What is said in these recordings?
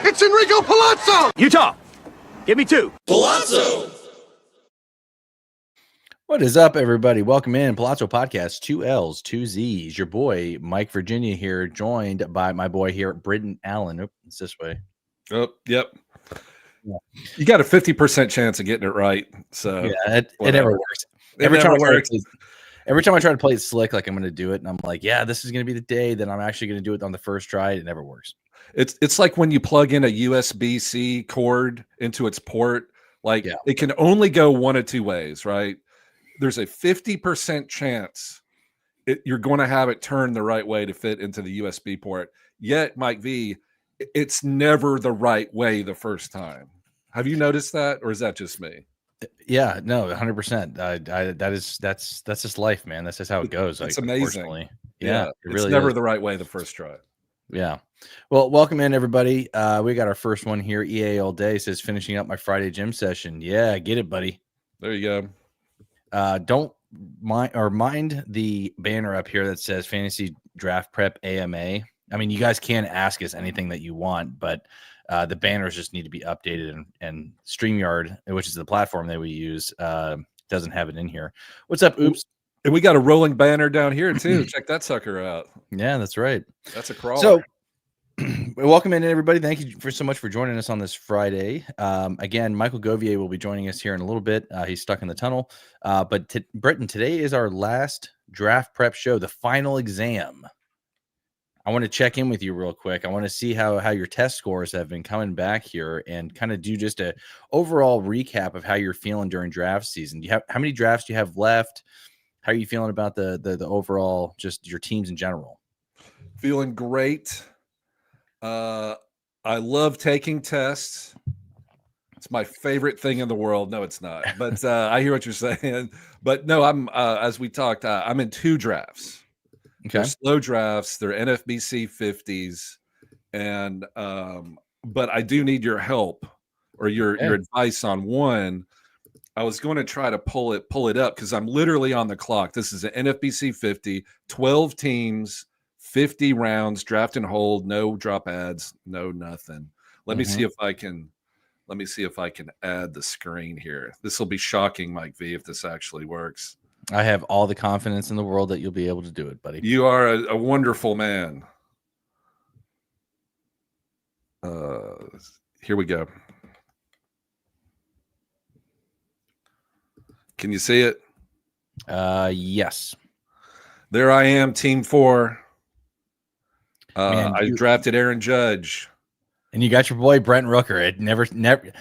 It's Enrico Pallazzo! Utah, give me 2. Pallazzo! What is up, everybody? Welcome in Pallazzo Podcast, 2 L's, 2 Z's. Your boy, Mike Virginia here, joined by my boy here, Britton Allen. Oop, it's this way. Oh, yep. You got a 50% chance of getting it right. So yeah, it never works. Every time I try to play it slick, like I'm going to do it, and I'm like, yeah, this is going to be the day that I'm actually going to do it on the first try. It never works. It's like when you plug in a USB-C cord into its port, like it can only go one of two ways, right? There's a 50% chance you're going to have it turn the right way to fit into the USB port. Yet, Mike V, it's never the right way the first time. Have you noticed that, or is that just me? Yeah, no, 100%. That's just life, man. That's just how it goes. It's amazing. Yeah, it's really never the right way the first try. Yeah. Well, welcome in, everybody. We got our first one here. EA all day says finishing up my Friday gym session. Yeah, get it, buddy. There you go. Don't mind the banner up here that says Fantasy Draft Prep AMA. I mean, you guys can ask us anything that you want, but the banners just need to be updated, and StreamYard, which is the platform that we use, doesn't have it in here. What's up, Oops? And we got a rolling banner down here too. Check that sucker out. Yeah, that's right. That's a crawler. So welcome in, everybody. Thank you so much for joining us on this Friday. Again, Michael Govier will be joining us here in a little bit. He's stuck in the tunnel. But Britton, today is our last draft prep show, the final exam. I want to check in with you real quick. I want to see how your test scores have been coming back here, and kind of do just a overall recap of how you're feeling during draft season. How many drafts do you have left? How are you feeling about the overall, just your teams in general? Feeling great. I love taking tests. It's my favorite thing in the world. No, it's not. But I hear what you're saying. But no, I'm as we talked, I'm in 2 drafts. Okay. They're slow drafts. They're NFBC 50s, and but I do need your help or your advice on one. I was going to try to pull it up because I'm literally on the clock. This is an NFBC 50, 12 teams, 50 rounds, draft and hold, no drop ads, no nothing. Let me see if I can add the screen here. This will be shocking, Mike V, if this actually works. I have all the confidence in the world that you'll be able to do it, buddy. You are a wonderful man. Here we go. Can you see it? Yes. There I am, team 4. I drafted Aaron Judge. And you got your boy Brent Rooker. It never.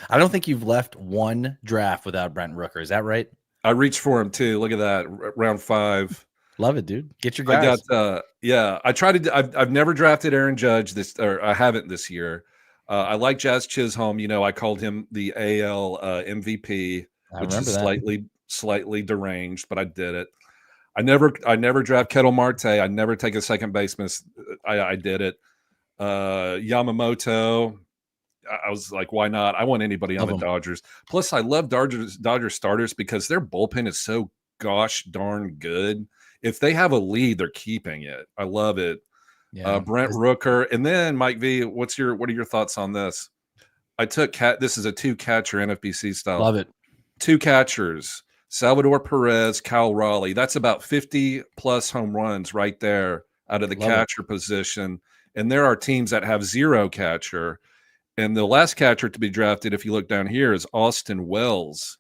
I don't think you've left one draft without Brent Rooker. Is that right? I reached for him too. Look at that, round 5. Love it, dude. Get your guys. I tried to. I've never drafted Aaron Judge or I haven't this year. I like Jazz Chisholm. You know, I called him the AL MVP, which is slightly deranged, but I did it. I never draft Kettle Marte. I never take a second baseman. I did it. Yamamoto. I was like, why not? I want anybody on the Dodgers. Plus, I love Dodgers starters because their bullpen is so gosh darn good. If they have a lead, they're keeping it. I love it. Yeah. Brent Rooker. And then Mike V, what are your thoughts on this? I took this is a 2-catcher NFBC style. Love it. 2 catchers. Salvador Perez, Cal Raleigh. That's about 50 plus home runs right there out of the catcher position. And there are teams that have 0 catcher. And the last catcher to be drafted, if you look down here, is Austin Wells.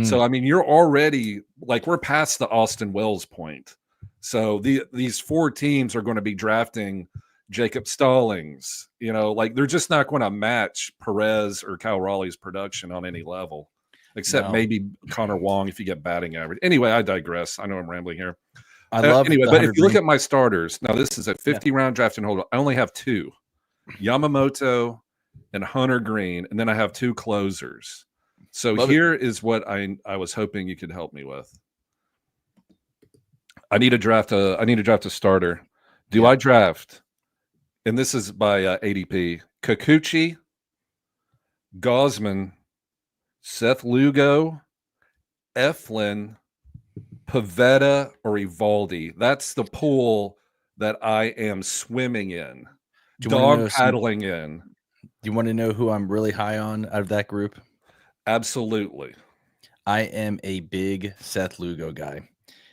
So, I mean, you're already we're past the Austin Wells point. So these 4 teams are going to be drafting Jacob Stallings. You know, they're just not going to match Perez or Cal Raleigh's production on any level, except maybe Connor Wong if you get batting average. Anyway, I digress. I know I'm rambling here. But if you look at my starters, now this is a 50-round draft and hold. I only have 2, Yamamoto and Hunter Green, and then I have 2 closers. So here is what I was hoping you could help me with. I need to draft a starter. Do I draft? And this is by ADP: Kikuchi, Gosman, Seth Lugo, Eflin, Pavetta, or Evaldi. That's the pool that I am swimming in, dog paddling in. Do you want to know who I'm really high on out of that group? Absolutely. I am a big Seth Lugo guy.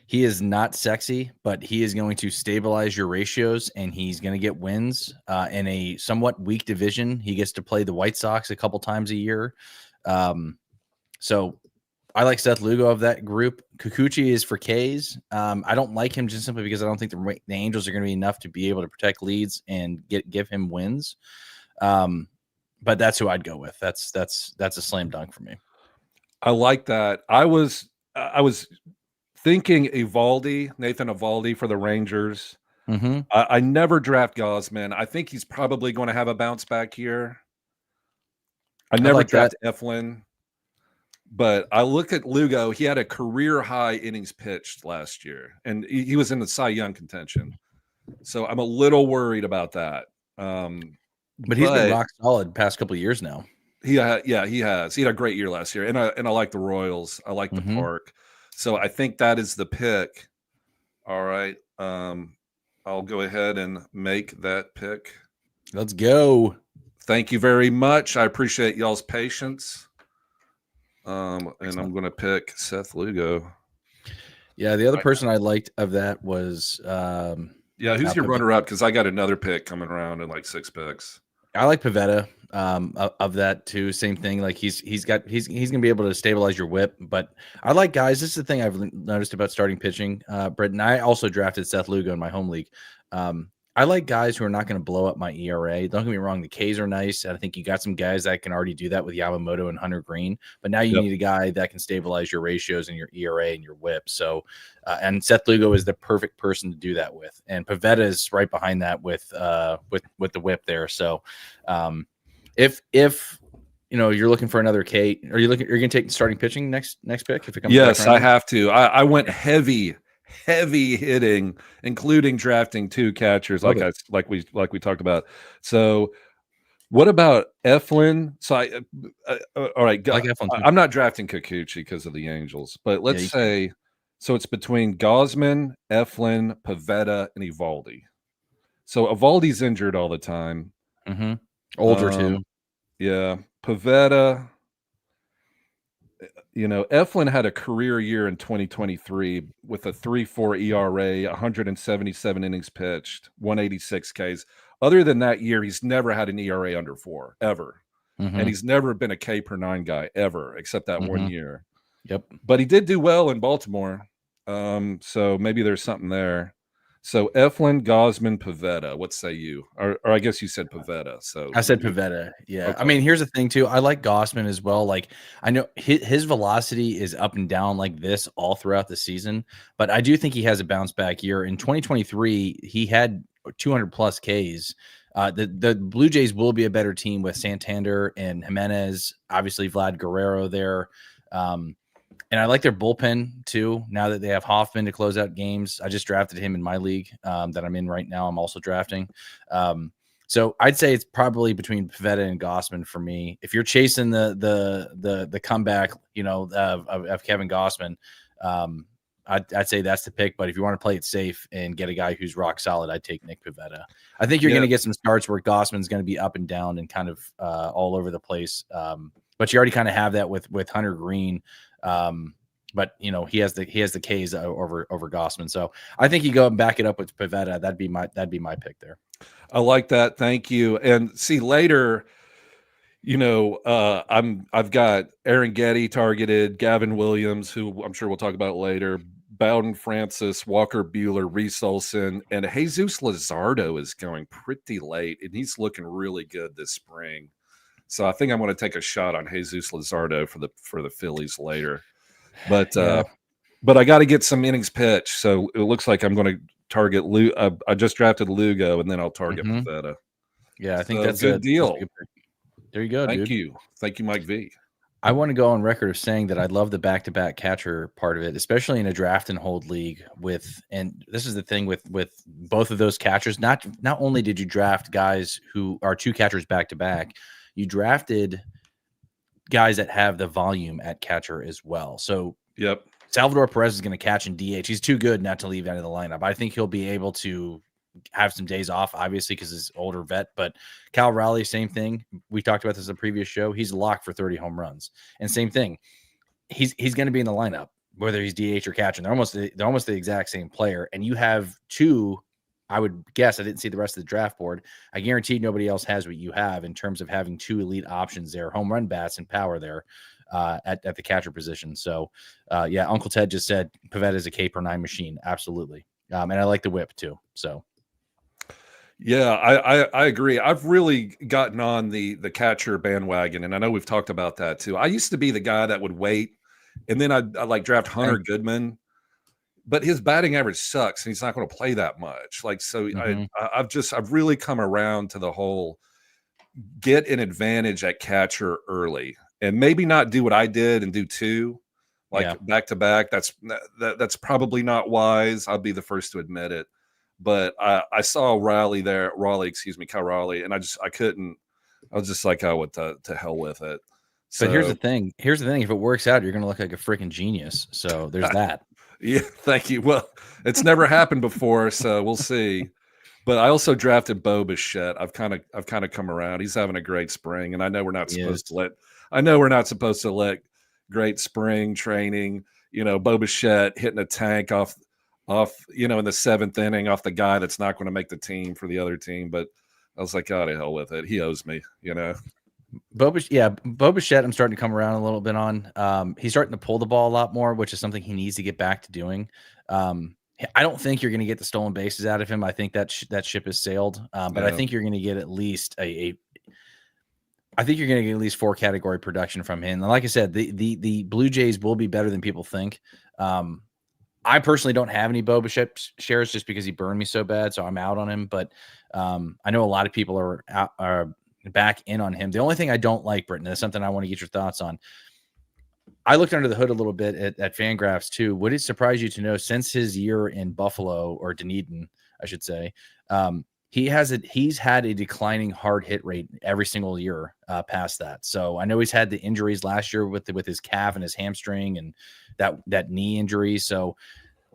He is not sexy, but he is going to stabilize your ratios, and he's going to get wins in a somewhat weak division. He gets to play the White Sox a couple times a year. So I like Seth Lugo of that group. Kikuchi is for Ks. I don't like him just simply because I don't think the Angels are going to be enough to be able to protect leads and give him wins. But that's who I'd go with. That's a slam dunk for me. I like that. I was thinking Nathan Eovaldi for the Rangers. Mm-hmm. I never draft Gosman. I think he's probably going to have a bounce back here. I never like draft Eflin, but I look at Lugo. He had a career high innings pitched last year, and he was in the Cy Young contention. So I'm a little worried about that. But he's been rock solid past couple of years now. He has. He had a great year last year, and I like the Royals. I like the park. So I think that is the pick. All right. I'll go ahead and make that pick. Let's go. Thank you very much. I appreciate y'all's patience. And I'm going to pick Seth Lugo. Yeah, the other person I liked of that was who's your runner-up? Because I got another pick coming around in like 6 picks. I like Pivetta of that too. Same thing. Like he's going to be able to stabilize your whip. But I like guys. This is the thing I've noticed about starting pitching, Brett. And I also drafted Seth Lugo in my home league. I like guys who are not going to blow up my ERA. Don't get me wrong. The Ks are nice. I think you got some guys that can already do that with Yamamoto and Hunter Green. But now you need a guy that can stabilize your ratios and your ERA and your whip. So, and Seth Lugo is the perfect person to do that with. And Pivetta is right behind that with the whip there. So, if you're looking for another K, you're going to take starting pitching next pick if it comes. Yes, I have to. I went heavy hitting, including drafting 2 catchers, like we talked about. So, what about Eflin? So, all right, I like Eflin too. I'm not drafting Kikuchi because of the Angels, but let's say so it's between Gosman, Eflin, Pivetta, and Eovaldi. So Evaldi's injured all the time. Mm-hmm. Older too. Yeah, Pivetta. Eflin had a career year in 2023 with a 3.4 ERA, 177 innings pitched, 186 Ks. Other than that year, he's never had an ERA under 4 ever. And he's never been a K per 9 guy ever, except that 1 year. Yep. But he did do well in Baltimore. So maybe there's something there. So Eflin, Gosman, Pivetta. What say you? Or I guess you said Pivetta. So I said Pivetta. Yeah. Okay. I mean, here's the thing too. I like Gosman as well. Like I know his velocity is up and down like this all throughout the season, but I do think he has a bounce back year. In 2023, he had 200 plus Ks. The Blue Jays will be a better team with Santander and Jimenez, obviously Vlad Guerrero there. And I like their bullpen too. Now that they have Hoffman to close out games, I just drafted him in my league that I'm in right now. I'm also drafting. So I'd say it's probably between Pivetta and Gosman for me. If you're chasing the comeback, of Kevin Gosman, I'd say that's the pick. But if you want to play it safe and get a guy who's rock solid, I'd take Nick Pivetta. I think you're going to get some starts where Gosman's going to be up and down and kind of all over the place. But you already kind of have that with Hunter Green. But he has the Ks over Gosman. So I think you go and back it up with Pivetta. That'd be my pick there. I like that. Thank you. And see later, I've got Aaron Getty targeted, Gavin Williams, who I'm sure we'll talk about later, Bowden Francis, Walker Buehler, Reese Olson, and Jesus Luzardo is going pretty late, and he's looking really good this spring. So I think I'm going to take a shot on Jesus Luzardo for the Phillies later. But I got to get some innings pitched. So it looks like I'm going to target I just drafted Lugo, and then I'll target Pivetta. Yeah, I think that's a good deal. That's a good pick. There you go, dude. Thank you, Mike V. I want to go on record of saying that I love the back-to-back catcher part of it, especially in a draft and hold league and this is the thing with both of those catchers. Not only did you draft guys who are 2 catchers back-to-back, you drafted guys that have the volume at catcher as well. So yep. Salvador Perez is going to catch in DH. He's too good not to leave out of the lineup. I think he'll be able to have some days off, obviously, because he's older vet. But Cal Raleigh, same thing. We talked about this in a previous show. He's locked for 30 home runs. And same thing. He's going to be in the lineup, whether he's DH or catcher. They're almost the exact same player. And you have two, I would guess, I didn't see the rest of the draft board. I guarantee nobody else has what you have in terms of having two elite options there, home run bats and power there at the catcher position. So, yeah, Uncle Ted just said Pivetta is a K per 9 machine. Absolutely. And I like the whip too. So. Yeah, I agree. I've really gotten on the catcher bandwagon, and I know we've talked about that too. I used to be the guy that would wait, and then I'd like draft Hunter Goodman, but his batting average sucks, and he's not going to play that much. Like, so I've really come around to the whole get an advantage at catcher early, and maybe not do what I did and do two, like back to back. That's probably not wise. I'll be the first to admit it. But I saw Cal Raleigh, and I couldn't. I was just like, oh, what to hell with it. So, but here's the thing. If it works out, you're going to look like a freaking genius. So there's that. Yeah, thank you. Well, it's never happened before, so we'll see. But I also drafted Bichette. I've kind of come around. He's having a great spring, and I know we're not supposed to let great spring training. Bichette hitting a tank off, in the 7th inning off the guy that's not going to make the team for the other team. But I was like, oh, to hell with it. He owes me, Bichette, I'm starting to come around a little bit on. He's starting to pull the ball a lot more, which is something he needs to get back to doing. I don't think you're going to get the stolen bases out of him. I think that ship has sailed. But I think you're going to get at least I think you're going to get at least 4 category production from him. And like I said, the Blue Jays will be better than people think. I personally don't have any Bichette shares just because he burned me so bad, so I'm out on him. But I know a lot of people are back in on him. The only thing I don't like, Britton, is something I want to get your thoughts on. I looked under the hood a little bit at Fangraphs too. Would it surprise you to know, since his year in Buffalo, or Dunedin, I should say, he's had a declining hard hit rate every single year past that. So I know he's had the injuries last year with his calf and his hamstring and that knee injury. So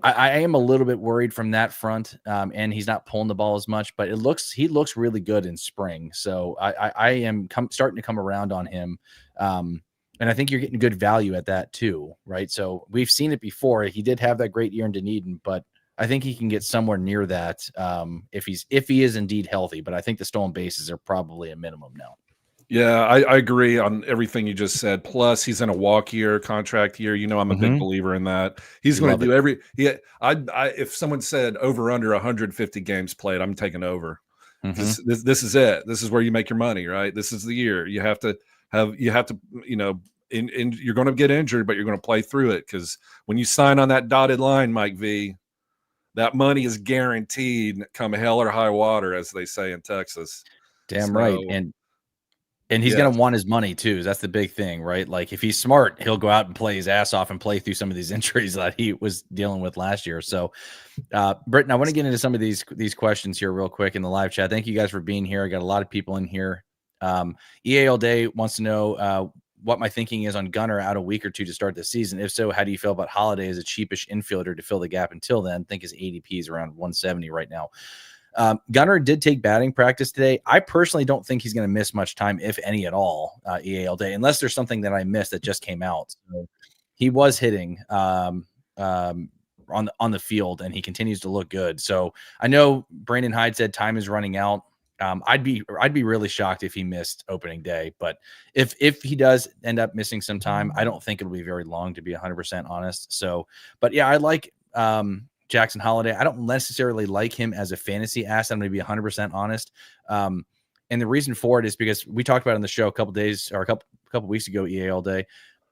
I am a little bit worried from that front, and he's not pulling the ball as much, but he looks really good in spring. So I am starting to come around on him. And I think you're getting good value at that too, right? So we've seen it before. He did have that great year in Dunedin, but I think he can get somewhere near that if he is indeed healthy. But I think the stolen bases are probably a minimum now. Yeah, I agree on everything you just said. Plus, he's in a contract year. I'm a big believer in that. He's going to do if someone said over under 150 games played, I'm taking over. This is it. This is where you make your money, right? This is the year. You have to you're going to get injured, but you're going to play through it, because when you sign on that dotted line, Mike V, that money is guaranteed come hell or high water, as they say in Texas. Damn right. And he's going to want his money too. That's the big thing, right? Like, if he's smart, he'll go out and play his ass off and play through some of these injuries that he was dealing with last year. So, Britton, I want to get into some of these questions here real quick in the live chat. Thank you guys for being here. I got a lot of people in here. EA All Day wants to know what my thinking is on Gunnar out a week or two to start the season. If so, how do you feel about Holiday as a cheapish infielder to fill the gap until then? I think his ADP is around 170 right now. Gunnar did take batting practice today. I personally don't think he's going to miss much time, if any at all, EA All Day, unless there's something that I missed that just came out. So he was hitting on the field, and he continues to look good. So I know Brandon Hyde said time is running out. I'd be really shocked if he missed opening day, but if he does end up missing some time, I don't think it'll be very long, to be 100% honest. So, but yeah, I like Jackson Holiday. I don't necessarily like him as a fantasy asset. I'm going to be 100% honest. And the reason for it is because we talked about it on the show a couple weeks ago, EA All Day.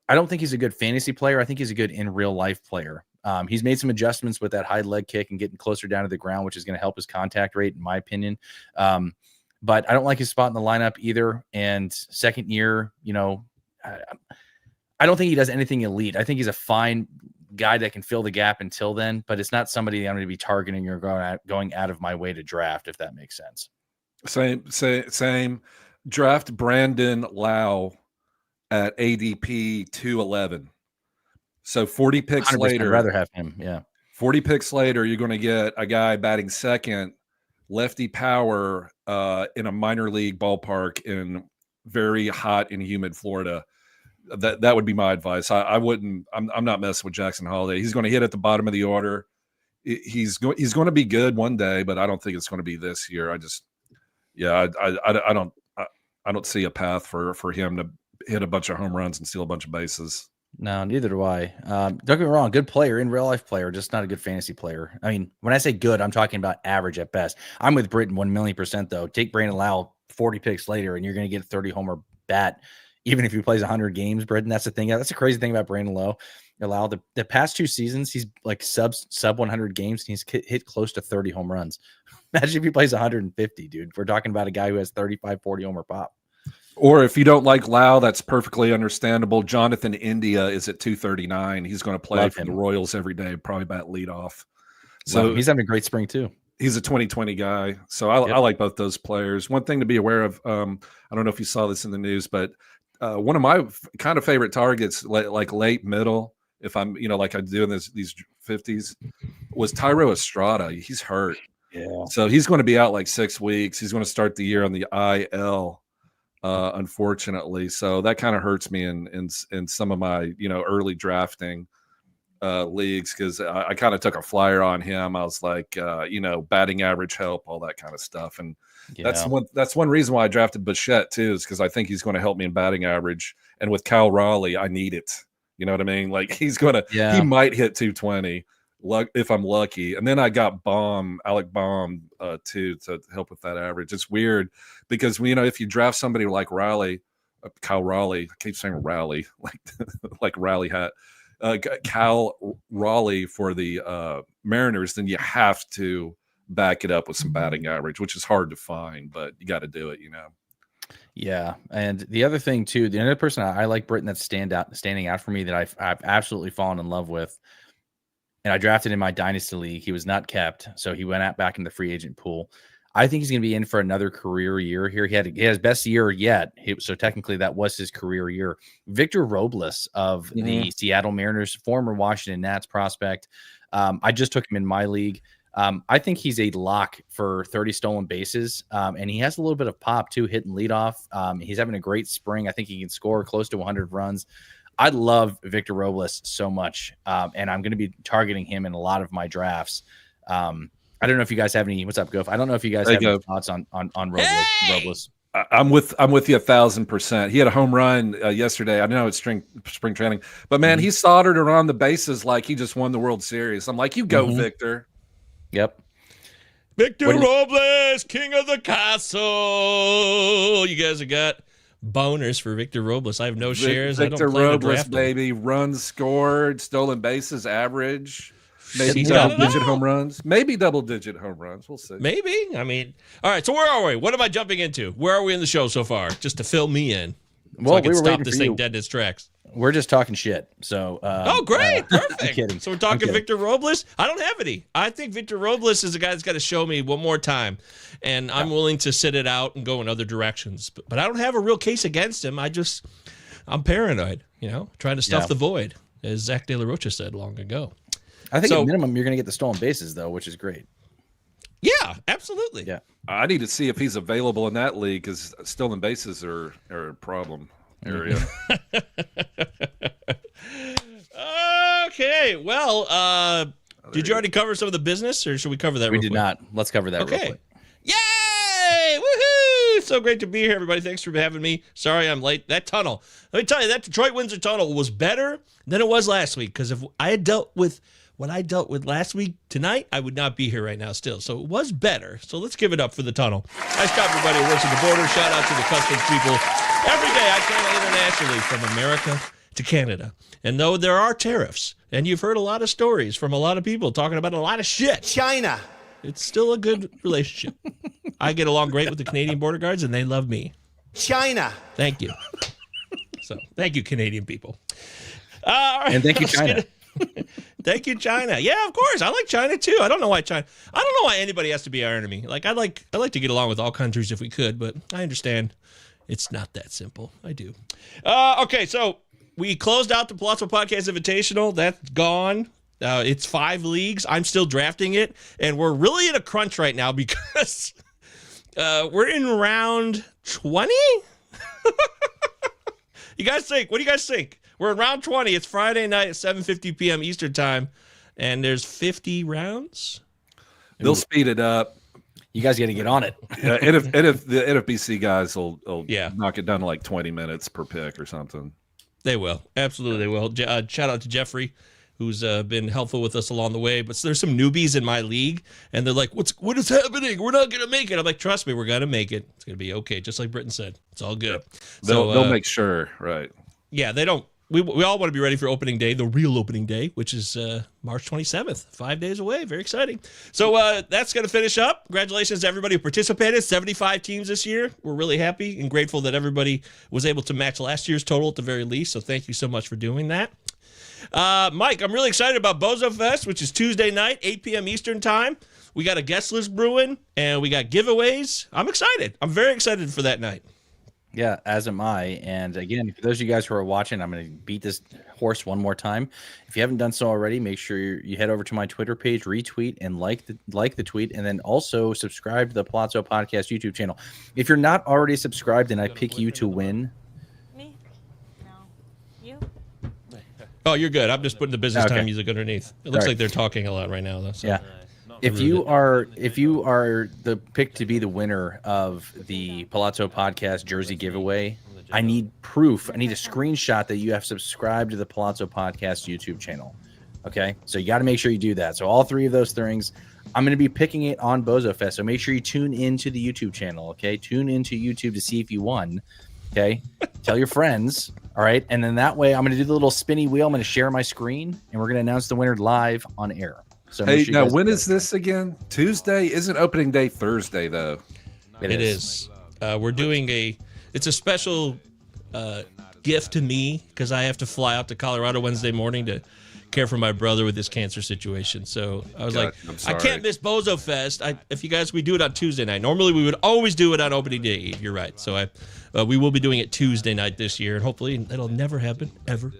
I don't think he's a good fantasy player. I think he's a good in real life player. He's made some adjustments with that high leg kick and getting closer down to the ground, which is going to help his contact rate, in my opinion. But I don't like his spot in the lineup either. And second year, I don't think he does anything elite. I think he's a fine guy that can fill the gap until then, but it's not somebody I'm going to be targeting or going out of my way to draft, if that makes sense. Same. Draft Brandon Lau at ADP 211. So 40 picks later, I'd rather have him. Yeah. 40 picks later, you're going to get a guy batting second lefty power in a minor league ballpark in very hot and humid Florida. That would be my advice. I wouldn't. I'm not messing with Jackson Holiday. He's going to hit at the bottom of the order. He's going to be good one day, but I don't think it's going to be this year. I don't see a path for him to hit a bunch of home runs and steal a bunch of bases. No, neither do I. Don't get me wrong, good player, in real life player, just not a good fantasy player. I mean, when I say good, I'm talking about average at best. I'm with Britton 1,000,000% though. Take Brandon Lau 40 picks later, and you're going to get a 30 homer bat, even if he plays 100 games. Britton, that's the thing. That's the crazy thing about Brandon Lau. The past 2 seasons, he's like sub 100 games, and he's hit close to 30 home runs. Imagine if he plays 150, dude. We're talking about a guy who has 35, 40 homer pop. Or if you don't like Lau, that's perfectly understandable. Jonathan India is at 239. He's going to play for the Royals every day, probably bat leadoff. So he's having a great spring too. He's a 2020 guy. So I like both those players. One thing to be aware of, I don't know if you saw this in the news, but one of my kind of favorite targets, like late middle, if I'm, like I do in these 50s, was Tyro Estrada. He's hurt. Yeah. So he's going to be out like 6 weeks. He's going to start the year on the IL. Unfortunately, so that kind of hurts me in some of my early drafting leagues, because I kind of took a flyer on him. I was like, batting average help, all that kind of stuff, and that's one reason why I drafted Bichette too, is because I think he's going to help me in batting average. And with Cal Raleigh, I need it. You know what I mean? Like he might hit 220. If I'm lucky. And then I got Alec Baum too, to help with that average. It's weird because if you draft somebody like Cal Raleigh, I keep saying Raleigh, like Raleigh hat, Cal Raleigh for the Mariners, then you have to back it up with some batting average, which is hard to find, but you got to do it, Yeah, and the other thing too, the other person I like, Britton, that's standing out for me that I've absolutely fallen in love with. And I drafted in my dynasty league. He was not kept, so he went out back in the free agent pool. I think he's going to be in for another career year here. He had his best year yet, so technically that was his career year. Victor Robles of the Seattle Mariners, former Washington Nats prospect. I just took him in my league. I think he's a lock for 30 stolen bases, and he has a little bit of pop too, hitting leadoff. He's having a great spring. I think he can score close to 100 runs. I love Victor Robles so much, and I'm going to be targeting him in a lot of my drafts. I don't know if you guys have any. What's up, Goof? I don't know if you guys have any thoughts on Robles. I'm with you 1,000%. He had a home run yesterday. I know it's spring training, but man, he soldered around the bases like he just won the World Series. I'm like, you go, Victor. Yep. Victor Robles, king of the castle. You guys have got boners for Victor Robles. I have no shares. Victor I don't plan Robles, to draft him. baby. Runs scored, stolen bases average. Maybe double-digit home runs. Maybe double-digit home runs. We'll see. Maybe. I mean, all right. So where are we? What am I jumping into? Where are we in the show so far? Just to fill me in, so I can stop this thing dead in its tracks. We're just talking shit. So. Oh, great! Perfect. I'm kidding. So we're talking Victor Robles. I don't have any. I think Victor Robles is a guy that's got to show me one more time, and I'm willing to sit it out and go in other directions. But I don't have a real case against him. I'm paranoid. Trying to stuff the void, as Zach De La Rocha said long ago. I think at minimum you're going to get the stolen bases though, which is great. Yeah, absolutely. Yeah, I need to see if he's available in that league, because stolen bases are a problem area. Okay, well, did you already cover some of the business, or should we cover that? We did not. Let's cover that real quick. Yay! Woohoo! So great to be here, everybody. Thanks for having me. Sorry I'm late. That tunnel. Let me tell you, that Detroit-Windsor tunnel was better than it was last week, because if I had dealt with what I dealt with last week tonight, I would not be here right now still. So it was better. So let's give it up for the tunnel. Nice job, everybody who works at the border. Shout out to the customs people. Every day I travel internationally from America to Canada. And though there are tariffs, and you've heard a lot of stories from a lot of people talking about a lot of shit, China. it's still a good relationship. I get along great with the Canadian border guards, and they love me. China. Thank you. So thank you, Canadian people. And thank you, China. Thank you, China. Yeah, of course. I like China too. I don't know why anybody has to be our enemy. Like I'd like to get along with all countries if we could, but I understand it's not that simple. I do. Okay, so we closed out the Pallazzo Podcast Invitational. That's gone. It's 5 leagues. I'm still drafting it, and we're really in a crunch right now because we're in round 20. You guys think? What do you guys think? We're in round 20. It's Friday night at 7:50 p.m. Eastern time, and there's 50 rounds. They'll speed it up. You guys got to get on it. Yeah, and if the NFBC guys will Yeah. knock it down to like 20 minutes per pick or something. They will. Absolutely, they will. Shout out to Jeffrey, who's been helpful with us along the way. But there's some newbies in my league, and they're like, what is happening? We're not going to make it. I'm like, trust me, we're going to make it. It's going to be okay, just like Britton said. It's all good. They'll make sure, right? Yeah, they don't. We all want to be ready for opening day, the real opening day, which is March 27th, 5 days away. Very exciting. So that's going to finish up. Congratulations to everybody who participated. 75 teams this year. We're really happy and grateful that everybody was able to match last year's total at the very least. So thank you so much for doing that. Mike, I'm really excited about Bozo Fest, which is Tuesday night, 8 p.m. Eastern time. We got a guest list brewing, and we got giveaways. I'm excited. I'm very excited for that night. Yeah, as am I. And again, for those of you guys who are watching, I'm going to beat this horse one more time. If you haven't done so already, make sure you head over to my Twitter page, retweet, and like the tweet, and then also subscribe to the Pallazzo Podcast YouTube channel. If you're not already subscribed, then I pick you to win. Me? No. You? Oh, you're good. I'm just putting the business Okay. time music underneath. It looks Sorry. like they're talking a lot right now, though. So. Yeah. If you are the pick to be the winner of the Pallazzo Podcast jersey giveaway, I need proof. I need a screenshot that you have subscribed to the Pallazzo Podcast YouTube channel. Okay, so you got to make sure you do that. So all 3 of those things, I'm going to be picking it on Bozo Fest. So make sure you tune into the YouTube channel. Okay, tune into YouTube to see if you won. Okay, tell your friends. All right, and then that way I'm going to do the little spinny wheel. I'm going to share my screen, and we're going to announce the winner live on air. So Hey, make sure you now guys when do is that. this again? Tuesday? Isn't opening day Thursday though? It is. We're doing it's a special gift to me because I have to fly out to Colorado Wednesday morning to care for my brother with his cancer situation. So I was like, I'm I sorry. can't miss Bozo Fest. We do it on Tuesday night. Normally we would always do it on opening day Eve. You're right. So we will be doing it Tuesday night this year, and hopefully it'll never happen ever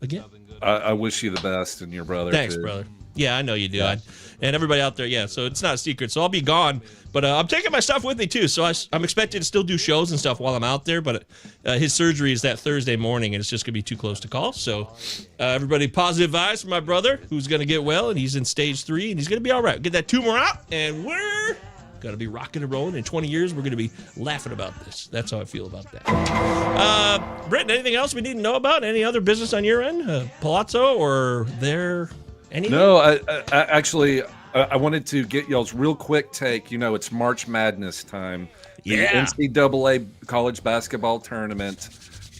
again. I wish you the best and your brother. Thanks, too. brother. Yeah, I know you do. And everybody out there, yeah, so it's not a secret. So I'll be gone, but I'm taking my stuff with me, too. So I'm expected to still do shows and stuff while I'm out there, but his surgery is that Thursday morning, and it's just going to be too close to call. So everybody, positive vibes for my brother, who's going to get well, and he's in stage 3, and he's going to be all right. Get that tumor out, and we're going to be rocking and rolling. In 20 years, we're going to be laughing about this. That's how I feel about that. Britton, anything else we need to know about? Any other business on your end? Pallazzo or their... anything? No, I actually I wanted to get y'all's real quick take. You know, it's March Madness time. The Yeah. NCAA college basketball tournament.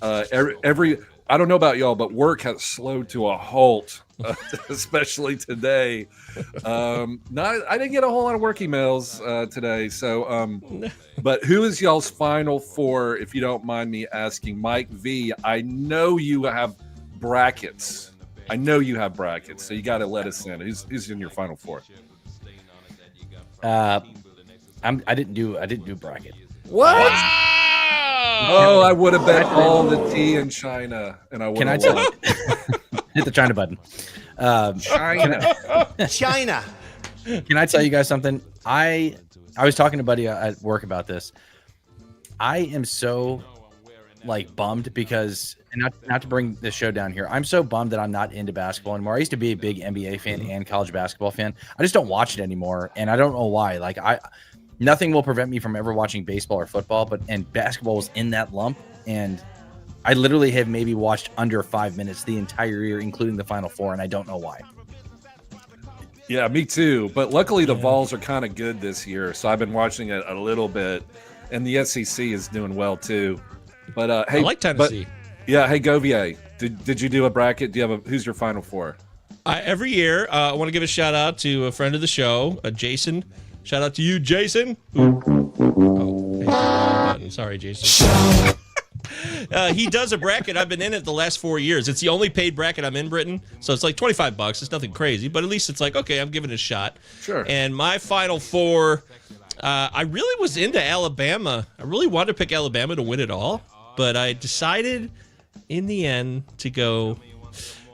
Every I don't know about y'all, but work has slowed to a halt, especially today. I didn't get a whole lot of work emails today. So, but who is y'all's Final Four, if you don't mind me asking? Mike V, I know you have brackets. I know you have brackets, so you got to let us in. Who's in your Final Four? I didn't do bracket. What? Wow! Oh, I would have bet all the tea in China, and I would. Can I tell you? Hit the China button. China? China. Can I tell you guys something? I was talking to a buddy at work about this. I am so bummed because, and not to bring this show down here, I'm so bummed that I'm not into basketball anymore. I used to be a big NBA fan and college basketball fan. I just don't watch it anymore, and I don't know why. Nothing will prevent me from ever watching baseball or football, and basketball was in that lump, and I literally have maybe watched under 5 minutes the entire year, including the Final Four, and I don't know why. Yeah, me too. But luckily, the Vols are kind of good this year, so I've been watching it a little bit, and the SEC is doing well too. But hey, I like Tennessee. Yeah, hey Govier, did you do a bracket? Do you have who's your Final Four? Every year, I want to give a shout out to a friend of the show, Jason. Shout out to you, Jason. Sorry, Jason. He does a bracket. I've been in it the last 4 years. It's the only paid bracket I'm in, Britain. So it's like $25. It's nothing crazy, but at least it's like, okay, I'm giving it a shot. Sure. And my Final Four, I really was into Alabama. I really wanted to pick Alabama to win it all, but I decided in the end to go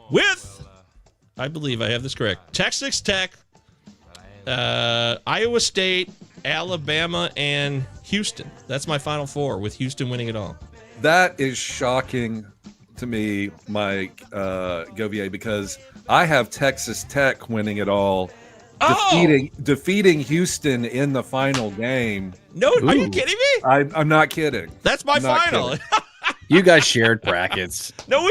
with I believe I have this correct. Texas Tech, Iowa State, Alabama, and Houston. That's my Final Four, with Houston winning it all. That is shocking to me, Mike Govier, because I have Texas Tech winning it all, defeating Houston in the final game. No, are you kidding me? I'm not kidding. That's my final. You guys shared brackets. No,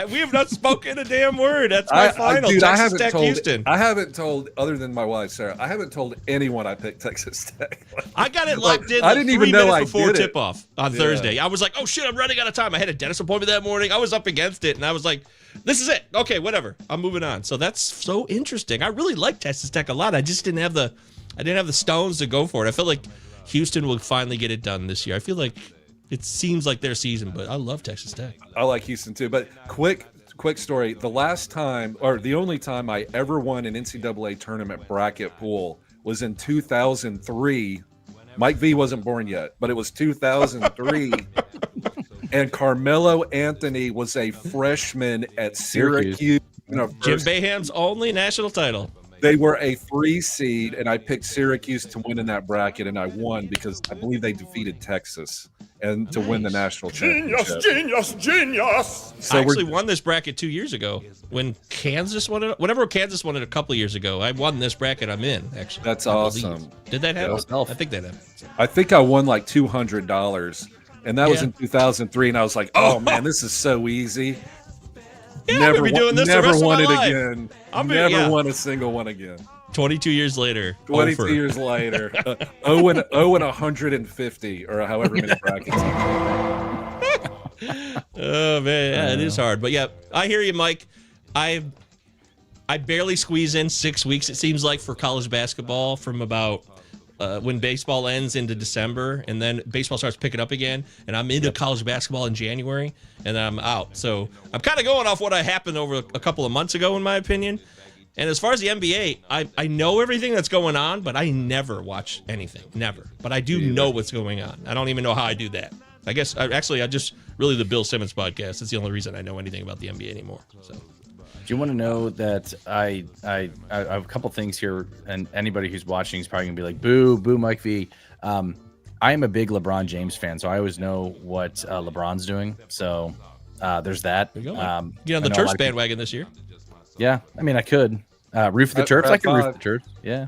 we have not spoken a damn word. That's my final. Dude, Texas Tech, Houston. I haven't told, other than my wife Sarah, I haven't told anyone I picked Texas Tech. I got it locked in. I didn't even know I before did it. tip-off on Thursday. I was like, oh shit, I'm running out of time. I had a dentist appointment that morning. I was up against it, and I was like, this is it. Okay, whatever. I'm moving on. So that's so interesting. I really like Texas Tech a lot. I just didn't have the stones to go for it. I felt like Houston will finally get it done this year. I feel like it seems like their season, but I love Texas Tech. I like Houston too. But quick story. The last time, or the only time I ever won an NCAA tournament bracket pool was in 2003. Mike V wasn't born yet, but it was 2003. And Carmelo Anthony was a freshman at Syracuse University. Jim Boeheim's only national title. They were a 3 seed, and I picked Syracuse to win in that bracket, and I won because I believe they defeated Texas and to win the national championship. Genius! So I actually won this bracket 2 years ago when Kansas won it. Whenever Kansas won it a couple years ago, I won this bracket. I'm in, actually. That's I awesome. believe. Did that happen? Yeah. I think that happened. I think I won like $200, and that was in 2003, and I was like, oh man, this is so easy. Yeah, I'm gonna be doing this the never rest of won my it life. again. Yeah. Won a single one again. 22 years later. 22 over. years later. 0 and 150, or however many brackets. Oh man, yeah, it is hard. But yeah, I hear you, Mike. I barely squeeze in 6 weeks, it seems like, for college basketball from about when baseball ends into December, and then baseball starts picking up again, and I'm into college basketball in January, and then I'm out. So I'm kind of going off what happened over a couple of months ago, in my opinion. And as far as the NBA, I know everything that's going on, but I never watch anything. Never. But I do know what's going on. I don't even know how I do that. I guess, I just really the Bill Simmons podcast. That's the only reason I know anything about the NBA anymore. So. Do you want to know that I have a couple things here, and anybody who's watching is probably going to be like, boo, Mike V. I am a big LeBron James fan, so I always know what LeBron's doing. So there's that. There you go, get on the Terps bandwagon this year. Yeah, I mean, I could. Roof the Terps. I could roof the Terps. Yeah.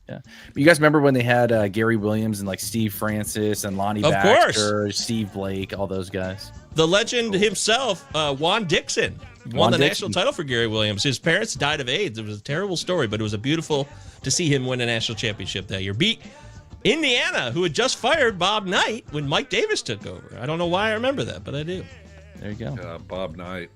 But you guys remember when they had Gary Williams and like Steve Francis and Lonnie Baxter, Steve Blake, all those guys? The legend himself, Juan Dixon, won the national title for Gary Williams. His parents died of AIDS. It was a terrible story, but it was a beautiful to see him win a national championship that year. Beat Indiana, who had just fired Bob Knight when Mike Davis took over. I don't know why I remember that, but I do. There you go. Bob Knight.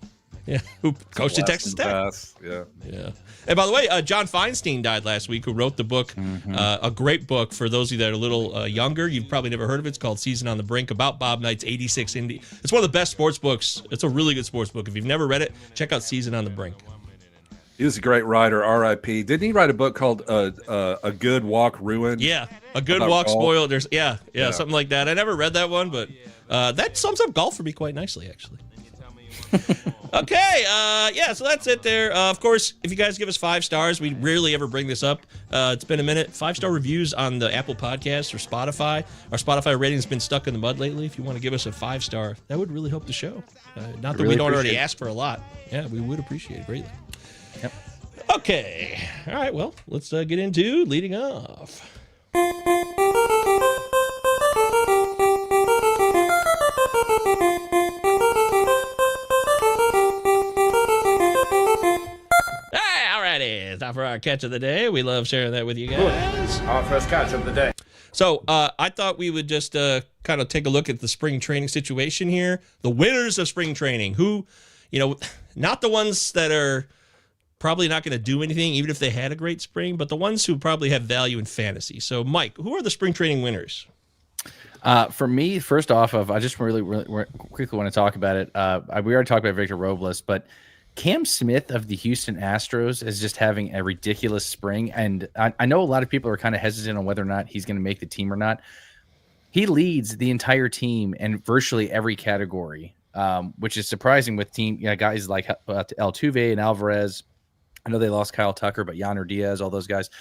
Yeah, who coached at Texas Tech. Yeah. And by the way, John Feinstein died last week, who wrote the book, a great book for those of you that are a little younger. You've probably never heard of it. It's called Season on the Brink, about Bob Knight's 86 Indy. It's one of the best sports books. It's a really good sports book. If you've never read it, check out Season on the Brink. He was a great writer, R.I.P. Didn't he write a book called A Good Walk Ruined? Yeah, A Good Walk Spoiled. Yeah, something like that. I never read that one, but that sums up golf for me quite nicely, actually. Okay, so that's it there. Of course, if you guys give us 5 stars, we rarely ever bring this up. It's been a minute. 5-star reviews on the Apple Podcasts or Spotify. Our Spotify rating's been stuck in the mud lately. If you want to give us a 5-star, that would really help the show. Not that we don't already ask for a lot. Yeah, we would appreciate it greatly. Yep. Okay. All right, well, let's get into leading off. Alrighty, time for our catch of the day. We love sharing that with you guys. Our first catch of the day. So I thought we would just kind of take a look at the spring training situation here. The winners of spring training, who, not the ones that are probably not going to do anything, even if they had a great spring, but the ones who probably have value in fantasy. So, Mike, who are the spring training winners? For me, first off, I just really quickly want to talk about it. We already talked about Victor Robles, but Cam Smith of the Houston Astros is just having a ridiculous spring. And I know a lot of people are kind of hesitant on whether or not he's going to make the team or not. He leads the entire team in virtually every category, which is surprising with guys like Altuve and Alvarez I know they lost Kyle Tucker, but Yonder Diaz, all those guys.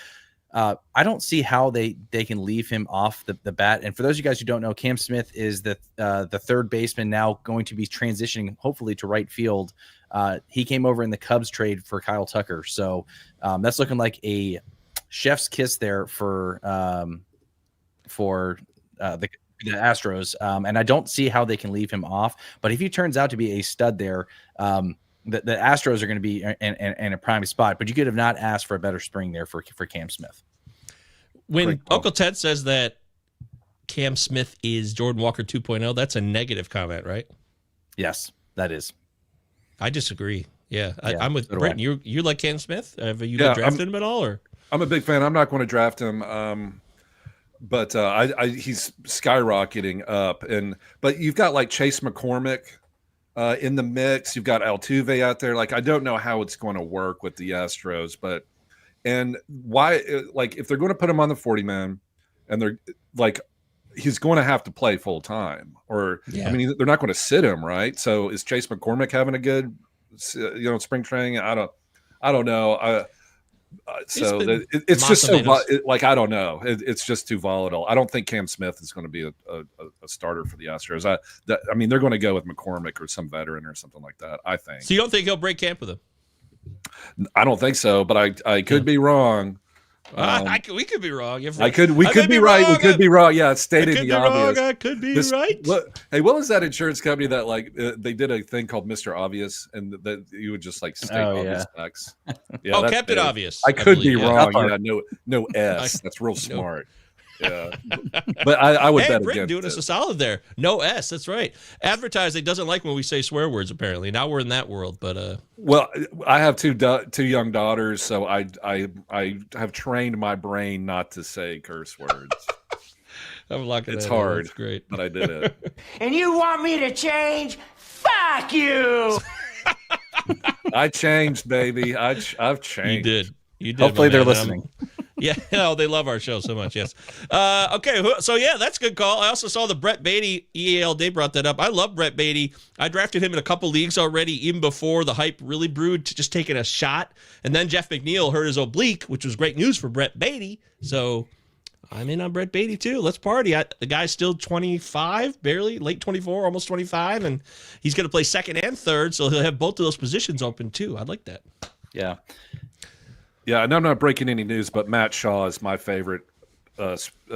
I don't see how they can leave him off the bat. And for those of you guys who don't know, Cam Smith is the third baseman now going to be transitioning hopefully to right field. He came over in the Cubs trade for Kyle Tucker. So that's looking like a chef's kiss there for the Astros. And I don't see how they can leave him off. But if he turns out to be a stud there, the Astros are going to be in a prime spot, but you could have not asked for a better spring there for Cam Smith. When Uncle Ted says that Cam Smith is Jordan Walker 2.0, that's a negative comment, right? Yes, that is. I disagree. Yeah, I'm with so Brenton. You like Cam Smith? Have you been drafted him at all? Or I'm a big fan. I'm not going to draft him, but he's skyrocketing up. But you've got like Chase McCormick in the mix. You've got Altuve out there. Like, I don't know how it's going to work with the Astros, and why, like, if they're going to put him on the 40-man and they're like, he's going to have to play full time, or I mean, they're not going to sit him, right? So is Chase McCormick having a good, spring training? I don't know. It's just so like, I don't know. It's just too volatile. I don't think Cam Smith is going to be a starter for the Astros. I mean, they're going to go with McCormick or some veteran or something like that, I think. So you don't think he'll break camp with him? I don't think so, but I could be wrong. We could be wrong. We could be right. We could be wrong. Yeah, it's stating the obvious. I could be right. Hey, what was that insurance company that like they did a thing called Mr. Obvious, and that you would just like state obvious facts? Yeah, Captain Obvious. I could be wrong. Yeah, no S. That's real smart. Yeah, but I would bet Britton against doing us a solid there. No S. That's right. Advertising doesn't like when we say swear words. Apparently, now we're in that world. But well, I have two young daughters, so I have trained my brain not to say curse words. It's hard. That's great, but I did it. And you want me to change? Fuck you! I changed, baby. I've changed. You did. Hopefully they're listening. Yeah, they love our show so much. Yes. Okay. So yeah, that's a good call. I also saw the Brett Beatty EAL. They brought that up. I love Brett Beatty. I drafted him in a couple leagues already, even before the hype really brewed. Just taking a shot, and then Jeff McNeil hurt his oblique, which was great news for Brett Beatty. So I'm in on Brett Beatty too. Let's party. The guy's still 25, barely late 24, almost 25, and he's going to play second and third, so he'll have both of those positions open too. I like that. Yeah. Yeah, and I'm not breaking any news, but Matt Shaw is my favorite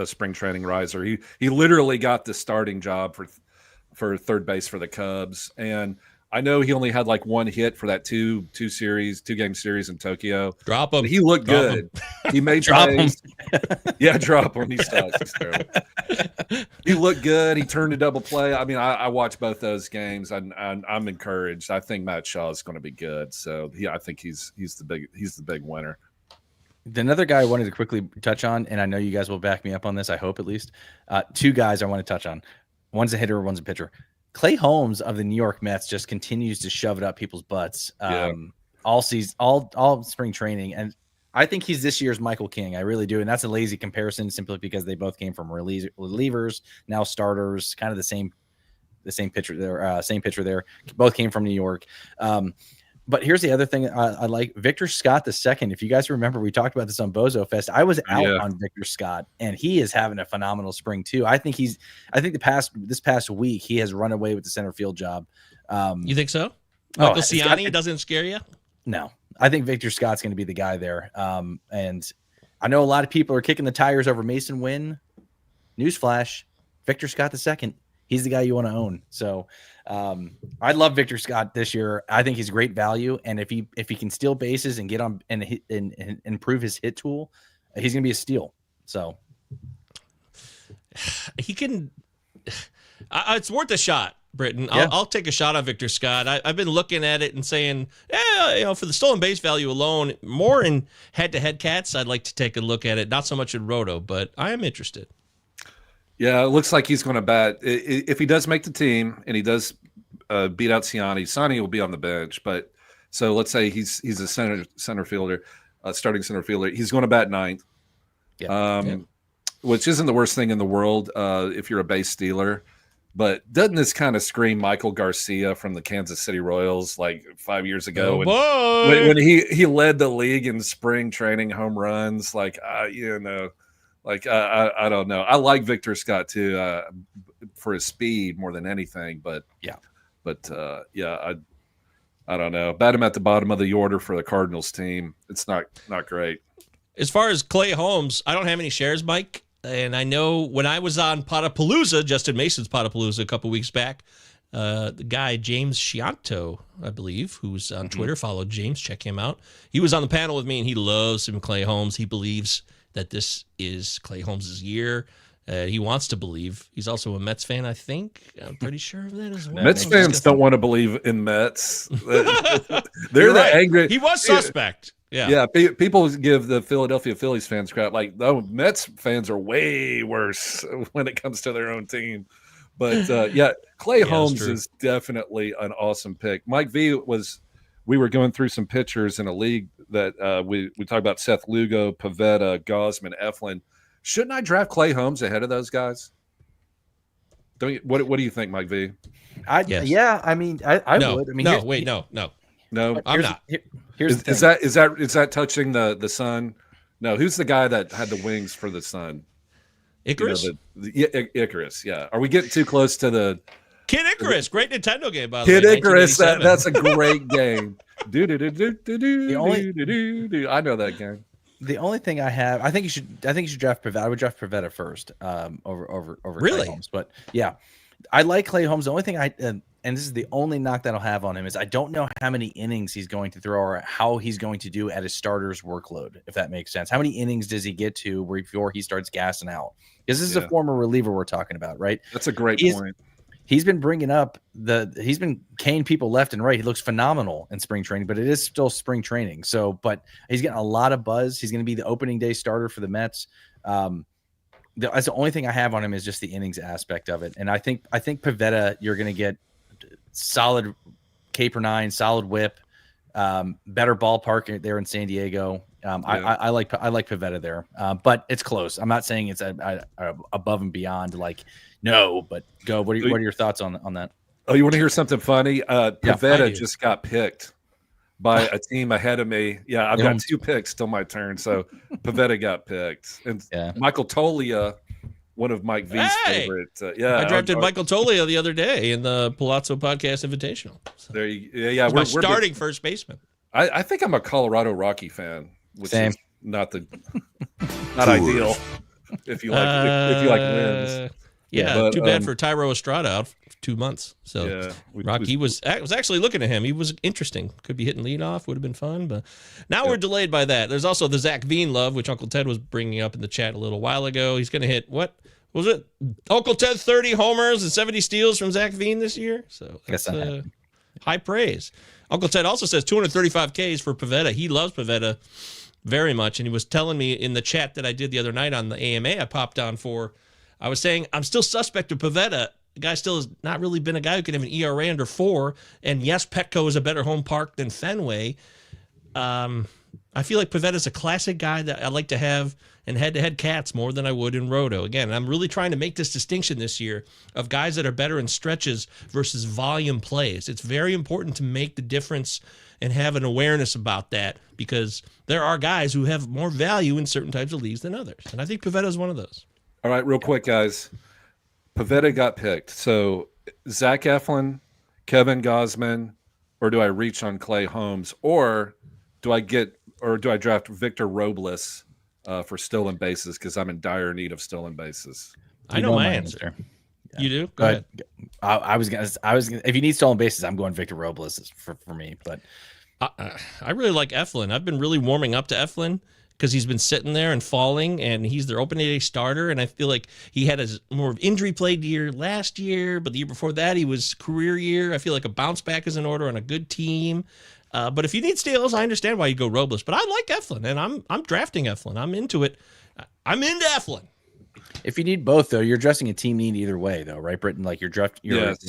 spring training riser. He literally got the starting job for third base for the Cubs, and I know he only had like one hit for that two game series in Tokyo. Drop him. He looked good. He made plays. Yeah, drop him. He sucks. He's terrible. He looked good. He turned a double play. I mean, I watched both those games, and I'm encouraged. I think Matt Shaw is going to be good. So I think he's the big winner. Another guy I wanted to quickly touch on, and I know you guys will back me up on this, I hope at least. Two guys I want to touch on. One's a hitter, one's a pitcher. Clay Holmes of the New York Mets just continues to shove it up people's butts all season, all spring training. And I think he's this year's Michael King. I really do. And that's a lazy comparison simply because they both came from relievers, now starters, kind of the same pitcher there. Both came from New York. But here's the other thing I like. Victor Scott II. If you guys remember, we talked about this on Bozo Fest. I was out on Victor Scott, and he is having a phenomenal spring too. I think this past week he has run away with the center field job. You think so? Michael Ciani doesn't scare you? No, I think Victor Scott's going to be the guy there. And I know a lot of people are kicking the tires over Mason Wynn. Newsflash: Victor Scott II. He's the guy you want to own. So I love Victor Scott this year. I think he's great value, and if he can steal bases and get on and improve his hit tool, he's going to be a steal. So he can. It's worth a shot, Britton. Yeah. I'll take a shot on Victor Scott. I've been looking at it and saying, for the stolen base value alone, more in head-to-head cats, I'd like to take a look at it. Not so much in Roto, but I am interested. Yeah, it looks like he's going to bat. If he does make the team and he does beat out Ciani, Ciani will be on the bench. But so let's say he's a center fielder, starting center fielder. He's going to bat ninth, which isn't the worst thing in the world if you're a base stealer. But doesn't this kind of scream Michael Garcia from the Kansas City Royals like 5 years ago? Oh, boy. When he led the league in spring training home runs, like I don't know. I like Victor Scott too for his speed more than anything, but I don't know. Bat him at the bottom of the order for the Cardinals team. It's not great. As far as Clay Holmes, I don't have any shares, Mike. And I know when I was on Potapalooza, Justin Mason's Potapalooza a couple weeks back, the guy, James Scianto, I believe, who's on Twitter, followed James, check him out. He was on the panel with me, and he loves him Clay Holmes. He believes that this is Clay Holmes' year. He wants to believe. He's also a Mets fan, I think. I'm pretty sure of that as well. Mets fans don't want to believe in Mets. They're right. angry. He was suspect. Yeah. People give the Philadelphia Phillies fans crap. Like, no, Mets fans are way worse when it comes to their own team. But Clay Holmes is definitely an awesome pick. Mike V we were going through some pitchers in a league that we talked about Seth Lugo, Pivetta, Gausman, Eflin. Shouldn't I draft Clay Holmes ahead of those guys? What do you think, Mike V? Yeah, I mean, I would. I mean, No, I'm not. Here's is that touching the sun? No, who's the guy that had the wings for the sun? Icarus? Icarus, yeah. Are we getting too close to the Kid Icarus, great Nintendo game, by the way. Kid Icarus? 1987. That's a great game. I know that game. the only thing I have. I think you should draft Pivetta. I would draft Pivetta first over really? Clay Holmes. But yeah, I like Clay Holmes. The only thing and this is the only knock that I'll have on him, is I don't know how many innings he's going to throw or how he's going to do at his starter's workload, if that makes sense. How many innings does he get to before he starts gassing out? Because this is a former reliever we're talking about, right? That's a great point. He's been bringing up he's been caning people left and right. He looks phenomenal in spring training, but it is still spring training. So, but he's getting a lot of buzz. He's going to be the opening day starter for the Mets. That's the only thing I have on him, is just the innings aspect of it. And I think Pivetta, you're going to get solid K/9, solid whip, better ballpark there in San Diego. I like Pivetta there, but it's close. I'm not saying it's above and beyond. No, but go. What are your thoughts on that? Oh, you want to hear something funny? Pivetta just got picked by a team ahead of me. Yeah, I've got 2 picks till my turn. So Pivetta got picked, and Michael Tolia, one of Mike V's favorite. I drafted Michael Tolia the other day in the Pallazzo Podcast Invitational. So there we're my starting first baseman. I think I'm a Colorado Rocky fan, which is not ideal if you like wins. But, too bad for Tyro Estrada out for 2 months. So Rocky was actually looking at him. He was interesting. Could be hitting leadoff. Would have been fun. But now we're delayed by that. There's also the Zach Veen love, which Uncle Ted was bringing up in the chat a little while ago. He's going to hit, what was it? Uncle Ted 30 homers and 70 steals from Zach Veen this year. So that's high praise. Uncle Ted also says 235 Ks for Pivetta. He loves Pivetta very much. And he was telling me in the chat that I did the other night on the AMA I popped on for, I was saying I'm still suspect of Pivetta. The guy still has not really been a guy who can have an ERA under 4. And yes, Petco is a better home park than Fenway. I feel like Pavetta's a classic guy that I like to have in head-to-head cats more than I would in Roto. Again, I'm really trying to make this distinction this year of guys that are better in stretches versus volume plays. It's very important to make the difference and have an awareness about that, because there are guys who have more value in certain types of leagues than others. And I think Pivetta is one of those. All right, real quick, guys. Pivetta got picked. So Zach Eflin, Kevin Gausman, or do I reach on Clay Holmes, or do I draft Victor Robles for stolen bases, because I'm in dire need of stolen bases? I know my answer. Yeah. You do? Go ahead. I was gonna. If you need stolen bases, I'm going Victor Robles for me. But I really like Eflin. I've been really warming up to Eflin, because he's been sitting there and falling, and he's their opening day starter. And I feel like he had a more of injury plagued year last year, but the year before that he was career year. I feel like a bounce back is in order on a good team. But if you need steals, I understand why you go Robles. But I like Eflin, and I'm drafting Eflin. I'm into it. I'm into Eflin. If you need both, though, you're addressing a team need either way, though, right, Britton? Like you're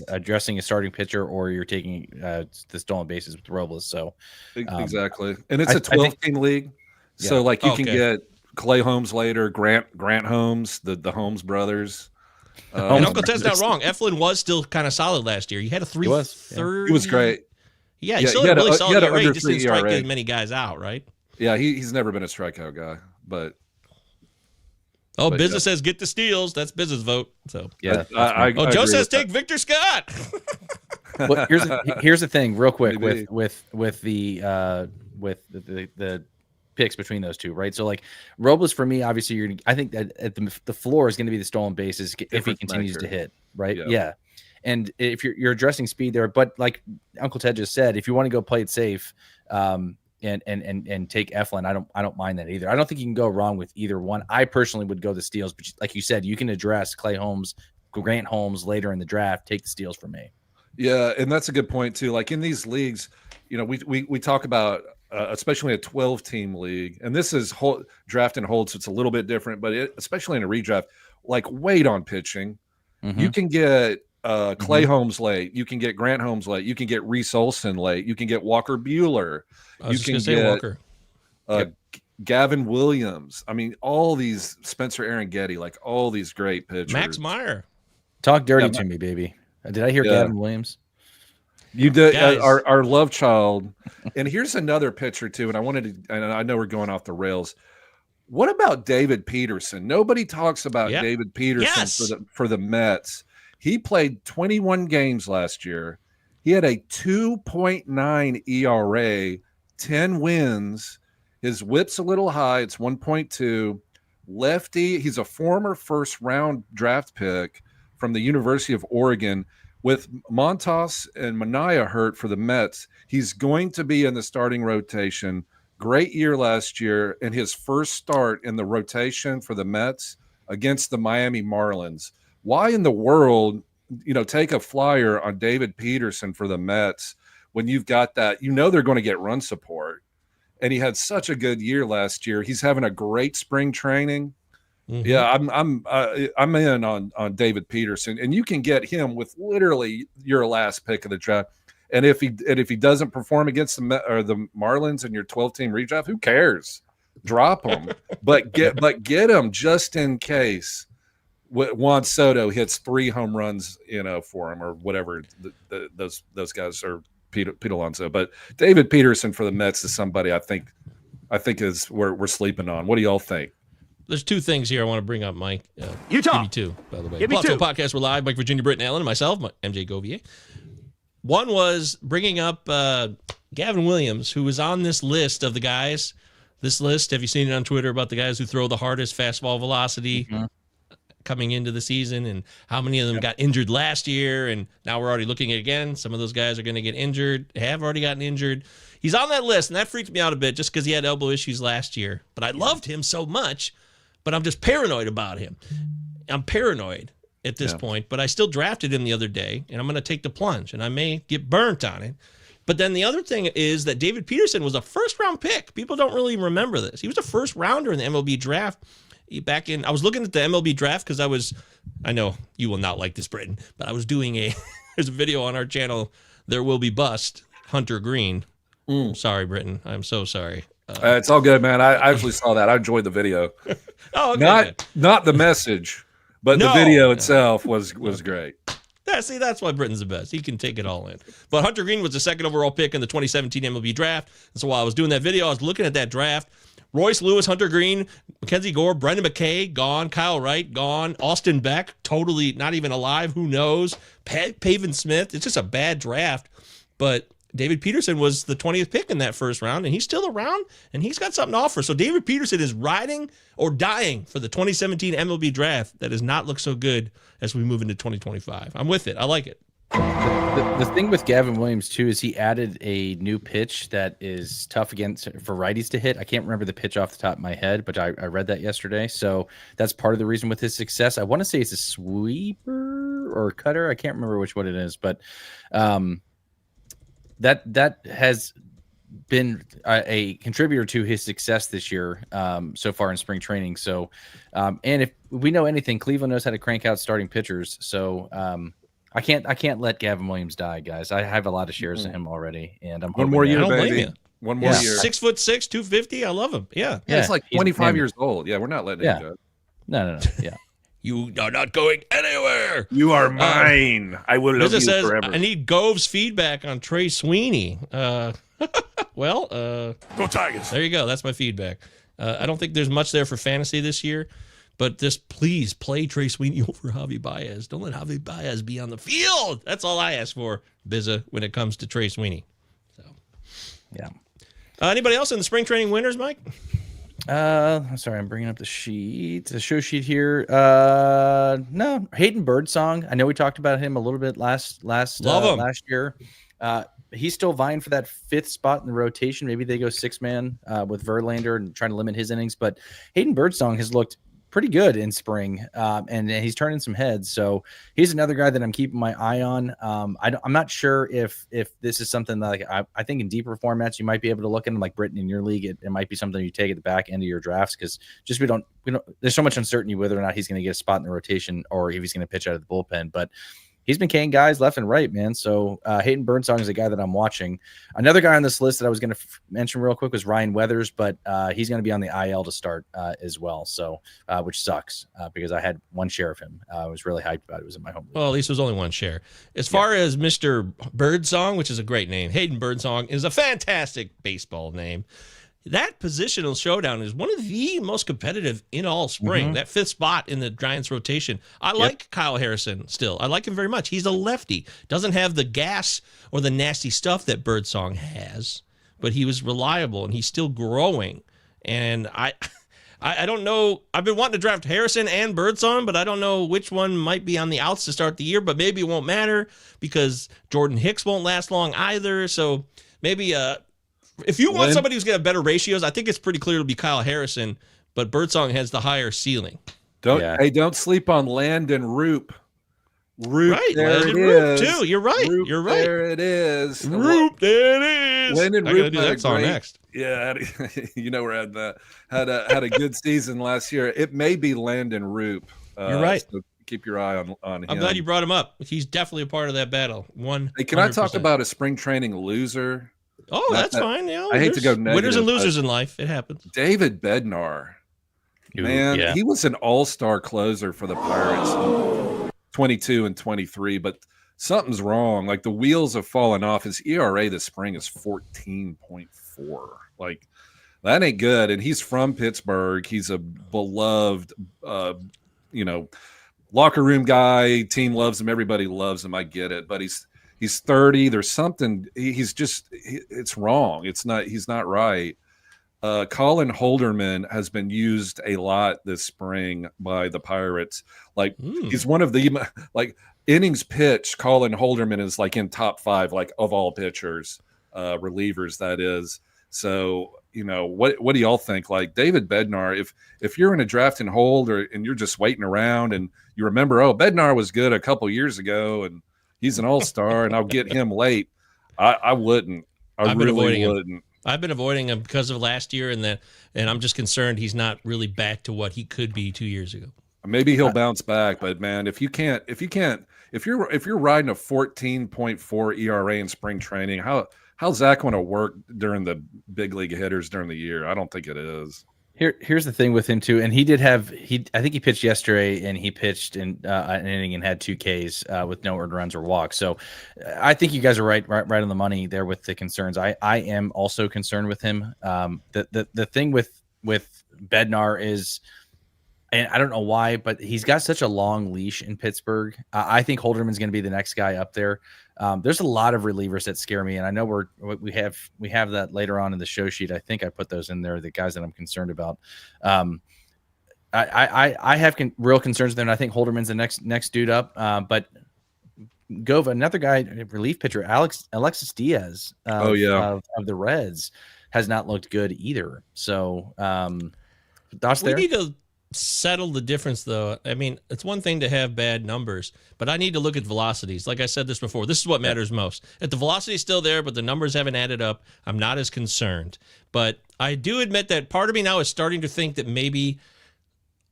addressing a starting pitcher, or you're taking the stolen bases with Robles. So exactly, and it's a 12-team league. Yeah. So, you can get Clay Holmes later, Grant Holmes, the Holmes brothers. And Uncle Ted's not wrong. Eflin was still kind of solid last year. He had a 3.30. He was great. Yeah, he still had a really solid ERA. He just didn't strike ERA. as many guys out, right? Yeah, he's never been a strikeout guy, but. Business says get the steals. That's business vote. So yeah. Joe says take Victor Scott. Well, here's the thing, real quick, with the picks between those two, right? So like Robles for me, obviously, I think that at the floor is going to be the stolen bases if he continues to hit, right? Yeah. And if you're addressing speed there, but like Uncle Ted just said, if you want to go play it safe, and take Eflin, I don't mind that either. I don't think you can go wrong with either one. I personally would go the steals, but like you said, you can address Clay Holmes, Grant Holmes later in the draft. Take the steals for me. Yeah, and that's a good point too. Like in these leagues, we talk about especially a 12-team league, and this is draft and hold, so it's a little bit different. But especially in a redraft, like wait on pitching. Mm-hmm. You can get Clay Holmes late. You can get Grant Holmes late. You can get Reese Olson late. You can get Walker Buehler. You can get Walker. Gavin Williams. I mean, all these Spencer Aaron Getty, like all these great pitchers. Max Meyer. Talk dirty to me, baby. Did I hear Gavin Williams? You did, our love child. And here's another pitcher too. And I know we're going off the rails. What about David Peterson? Nobody talks about David Peterson for the Mets. He played 21 games last year. He had a 2.9 ERA, 10 wins. His whip's a little high. It's 1.2. Lefty. He's a former first-round draft pick from the University of Oregon. With Montas and Manaea hurt for the Mets, he's going to be in the starting rotation. Great year last year, and his first start in the rotation for the Mets against the Miami Marlins. Why in the world, take a flyer on David Peterson for the Mets when you've got that? They're going to get run support, and he had such a good year last year. He's having a great spring training. Mm-hmm. Yeah, I'm in on David Peterson, and you can get him with literally your last pick of the draft. And if he doesn't perform against the Marlins in your 12-team redraft, who cares? Drop him, but get him just in case Juan Soto hits 3 home runs, for him or whatever. Those guys are Pete Alonso, but David Peterson for the Mets is somebody I think is we're sleeping on. What do y'all think? There's 2 things here I want to bring up, Mike. Utah. Give me 2, by the way. Give me Pallazzo 2. Podcast, we're live. Mike, Virginia, Britton, Allen, and myself, MJ Govier. One was bringing up Gavin Williams, who was on this list of the guys. This list, have you seen it on Twitter about the guys who throw the hardest fastball velocity coming into the season, and how many of them got injured last year, and now we're already looking at it again. Some of those guys are going to get injured, have already gotten injured. He's on that list, and that freaked me out a bit just because he had elbow issues last year. But I loved him so much, but I'm just paranoid about him. I'm paranoid at this point, but I still drafted him the other day, and I'm going to take the plunge, and I may get burnt on it. But then the other thing is that David Peterson was a first-round pick. People don't really remember this. He was a first-rounder in the MLB draft. I was looking at the MLB draft because I know you will not like this, Britton, but I was doing there's a video on our channel, There Will Be Bust, Hunter Green. Sorry, Britton. I'm so sorry. It's all good, man. I actually saw that. I enjoyed the video. Oh, okay. Not the message, but the video itself was great. Yeah, see, that's why Britton's the best. He can take it all in. But Hunter Green was the 2nd overall pick in the 2017 MLB draft. And so while I was doing that video, I was looking at that draft. Royce Lewis, Hunter Green, Mackenzie Gore, Brendan McKay, gone. Kyle Wright, gone. Austin Beck, totally not even alive. Who knows? Pavin Smith. It's just a bad draft. But David Peterson was the 20th pick in that first round, and he's still around, and he's got something to offer. So David Peterson is riding or dying for the 2017 MLB draft that does not look so good as we move into 2025. I'm with it. I like it. The thing with Gavin Williams, too, is he added a new pitch that is tough for righties to hit. I can't remember the pitch off the top of my head, but I read that yesterday. So that's part of the reason with his success. I want to say it's a sweeper or cutter. I can't remember which one it is, but that has been a contributor to his success this year so far in spring training. So, and if we know anything, Cleveland knows how to crank out starting pitchers. So I can't let Gavin Williams die, guys. I have a lot of shares of him already, and I'm one more year, I don't blame baby. you. One more year. 6'6", 250. I love him. Yeah. It's like 25 years old. Yeah, we're not letting him go. No. Yeah. You are not going anywhere. here. You are mine. I will love you Business says, forever. I need Gove's feedback on Trey Sweeney. Go Tigers. There you go. That's my feedback. I don't think there's much there for fantasy this year, but just please play Trey Sweeney over Javi Baez. Don't let Javi Baez be on the field. That's all I ask for, Bizza, when it comes to Trey Sweeney. So, Yeah. Anybody else in the spring training winners, Mike? Sorry, I'm bringing up the show sheet here. No, Hayden Birdsong. I know we talked about him a little bit last last year. He's still vying for that 5th spot in the rotation. Maybe they go 6-man with Verlander and trying to limit his innings. But Hayden Birdsong has looked pretty good in spring, and he's turning some heads. So he's another guy that I'm keeping my eye on. I'm not sure if this is something that, like, I think in deeper formats you might be able to look at him, like Britain in your league. It might be something you take at the back end of your drafts, because just we don't. There's so much uncertainty whether or not he's going to get a spot in the rotation or if he's going to pitch out of the bullpen. But he's been K'ing guys left and right, man. So Hayden Birdsong is a guy that I'm watching. Another guy on this list that I was going to mention real quick was Ryan Weathers, but he's going to be on the IL to start as well. So, which sucks because I had one share of him. I was really hyped about it. It was in my home league. Well, at least it was only one share. As far as Mr. Birdsong, which is a great name, Hayden Birdsong is a fantastic baseball name. That positional showdown is one of the most competitive in all spring. That 5th spot in the Giants rotation. I like Kyle Harrison still. I like him very much. He's a lefty. Doesn't have the gas or the nasty stuff that Birdsong has, but he was reliable and he's still growing. And I don't know. I've been wanting to draft Harrison and Birdsong, but I don't know which one might be on the outs to start the year, but maybe it won't matter because Jordan Hicks won't last long either. So maybe if you want somebody who's going to have better ratios, I think it's pretty clear to be Kyle Harrison, but Birdsong has the higher ceiling. Don't sleep on Landon Roop. Right, there Landon it Roop is. too. You're right. You're right. There it is. Roop, there it is. Landon I gotta Roop do had that a song great- next. Yeah, you know we're at that. Had a good season last year. It may be Landon Roop. You're right. So keep your eye on him. I'm glad you brought him up. He's definitely a part of that battle. Hey, can I talk about a spring training loser? Oh, that's fine. Yeah, I hate to go negative. Winners and losers in life. It happens. David Bednar. Man, he was an all-star closer for the Pirates 22 and 23, but something's wrong. Like the wheels have fallen off. His ERA this spring is 14.4. Like that ain't good. And he's from Pittsburgh. He's a beloved, locker room guy. Team loves him. Everybody loves him. I get it. But he's 30. There's something. It's wrong. He's not right. Colin Holderman has been used a lot this spring by the Pirates. Like he's one of the innings pitched. Colin Holderman is like in top 5, like of all pitchers, relievers. That is. So what do y'all think? Like David Bednar, if you're in a draft and hold and you're just waiting around and you remember, Bednar was good a couple years ago and he's an all-star and I'll get him late. I wouldn't. I really wouldn't. I've been avoiding him because of last year, and I'm just concerned he's not really back to what he could be 2 years ago. Maybe he'll bounce back, but man, if you're riding a 14.4 ERA in spring training, how's that going to work during the big league hitters during the year? I don't think it is. Here's the thing with him too, and I think he pitched yesterday, and he pitched in an inning and had 2 Ks with no earned runs or walks. So I think you guys are right on the money there with the concerns. I am also concerned with him. The thing with Bednar is, and I don't know why, but he's got such a long leash in Pittsburgh. I think Holderman's going to be the next guy up there. There's a lot of relievers that scare me, and I know we have that later on in the show sheet. I think I put those in there, the guys that I'm concerned about. I have real concerns there, and I think Holderman's the next dude up. But Gova, another guy, relief pitcher, Alexis Diaz of the Reds, has not looked good either. So thoughts there? We need to settle the difference, though. I mean, it's one thing to have bad numbers, but I need to look at velocities. Like I said this before, this is what matters most. If the velocity is still there, but the numbers haven't added up, I'm not as concerned. But I do admit that part of me now is starting to think that maybe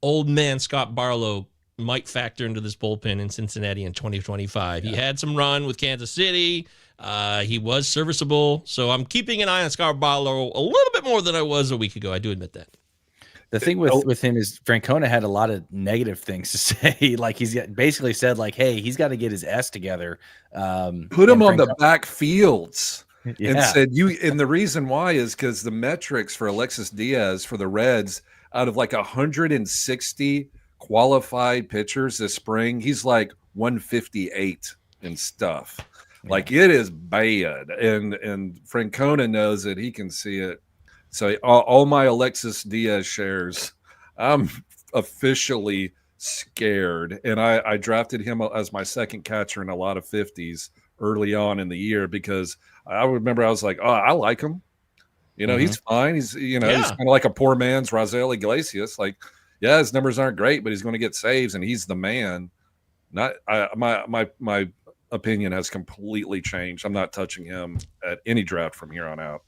old man Scott Barlow might factor into this bullpen in Cincinnati in 2025. He had some run with Kansas City. He was serviceable. So I'm keeping an eye on Scott Barlow a little bit more than I was a week ago. I do admit that. The thing with him is Francona had a lot of negative things to say. Like basically said like, hey, he's got to get his S together. Put him on the back fields. Yeah. And said and the reason why is because the metrics for Alexis Diaz for the Reds, out of like 160 qualified pitchers this spring, he's like 158 and stuff. Yeah. Like it is bad. And Francona knows it. He can see it. So all my Alexis Diaz shares, I'm officially scared. And I drafted him as my second catcher in a lot of 50s early on in the year because I remember I was like, oh, I like him. He's fine. He's, he's kind of like a poor man's Raisel Iglesias. Like, yeah, his numbers aren't great, but he's going to get saves and he's the man. My opinion has completely changed. I'm not touching him at any draft from here on out.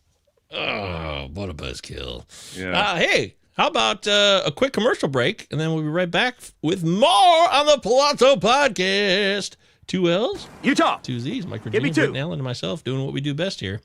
Oh, what a buzzkill. Yeah. Hey, how about a quick commercial break, and then we'll be right back with more on the Pallazzo podcast. 2 L's, Utah, 2 Z's, Mike Give me Virginia, two. Britton Allen, and myself doing what we do best here.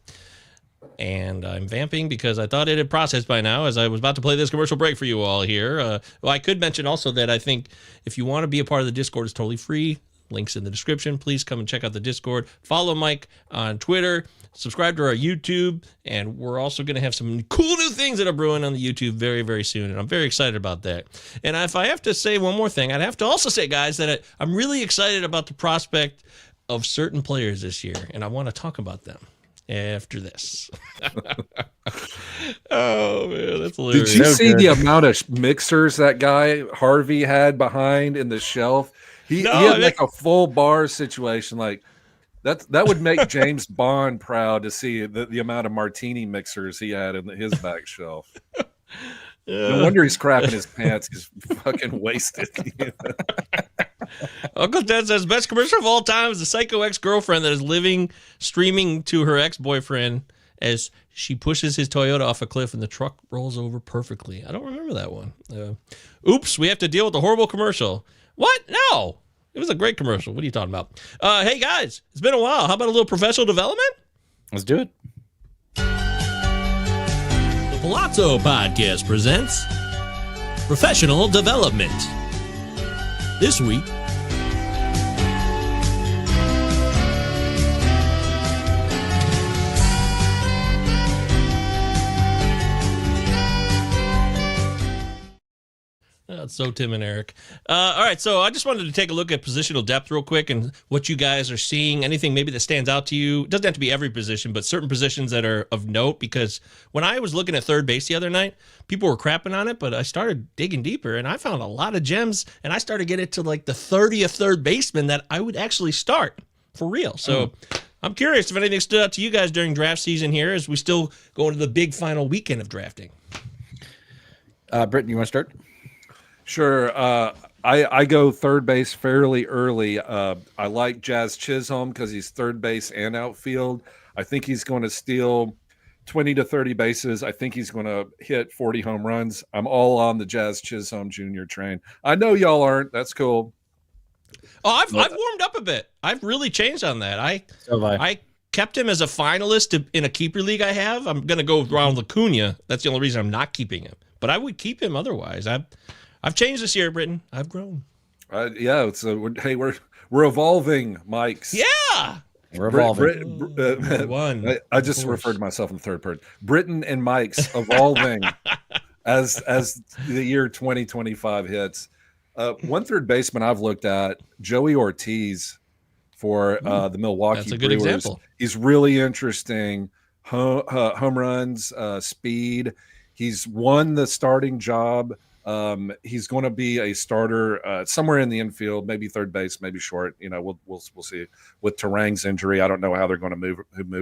And I'm vamping because I thought it had processed by now as I was about to play this commercial break for you all here. Well, I could mention also that I think if you want to be a part of the Discord, it's totally free. Links in the description. Please come and check out the Discord. Follow Mike on Twitter. Subscribe to our YouTube. And we're also going to have some cool new things that are brewing on the YouTube very, very soon. And I'm very excited about that. And if I have to say one more thing, I'd have to also say, guys, that I'm really excited about the prospect of certain players this year. And I want to talk about them after this. Oh, man, that's hilarious. Did you see the amount of mixers that guy Harvey had behind in the shelf? He had like a full bar situation. Like that would make James Bond proud to see the amount of martini mixers he had in his back shelf. No wonder he's crapping his pants. He's fucking wasted. Uncle Ted says best commercial of all time is the psycho ex-girlfriend that is streaming to her ex-boyfriend as she pushes his Toyota off a cliff and the truck rolls over perfectly. I don't remember that one. Oops, we have to deal with the horrible commercial. What? No. It was a great commercial. What are you talking about? Hey, guys, it's been a while. How about a little professional development? Let's do it. The Pallazzo podcast presents Professional Development. This week, that's so Tim and Eric. All right, so I just wanted to take a look at positional depth real quick and what you guys are seeing. Anything maybe that stands out to you. It doesn't have to be every position, but certain positions that are of note, because when I was looking at third base the other night, people were crapping on it, but I started digging deeper and I found a lot of gems, and I started getting to like the 30th third baseman that I would actually start for real. So I'm curious if anything stood out to you guys during draft season here as we still go into the big final weekend of drafting. Britton, you want to start? Sure. I go third base fairly early. I like Jazz Chisholm because he's third base and outfield. I think he's going to steal 20 to 30 bases. I think he's going to hit 40 home runs. I'm all on the Jazz Chisholm Jr. train. I know y'all aren't. That's cool. Oh, I've warmed up a bit. I've really changed on that. I kept him as a finalist in a keeper league I have. I'm going to go around Acuna. That's the only reason I'm not keeping him. But I would keep him otherwise. I've changed this year, Britton. I've grown. Yeah. So hey, we're evolving, Mikes. Yeah. We're evolving. I just referred to myself in the third person. Britton and Mike's evolving as the year 2025 hits. One third baseman I've looked at, Joey Ortiz for the Milwaukee That's a good Brewers. example. He's really interesting. Home runs, speed. He's won the starting job. He's going to be a starter somewhere in the infield, maybe third base, maybe short. We'll see. With Terang's injury, I don't know how they're going to move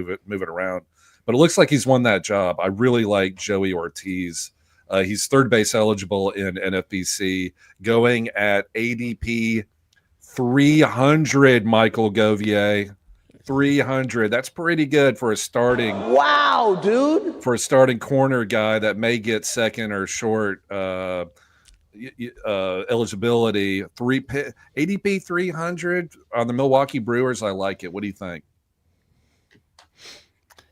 it around. But it looks like he's won that job. I really like Joey Ortiz. He's third base eligible in NFBC, going at ADP 300. Michael Govier, 300. That's pretty good for a starting. Wow, dude. For a starting corner guy that may get second or short eligibility. ADP 300 on the Milwaukee Brewers. I like it. What do you think?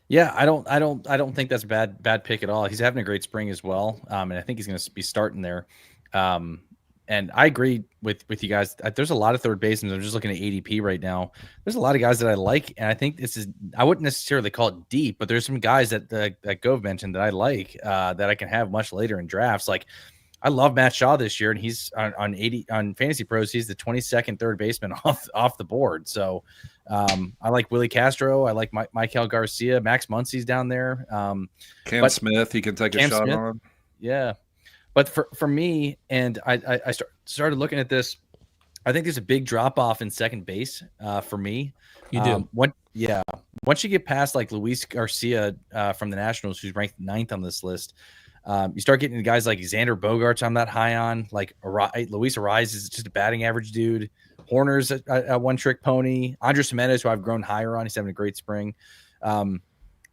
Yeah, I don't think that's a bad pick at all. He's having a great spring as well, and I think he's going to be starting there. And I agree with you guys. There's a lot of third basemen. I'm just looking at ADP right now. There's a lot of guys that I like, and I think this is. I wouldn't necessarily call it deep, but there's some guys that Gove mentioned that I like that I can have much later in drafts. Like I love Matt Shaw this year, and he's on Fantasy Pros. He's the 22nd third baseman off the board. So I like Willie Castro. I like Michael Garcia. Max Muncy's down there. Cam Smith, he can take a shot on. Yeah. But for me, and I started looking at this, I think there's a big drop off in second base for me. You do. Once you get past like Luis Garcia from the Nationals, who's ranked 9th on this list, you start getting guys like Xander Bogaerts I'm not high on. Like Luis Ariz is just a batting average dude. Horner's a one-trick pony. Andres Jimenez, who I've grown higher on. He's having a great spring.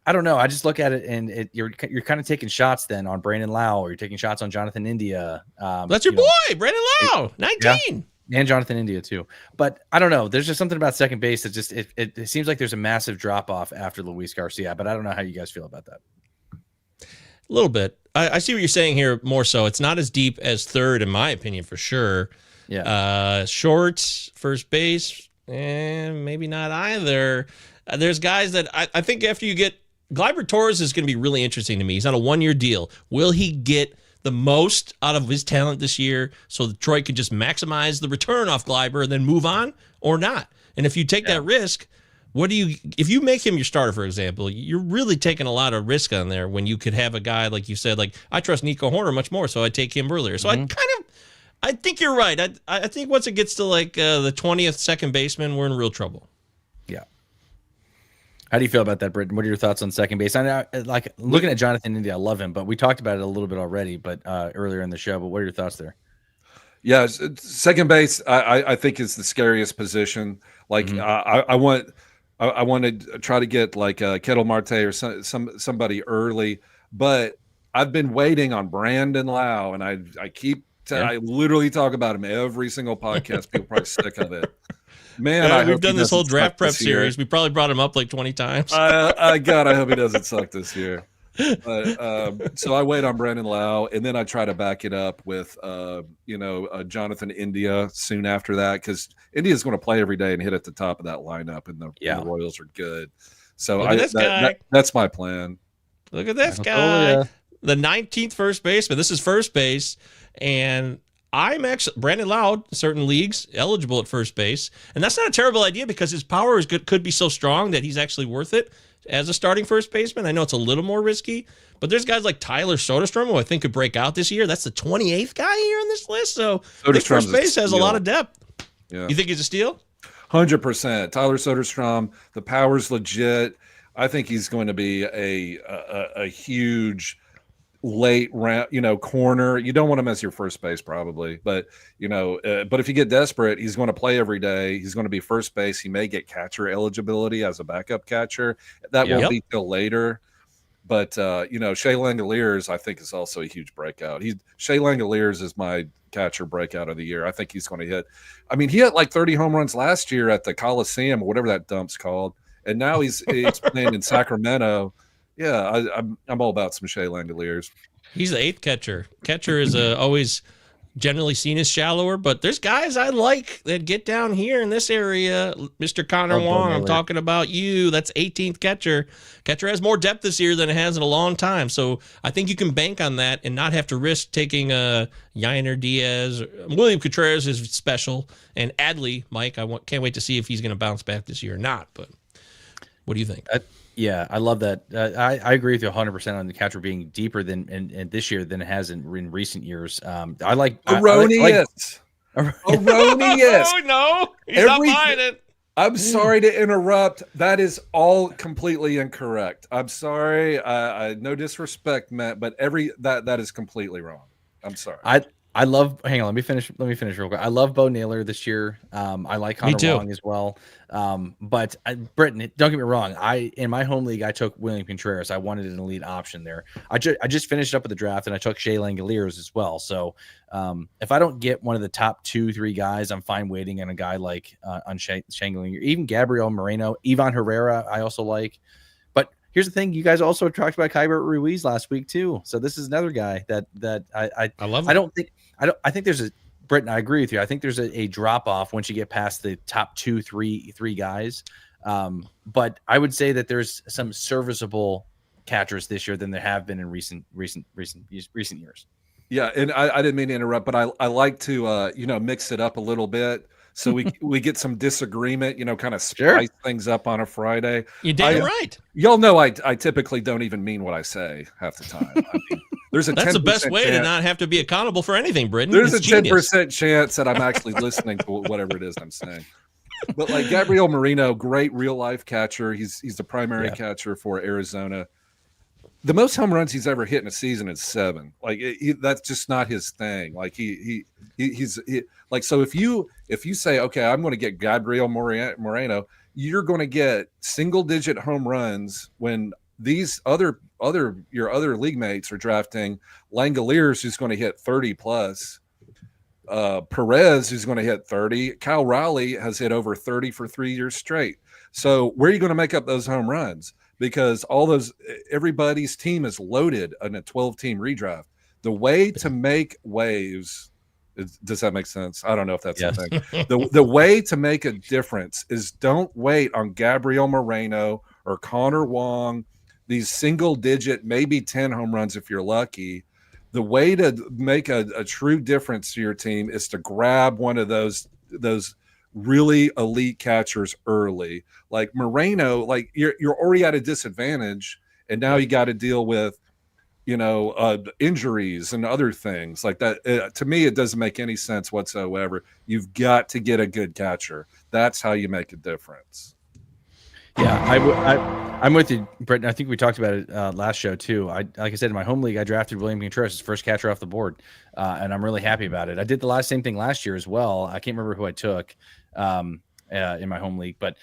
I don't know. I just look at it, and you're kind of taking shots then on Brandon Lau, or you're taking shots on Jonathan India. That's your boy, Brandon Lau, 19. Yeah, and Jonathan India too. But I don't know. There's just something about second base that just it seems like there's a massive drop-off after Luis Garcia, but I don't know how you guys feel about that. A little bit. I see what you're saying here more so. It's not as deep as third, in my opinion, for sure. Yeah. Shorts, first base, and maybe not either. There's guys that I think after you get Gleyber Torres is going to be really interesting to me. He's on a 1-year deal. Will he get the most out of his talent this year so Detroit could just maximize the return off Gleyber and then move on, or not? And if you take that risk, if you make him your starter, for example, you're really taking a lot of risk on there when you could have a guy, like you said, like I trust Nico Horner much more, so I take him earlier. So I think you're right. I think once it gets to like the 20th second baseman, we're in real trouble. Yeah. How do you feel about that, Britton? What are your thoughts on second base? I know, like looking at Jonathan India, I love him, but we talked about it a little bit already, but earlier in the show. But what are your thoughts there? Yeah, second base, I think is the scariest position. Like I want to try to get like Kettle Marte or somebody early, but I've been waiting on Brandon Lau, and I literally talk about him every single podcast. People are probably sick of it. Man, we've done this whole draft prep series. We probably brought him up like 20 times. I hope he doesn't suck this year. But, so I wait on Brandon Lau, and then I try to back it up with, Jonathan India soon after that, because India's going to play every day and hit at the top of that lineup, and the Royals are good. So that's my plan. Look at this guy, the 19th first baseman. This is first base, and I'm actually Brandon Lau, certain leagues eligible at first base, and that's not a terrible idea because his power could be so strong that he's actually worth it as a starting first baseman. I know it's a little more risky, but there's guys like Tyler Soderstrom who I think could break out this year. That's the 28th guy here on this list, so I think first base has a lot of depth. Yeah. You think he's a steal? 100%. Tyler Soderstrom, the power's legit. I think he's going to be a huge late round, corner. You don't want him as your first base probably, but but if you get desperate, he's going to play every day. He's going to be first base. He may get catcher eligibility as a backup catcher. That won't be till later. But Shea Langoliers, I think, is also a huge breakout. Shea Langoliers is my catcher breakout of the year. I think he's going to hit. I mean, he hit like 30 home runs last year at the Coliseum or whatever that dump's called, and now he's playing in Sacramento. Yeah, I'm all about some Shea Langoliers. He's the 8th catcher. Catcher is always generally seen as shallower, but there's guys I like that get down here in this area. Mr. Connor Wong, I'm talking about you. That's 18th catcher. Catcher has more depth this year than it has in a long time, so I think you can bank on that and not have to risk taking Yainer Diaz. William Contreras is special, and Adley, Mike, can't wait to see if he's going to bounce back this year or not, but what do you think? Yeah, I love that. I agree with you 100% on the catcher being deeper than in this year than it has in recent years. I like erroneous. Erroneous. Oh no, he's not buying it. I'm sorry to interrupt. That is all completely incorrect. I'm sorry. No disrespect, Matt, but that is completely wrong. I'm sorry. I love. Hang on, let me finish real quick. I love Bo Naylor this year. I like Connor Wong as well. But Britton, don't get me wrong. In my home league, I took William Contreras. I wanted an elite option there. I just finished up with the draft, and I took Shea Langoliers as well. So if I don't get one of the top 2-3 guys, I'm fine waiting on a guy like on Shea Langoliers, even Gabriel Moreno, Ivan Herrera. I also like. But here's the thing: you guys also talked about Keibert Ruiz last week too. So this is another guy that I love. I think there's a Britton. I agree with you. I think there's a drop off once you get past the top three guys. But I would say that there's some serviceable catchers this year than there have been in recent years. Yeah, and I didn't mean to interrupt, but I like to mix it up a little bit so we get some disagreement, kind of spice things up on a Friday. You're damn right. Y'all know I typically don't even mean what I say half the time. I mean, that's the best way to not have to be accountable for anything, Britton. There's a 10% chance that I'm actually listening to whatever it is I'm saying. But like Gabriel Moreno, great real life catcher. He's the primary catcher for Arizona. The most home runs he's ever hit in a season is 7. Like that's just not his thing. Like he's like, so if you say, okay, I'm going to get Gabriel Moreno, you're going to get single digit home runs when these your other league mates are drafting Langoliers, who's going to hit 30 plus, Perez, who's going to hit 30. Cal Raleigh has hit over 30 for 3 years straight. So where are you going to make up those home runs? Because everybody's team is loaded in a 12-team redraft. The way to make waves, does that make sense? I don't know if that's the thing. The way to make a difference is don't wait on Gabriel Moreno or Connor Wong, these single-digit, maybe 10 home runs if you're lucky. The way to make a true difference to your team is to grab one of those really elite catchers early. Like Moreno, like you're already at a disadvantage, and now you got to deal with injuries and other things like that. To me, it doesn't make any sense whatsoever. You've got to get a good catcher. That's how you make a difference. Yeah, I'm with you, Brett. I think we talked about it last show too. Like I said, in my home league, I drafted William Contreras, first catcher off the board, and I'm really happy about it. I did the same thing last year as well. I can't remember who I took in my home league, but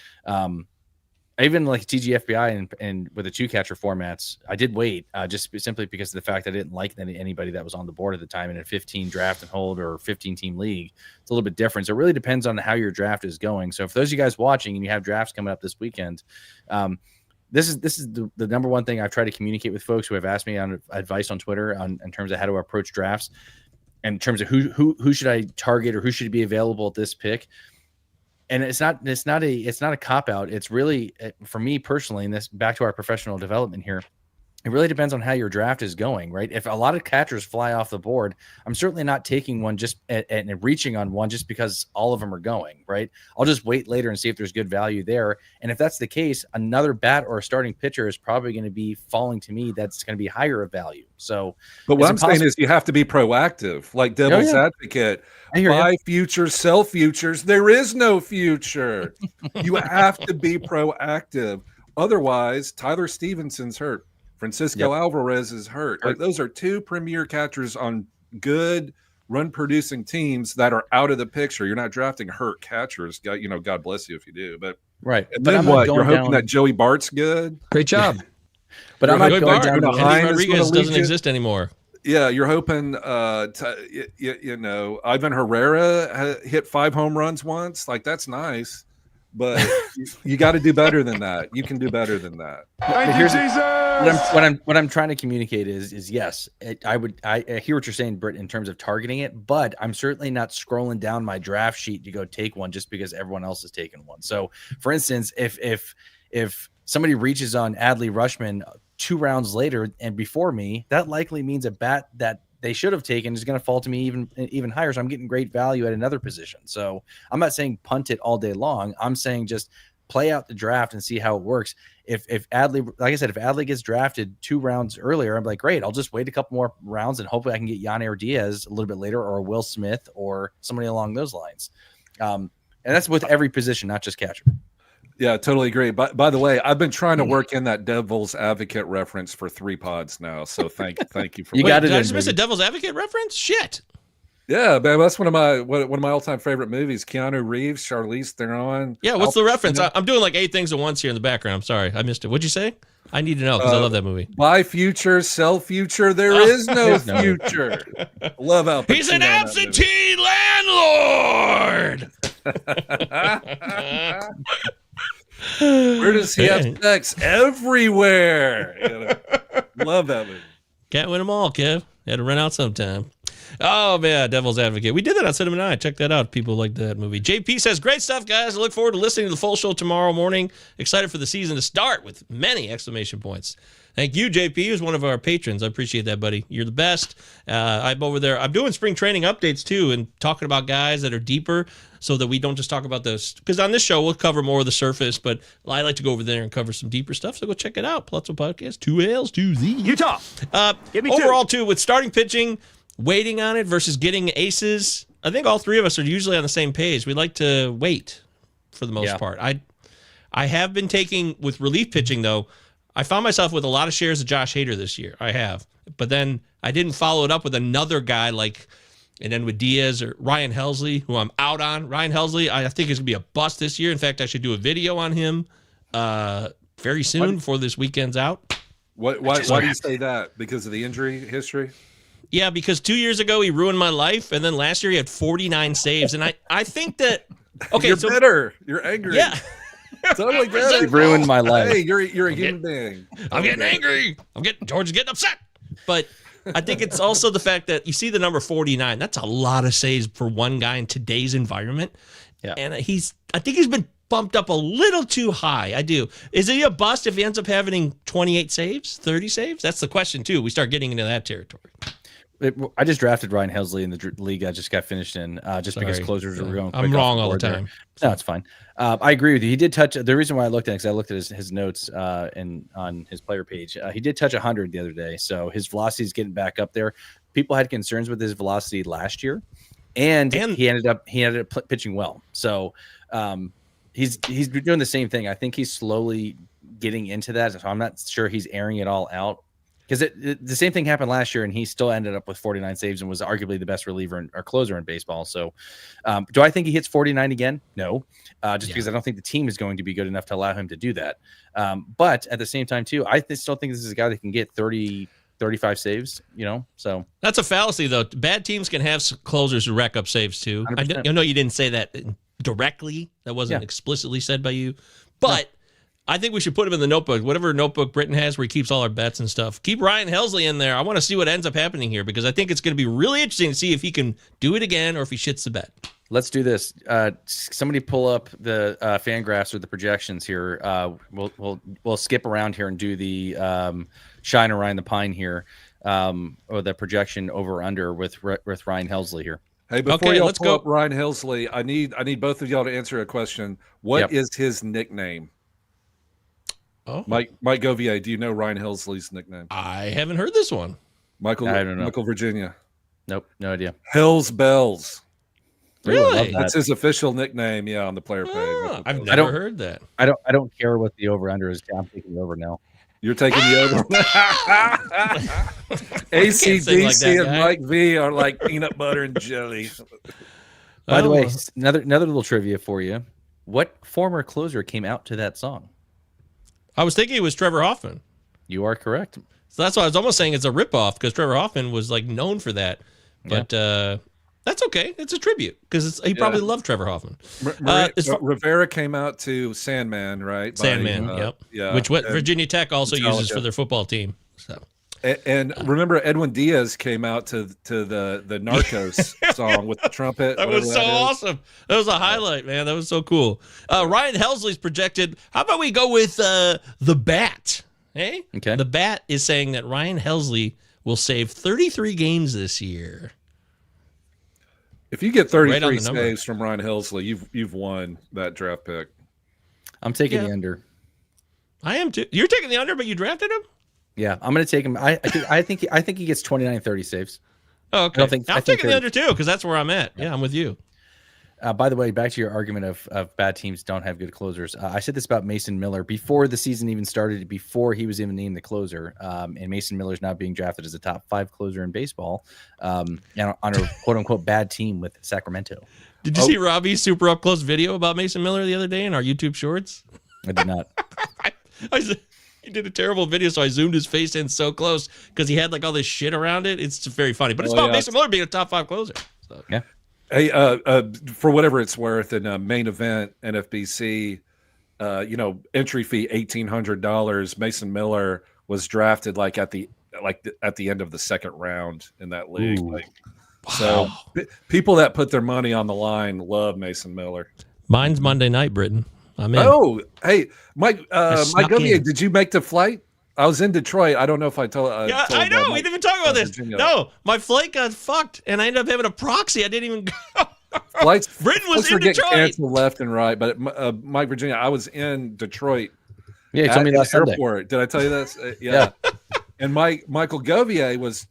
even like TGFBI and with the 2-catcher formats, I did wait just simply because of the fact I didn't like anybody that was on the board at the time in a 15 draft and hold or 15-team league. It's a little bit different. So it really depends on how your draft is going. So for those of you guys watching and you have drafts coming up this weekend, this is the number one thing I've tried to communicate with folks who have asked me on advice on Twitter in terms of how to approach drafts, in terms of who should I target or who should be available at this pick. And it's not a cop out. It's really, for me personally, and this back to our professional development here, it really depends on how your draft is going, right? If a lot of catchers fly off the board, I'm certainly not taking one just and reaching on one just because all of them are going, right? I'll just wait later and see if there's good value there. And if that's the case, another bat or a starting pitcher is probably going to be falling to me. That's going to be higher of value. So, but what I'm saying is you have to be proactive, like devil's advocate. Buy futures, sell futures. There is no future. You have to be proactive. Otherwise, Tyler Stevenson's hurt. Francisco Alvarez is hurt. Like, those are 2 premier catchers on good run-producing teams that are out of the picture. You're not drafting hurt catchers. God bless you if you do. But right. And then what? You're hoping that Joey Bart's good? Great job. But I'm not going down. Andy Rodriguez doesn't exist anymore. Yeah, you're hoping. Ivan Herrera hit 5 home runs once. Like, that's nice. But you got to do better than that. You can do better than that. Thank you, Jesus. What I'm trying to communicate is yes, I hear what you're saying, Britt, in terms of targeting it, but I'm certainly not scrolling down my draft sheet to go take one just because everyone else is taking one. So, for instance, if somebody reaches on Adley Rutschman 2 rounds later and before me, that likely means a bat that they should have taken is going to fall to me even higher. So I'm getting great value at another position. So I'm not saying punt it all day long. I'm saying just play out the draft and see how it works. If Adley, like I said, if Adley gets drafted 2 rounds earlier, I'm like, great, I'll just wait a couple more rounds and hopefully I can get Yanair Diaz a little bit later, or Will Smith, or somebody along those lines. And that's with every position, not just catcher. Yeah, totally agree. By the way, I've been trying to work in that devil's advocate reference for 3 pods now. So thank you for you got it. Did I just miss a devil's advocate reference? Shit. Yeah, man, that's one of my all-time favorite movies. Keanu Reeves, Charlize Theron. Yeah, what's the reference? I'm doing like 8 things at once here in the background. I'm sorry, I missed it. What'd you say? I need to know because I love that movie. Buy future, sell future. There is no future. Love Al Pacino. He's an absentee landlord. Where does he have sex? Everywhere. Love that movie. Can't win them all, Kev. Had to run out sometime. Oh, man, Devil's Advocate. We did that on Cinema Night. Check that out. People like that movie. JP says, great stuff, guys. I look forward to listening to the full show tomorrow morning. Excited for the season to start with many exclamation points. Thank you, JP, who's one of our patrons. I appreciate that, buddy. You're the best. I'm over there. I'm doing spring training updates, too, and talking about guys that are deeper so that we don't just talk about those. Because on this show, we'll cover more of the surface, but I like to go over there and cover some deeper stuff. So go check it out. Pallazzo Podcast, 2 L's, 2 Z's. Utah. Give me overall, too, with starting pitching, waiting on it versus getting aces, I think all three of us are usually on the same page. We like to wait for the most part. I have been taking, with relief pitching, though, I found myself with a lot of shares of Josh Hader this year. I have. But then I didn't follow it up with another guy and then with Diaz or Ryan Helsley, who I'm out on. Ryan Helsley, I think is going to be a bust this year. In fact, I should do a video on him very soon before this weekend's out. Why do you say that? Because of the injury history? Yeah, because 2 years ago he ruined my life, and then last year he had 49 saves. And I think that you're bitter. You're angry. Yeah. Totally good. You've ruined my life. Hey, you're a human being. I'm getting angry. George is getting upset. But I think it's also the fact that you see the number 49. That's a lot of saves for one guy in today's environment. Yeah. And I think he's been bumped up a little too high. I do. Is he a bust if he ends up having 28 saves, 30 saves? That's the question, too. We start getting into that territory. I just drafted Ryan Helsley in the league I just got finished in, because closers were going quick. I'm wrong all the time. No, it's fine. I agree with you. He did touch. The reason why I looked at it, because I looked at his notes on his player page. He did touch 100 the other day, so his velocity is getting back up there. People had concerns with his velocity last year, and he ended up pitching well. So he's been doing the same thing. I think he's slowly getting into that. So I'm not sure he's airing it all out. Because the same thing happened last year, and he still ended up with 49 saves and was arguably the best reliever or closer in baseball. So, do I think he hits 49 again? No, because I don't think the team is going to be good enough to allow him to do that. But at the same time, too, I still think this is a guy that can get 30, 35 saves. So that's a fallacy, though. Bad teams can have closers who rack up saves too. I know you didn't say that directly. That wasn't explicitly said by you, but. No. I think we should put him in the notebook, whatever notebook Britton has where he keeps all our bets and stuff. Keep Ryan Helsley in there. I want to see what ends up happening here because I think it's going to be really interesting to see if he can do it again or if he shits the bet. Let's do this. Somebody pull up the fan graphs or the projections here. We'll skip around here and do the shine around the pine here, or the projection over under with Ryan Helsley here. Hey, before let's go up Ryan Helsley, I need both of y'all to answer a question. What is his nickname? Oh, Mike Govier, do you know Ryan Helsley's nickname? I haven't heard this one. I don't know. Michael Virginia. Nope, no idea. Hell's Bells. Really? That's his official nickname. Yeah, on the player page. I've never heard that. I don't care what the over under is. I'm taking the over now. You're taking the over. ACDC and Mike V are like peanut butter and jelly. By the way, another little trivia for you. What former closer came out to that song? I was thinking it was Trevor Hoffman. You are correct. So that's why I was almost saying it's a ripoff because Trevor Hoffman was known for that. But that's okay. It's a tribute because he probably loved Trevor Hoffman. Rivera came out to Sandman, right? Sandman, yep. Yeah. Which Virginia Tech also uses for their football team. So. And remember, Edwin Diaz came out to the Narcos song with the trumpet. That was so awesome. That was a highlight, man. That was so cool. Ryan Helsley's projected. How about we go with the Bat? Hey, okay. The Bat is saying that Ryan Helsley will save 33 games this year. If you get 33 saves from Ryan Helsley, you've won that draft pick. I'm taking the under. I am too. You're taking the under, but you drafted him. Yeah, I'm going to take him. I think he gets 29, 30 saves. Oh, okay. I'm taking the under too because that's where I'm at. Yeah, I'm with you. By the way, back to your argument of bad teams don't have good closers. I said this about Mason Miller before the season even started, before he was even named the closer. And Mason Miller's now being drafted as a top 5 closer in baseball, on a quote unquote bad team with Sacramento. Did you see Robbie's super up close video about Mason Miller the other day in our YouTube shorts? I did not. He did a terrible video, so I zoomed his face in so close because he had all this shit around it. It's very funny, but it's about Mason Miller being a top 5 closer. So. Yeah. Hey, for whatever it's worth, in a main event NFBC, entry fee $1,800. Mason Miller was drafted like at the end of the second round in that league. So people that put their money on the line love Mason Miller. Mine's Monday night, Britain. I'm in. Oh, hey, Mike Govier, in. did you make the flight? I was in Detroit. I don't know if I told. Yeah, told I know. Mike, We didn't even talk about this. Virginia. No, my flight got fucked, and I ended up having a proxy. I didn't even go. Flights, Britain was in getting Detroit. canceled left and right. But Mike, Virginia, I was in Detroit. Yeah, you told me last Sunday. Airport. Did I tell you this? Yeah. And Michael Govier was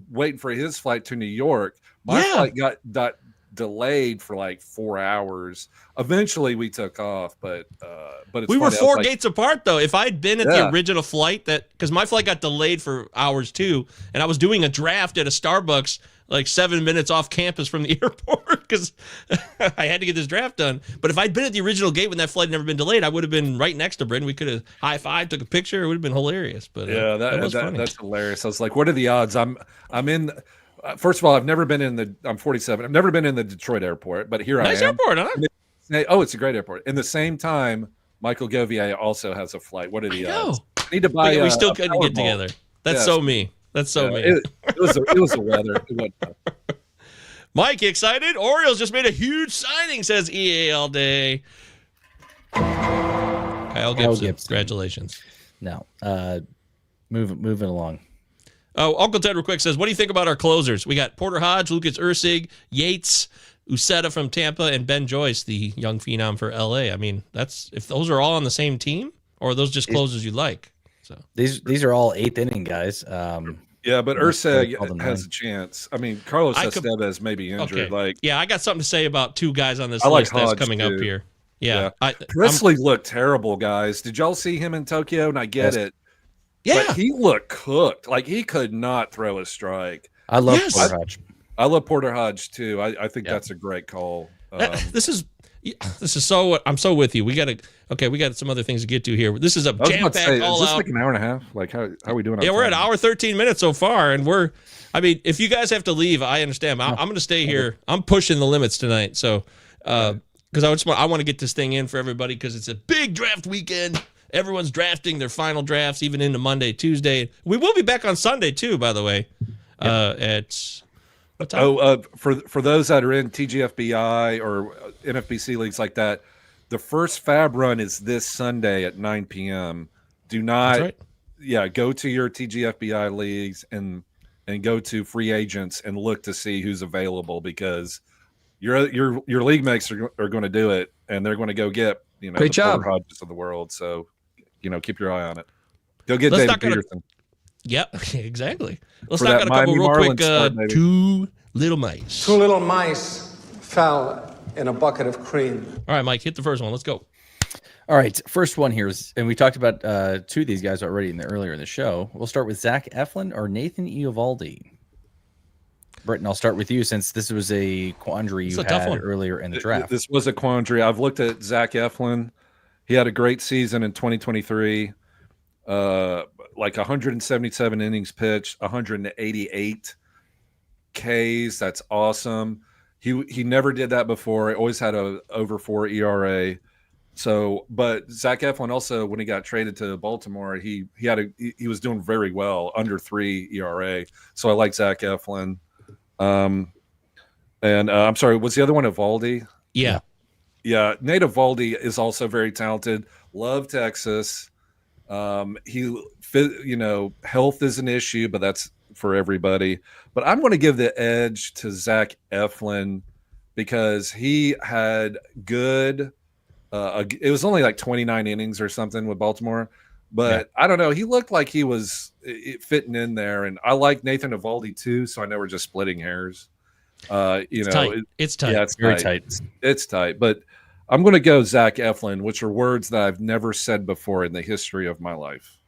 waiting for his flight to New York. My flight got delayed for like 4 hours. Eventually, we took off, but it's we were funny. four gates apart though. If I'd been at the Yeah. original flight, because my flight got delayed for hours too, and I was doing a draft at a Starbucks like 7 minutes off campus from the airport because I had to get this draft done. But if I'd been at the original gate when that flight had never been delayed, I would have been right next to Britain. We could have high-fived, took a picture. It would have been hilarious. But that was funny. That's hilarious. I was like, what are the odds? I'm in. First of all, I'm 47. I've never been in the Detroit airport, but here nice I am. airport, huh? Oh, it's a great airport. In the same time, Michael Govier also has a flight. What are the odds? I Need to buy. we still couldn't get Powerball. together. That's Yes. so me. That's so me. It was the weather. It wasn't fun. Mike, you excited? Orioles just made a huge signing, says EA all day. Kyle Gibson. Congratulations. No, moving along. Oh, Uncle Ted real quick says, what do you think about our closers? We got Porter Hodge, Lucas Ursig, Yates, Uceta from Tampa, and Ben Joyce, the young phenom for LA. I mean, if those are all on the same team, or are those just closers you like? So these are all 8th inning guys. Yeah, but Ursig has a chance. I mean, Carlos Estevez may be injured. Okay. I got something to say about two guys on this I like list that's Hodge, coming too. up here. Yeah. Presley looked terrible, guys. Did y'all see him in Tokyo? And I get it. Yeah. But he looked cooked. Like he could not throw a strike. I love Porter Hodge. I love Porter Hodge too. I think that's a great call. This is so. I'm so with you. We got some other things to get to here. This is a jam packed all is this out. like an hour and a half? Like how are we doing? Yeah, we're at hour 13 minutes so far, and if you guys have to leave, I understand. I'm going to stay here. I'm pushing the limits tonight, so because I want to get this thing in for everybody because it's a big draft weekend. Everyone's drafting their final drafts, even into Monday, Tuesday. We will be back on Sunday too, by the way. At what time? For those that are in TGFBI or NFBC leagues like that, the first Fab run is this Sunday at 9 p.m. Do not, go to your TGFBI leagues and go to free agents and look to see who's available because your league mates are going to do it and they're going to go get Great job. Porter Hodges of the world. So keep your eye on it. Go get David Peterson. Yep, exactly. Let's For talk that about a couple Miami real Marlins quick. start, maybe. Two little mice. Two little mice fell in a bucket of cream. All right, Mike, hit the first one. Let's go. All right, first one here is, and we talked about two of these guys already earlier in the show. We'll start with Zach Eflin or Nathan Eovaldi. Britton, I'll start with you since this was a quandary you had earlier in the draft. This was a quandary. I've looked at Zach Eflin. He had a great season in 2023. Like 177 innings pitched, 188 Ks. That's awesome. He never did that before. He always had a over 4 ERA. So, but Zach Eflin also, when he got traded to Baltimore, he was doing very well, under 3 ERA. So I like Zach Eflin. And I'm sorry, was the other one Eovaldi? Yeah. Yeah, Nate Eovaldi is also very talented. Love Texas. Health is an issue, but that's for everybody. But I'm going to give the edge to Zach Eflin because he had good. It was only like 29 innings or something with Baltimore, but I don't know. He looked like he was fitting in there, and I like Nathan Eovaldi too. So I know we're just splitting hairs. It's tight. It's tight. Yeah, it's very tight. tight. It's tight, but I'm going to go Zach Eflin, which are words that I've never said before in the history of my life.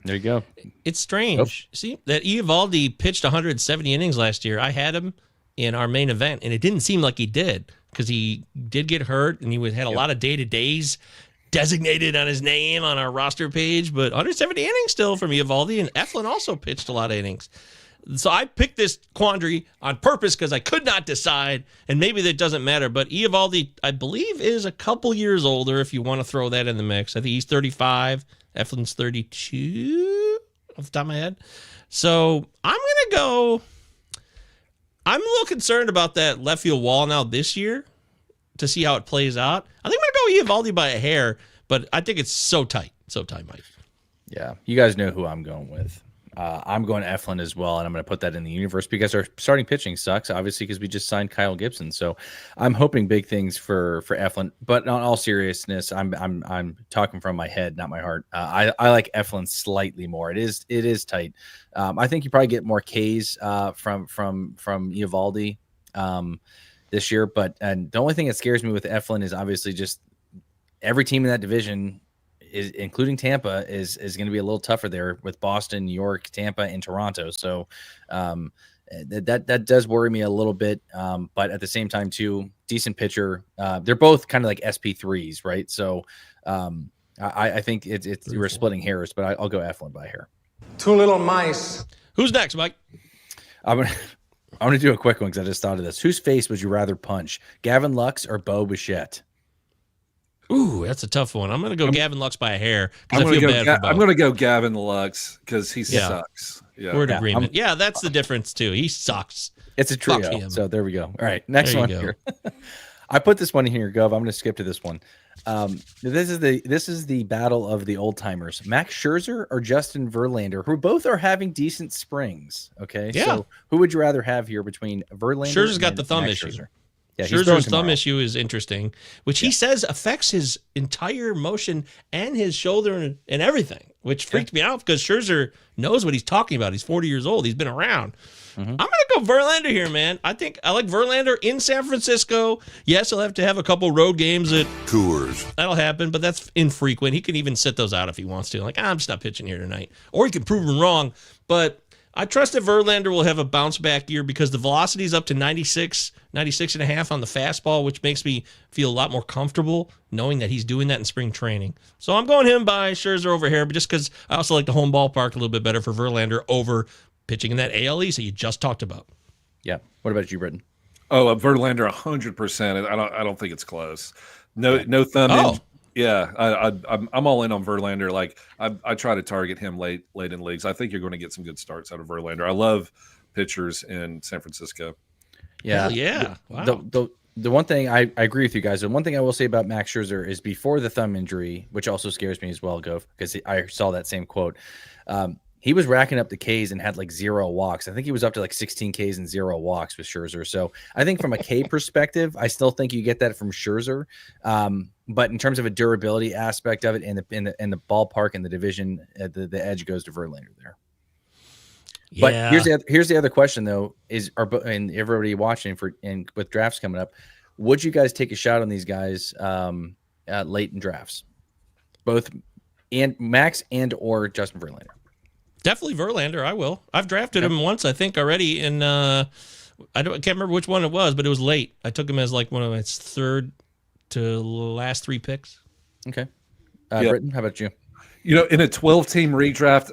There you go. It's strange. See, that Eovaldi pitched 170 innings last year. I had him in our main event, and it didn't seem like he did because he did get hurt, and he had a lot of day-to-days designated on his name on our roster page, but 170 innings still from Eovaldi, and Eflin also pitched a lot of innings. So I picked this quandary on purpose because I could not decide, and maybe that doesn't matter. But Eovaldi, I believe, is a couple years older. If you want to throw that in the mix, I think he's 35. Eflin's 32 off the top of my head. So I'm gonna go. I'm a little concerned about that left field wall now this year to see how it plays out. I think I'm gonna go Eovaldi by a hair, but I think it's so tight, Mike. Yeah, you guys know who I'm going with. I'm going Eflin as well, and I'm going to put that in the universe because our starting pitching sucks, obviously, because we just signed Kyle Gibson. So I'm hoping big things for Eflin. But in all seriousness, I'm talking from my head, not my heart. I like Eflin slightly more. It is tight. I think you probably get more Ks from Eovaldi this year. But the only thing that scares me with Eflin is obviously just every team in that division, including Tampa, is going to be a little tougher there with Boston, New York, Tampa, and Toronto. So that does worry me a little bit. But at the same time, too, decent pitcher. They're both kind of like SP3s, right? So I think we're splitting hairs, but I'll go Eflin by hair. Two little mice. Who's next, Mike? I'm gonna do a quick one because I just thought of this. Whose face would you rather punch, Gavin Lux or Bo Bichette? Ooh, that's a tough one. I'm going to go Gavin Lux by a hair I'm because I feel bad for Bo. I'm going to go Gavin Lux because he sucks. Yeah. We're in agreement. Yeah, that's the difference, too. He sucks. It's a trio. So there we go. All right, next one here. I put this one in here, Gov. I'm going to skip to this one. This is the battle of the old timers. Max Scherzer or Justin Verlander, who both are having decent springs. Okay, yeah. So who would you rather have here between Verlander? Scherzer's got the thumb Max issue. Scherzer? Yeah, Scherzer's thumb issue is interesting, which he says affects his entire motion and his shoulder and everything, which freaked me out because Scherzer knows what he's talking about. He's 40 years old. He's been around. I'm going to go Verlander here, man. I think I like Verlander in San Francisco. Yes, he'll have to have a couple road games at Coors. That'll happen, but that's infrequent. He can even sit those out if he wants to. Like, I'm just not pitching here tonight. Or he can prove him wrong, but I trust that Verlander will have a bounce back year because the velocity is up to 96 and a half on the fastball, which makes me feel a lot more comfortable knowing that he's doing that in spring training. So I'm going him by Scherzer over here, but just because I also like the home ballpark a little bit better for Verlander over pitching in that AL East that you just talked about. Yeah. What about you, Britton? Oh, Verlander 100%. I don't think it's close. No thumb. Yeah, I'm all in on Verlander. Like I try to target him late in leagues. I think you're going to get some good starts out of Verlander. I love pitchers in San Francisco. Yeah, yeah. Wow. The one thing I agree with you guys. The one thing I will say about Max Scherzer is before the thumb injury, which also scares me as well, Gov, because I saw that same quote. He was racking up the Ks and had like 0 walks. I think he was up to like 16 Ks and 0 walks with Scherzer. So I think from a K perspective, I still think you get that from Scherzer. But in terms of a durability aspect of it in the ballpark and the division, the edge goes to Verlander there. Yeah. But here's the other question though: and everybody watching with drafts coming up, would you guys take a shot on these guys late in drafts, both and Max and or Justin Verlander? Definitely Verlander. I will. I've drafted him once, I think, already. In I can't remember which one it was, but it was late. I took him as like one of his third to last 3 picks. Okay. Britton, how about you? In a 12-team redraft,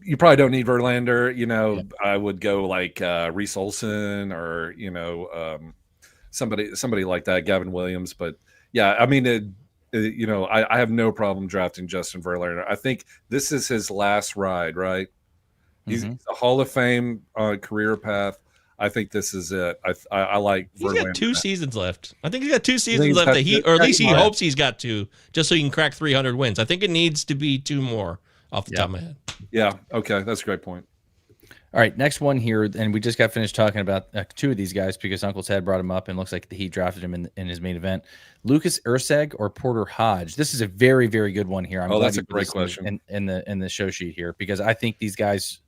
you probably don't need Verlander. I would go like Reese Olson or somebody like that, Gavin Williams. But yeah, I mean, I have no problem drafting Justin Verlander. I think this is his last ride, right? He's a Hall of Fame career path. I think this is it. I like He's Verlander. got 2 seasons left. I think he's got 2 seasons left, or at least he hopes he's got 2, just so he can crack 300 wins. I think it needs to be 2 more off the top of my head. Yeah, okay. That's a great point. All right, next one here, and we just got finished talking about 2 of these guys because Uncle Ted brought him up, and looks like he drafted him in his main event. Lucas Erceg or Porter Hodge? This is a very, very good one here. That's a great question in the show sheet here because I think these guys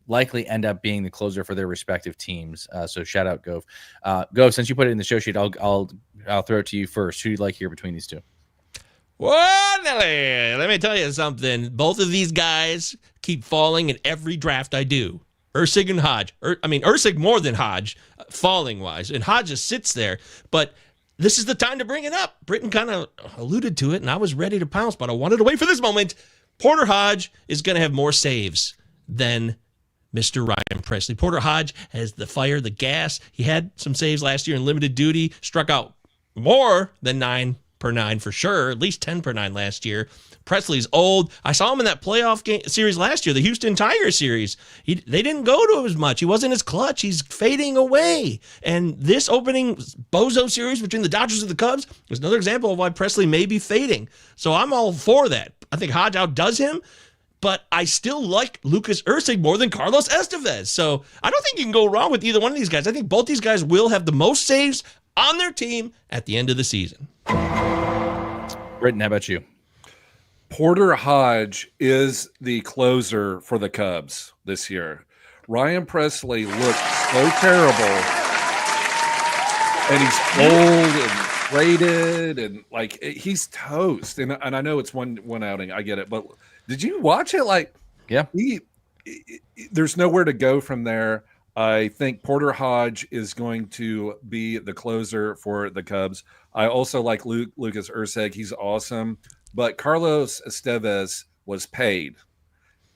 likely end up being the closer for their respective teams. So shout out Gove. Gove, since you put it in the show sheet, I'll throw it to you first. Who do you like here between these 2? Well, Nelly, let me tell you something. Both of these guys keep falling in every draft I do. Erceg and Hodge. Erceg more than Hodge, falling-wise. And Hodge just sits there. But this is the time to bring it up. Britton kind of alluded to it, and I was ready to pounce, but I wanted to wait for this moment. Porter Hodge is going to have more saves than Mr. Ryan Presley. Porter Hodge has the fire, the gas. He had some saves last year in limited duty, struck out more than 9 per 9 for sure, at least 10 per 9 last year. Presley's old. I saw him in that playoff game series last year, the Houston Tigers series. They didn't go to him as much. He wasn't as clutch. He's fading away. And this opening bozo series between the Dodgers and the Cubs was another example of why Presley may be fading. So I'm all for that. I think Hodge outdoes him, but I still like Lucas Erceg more than Carlos Estevez. So I don't think you can go wrong with either one of these guys. I think both these guys will have the most saves on their team at the end of the season. Britton, how about you? Porter Hodge is the closer for the Cubs this year. Ryan Presley looked so terrible, and he's old and rated, and like he's toast. And I know it's one outing, I get it, but did you watch it? Like, yeah, there's nowhere to go from there. I think Porter Hodge is going to be the closer for the Cubs. I also like Lucas Erceg. He's awesome. But Carlos Estevez was paid.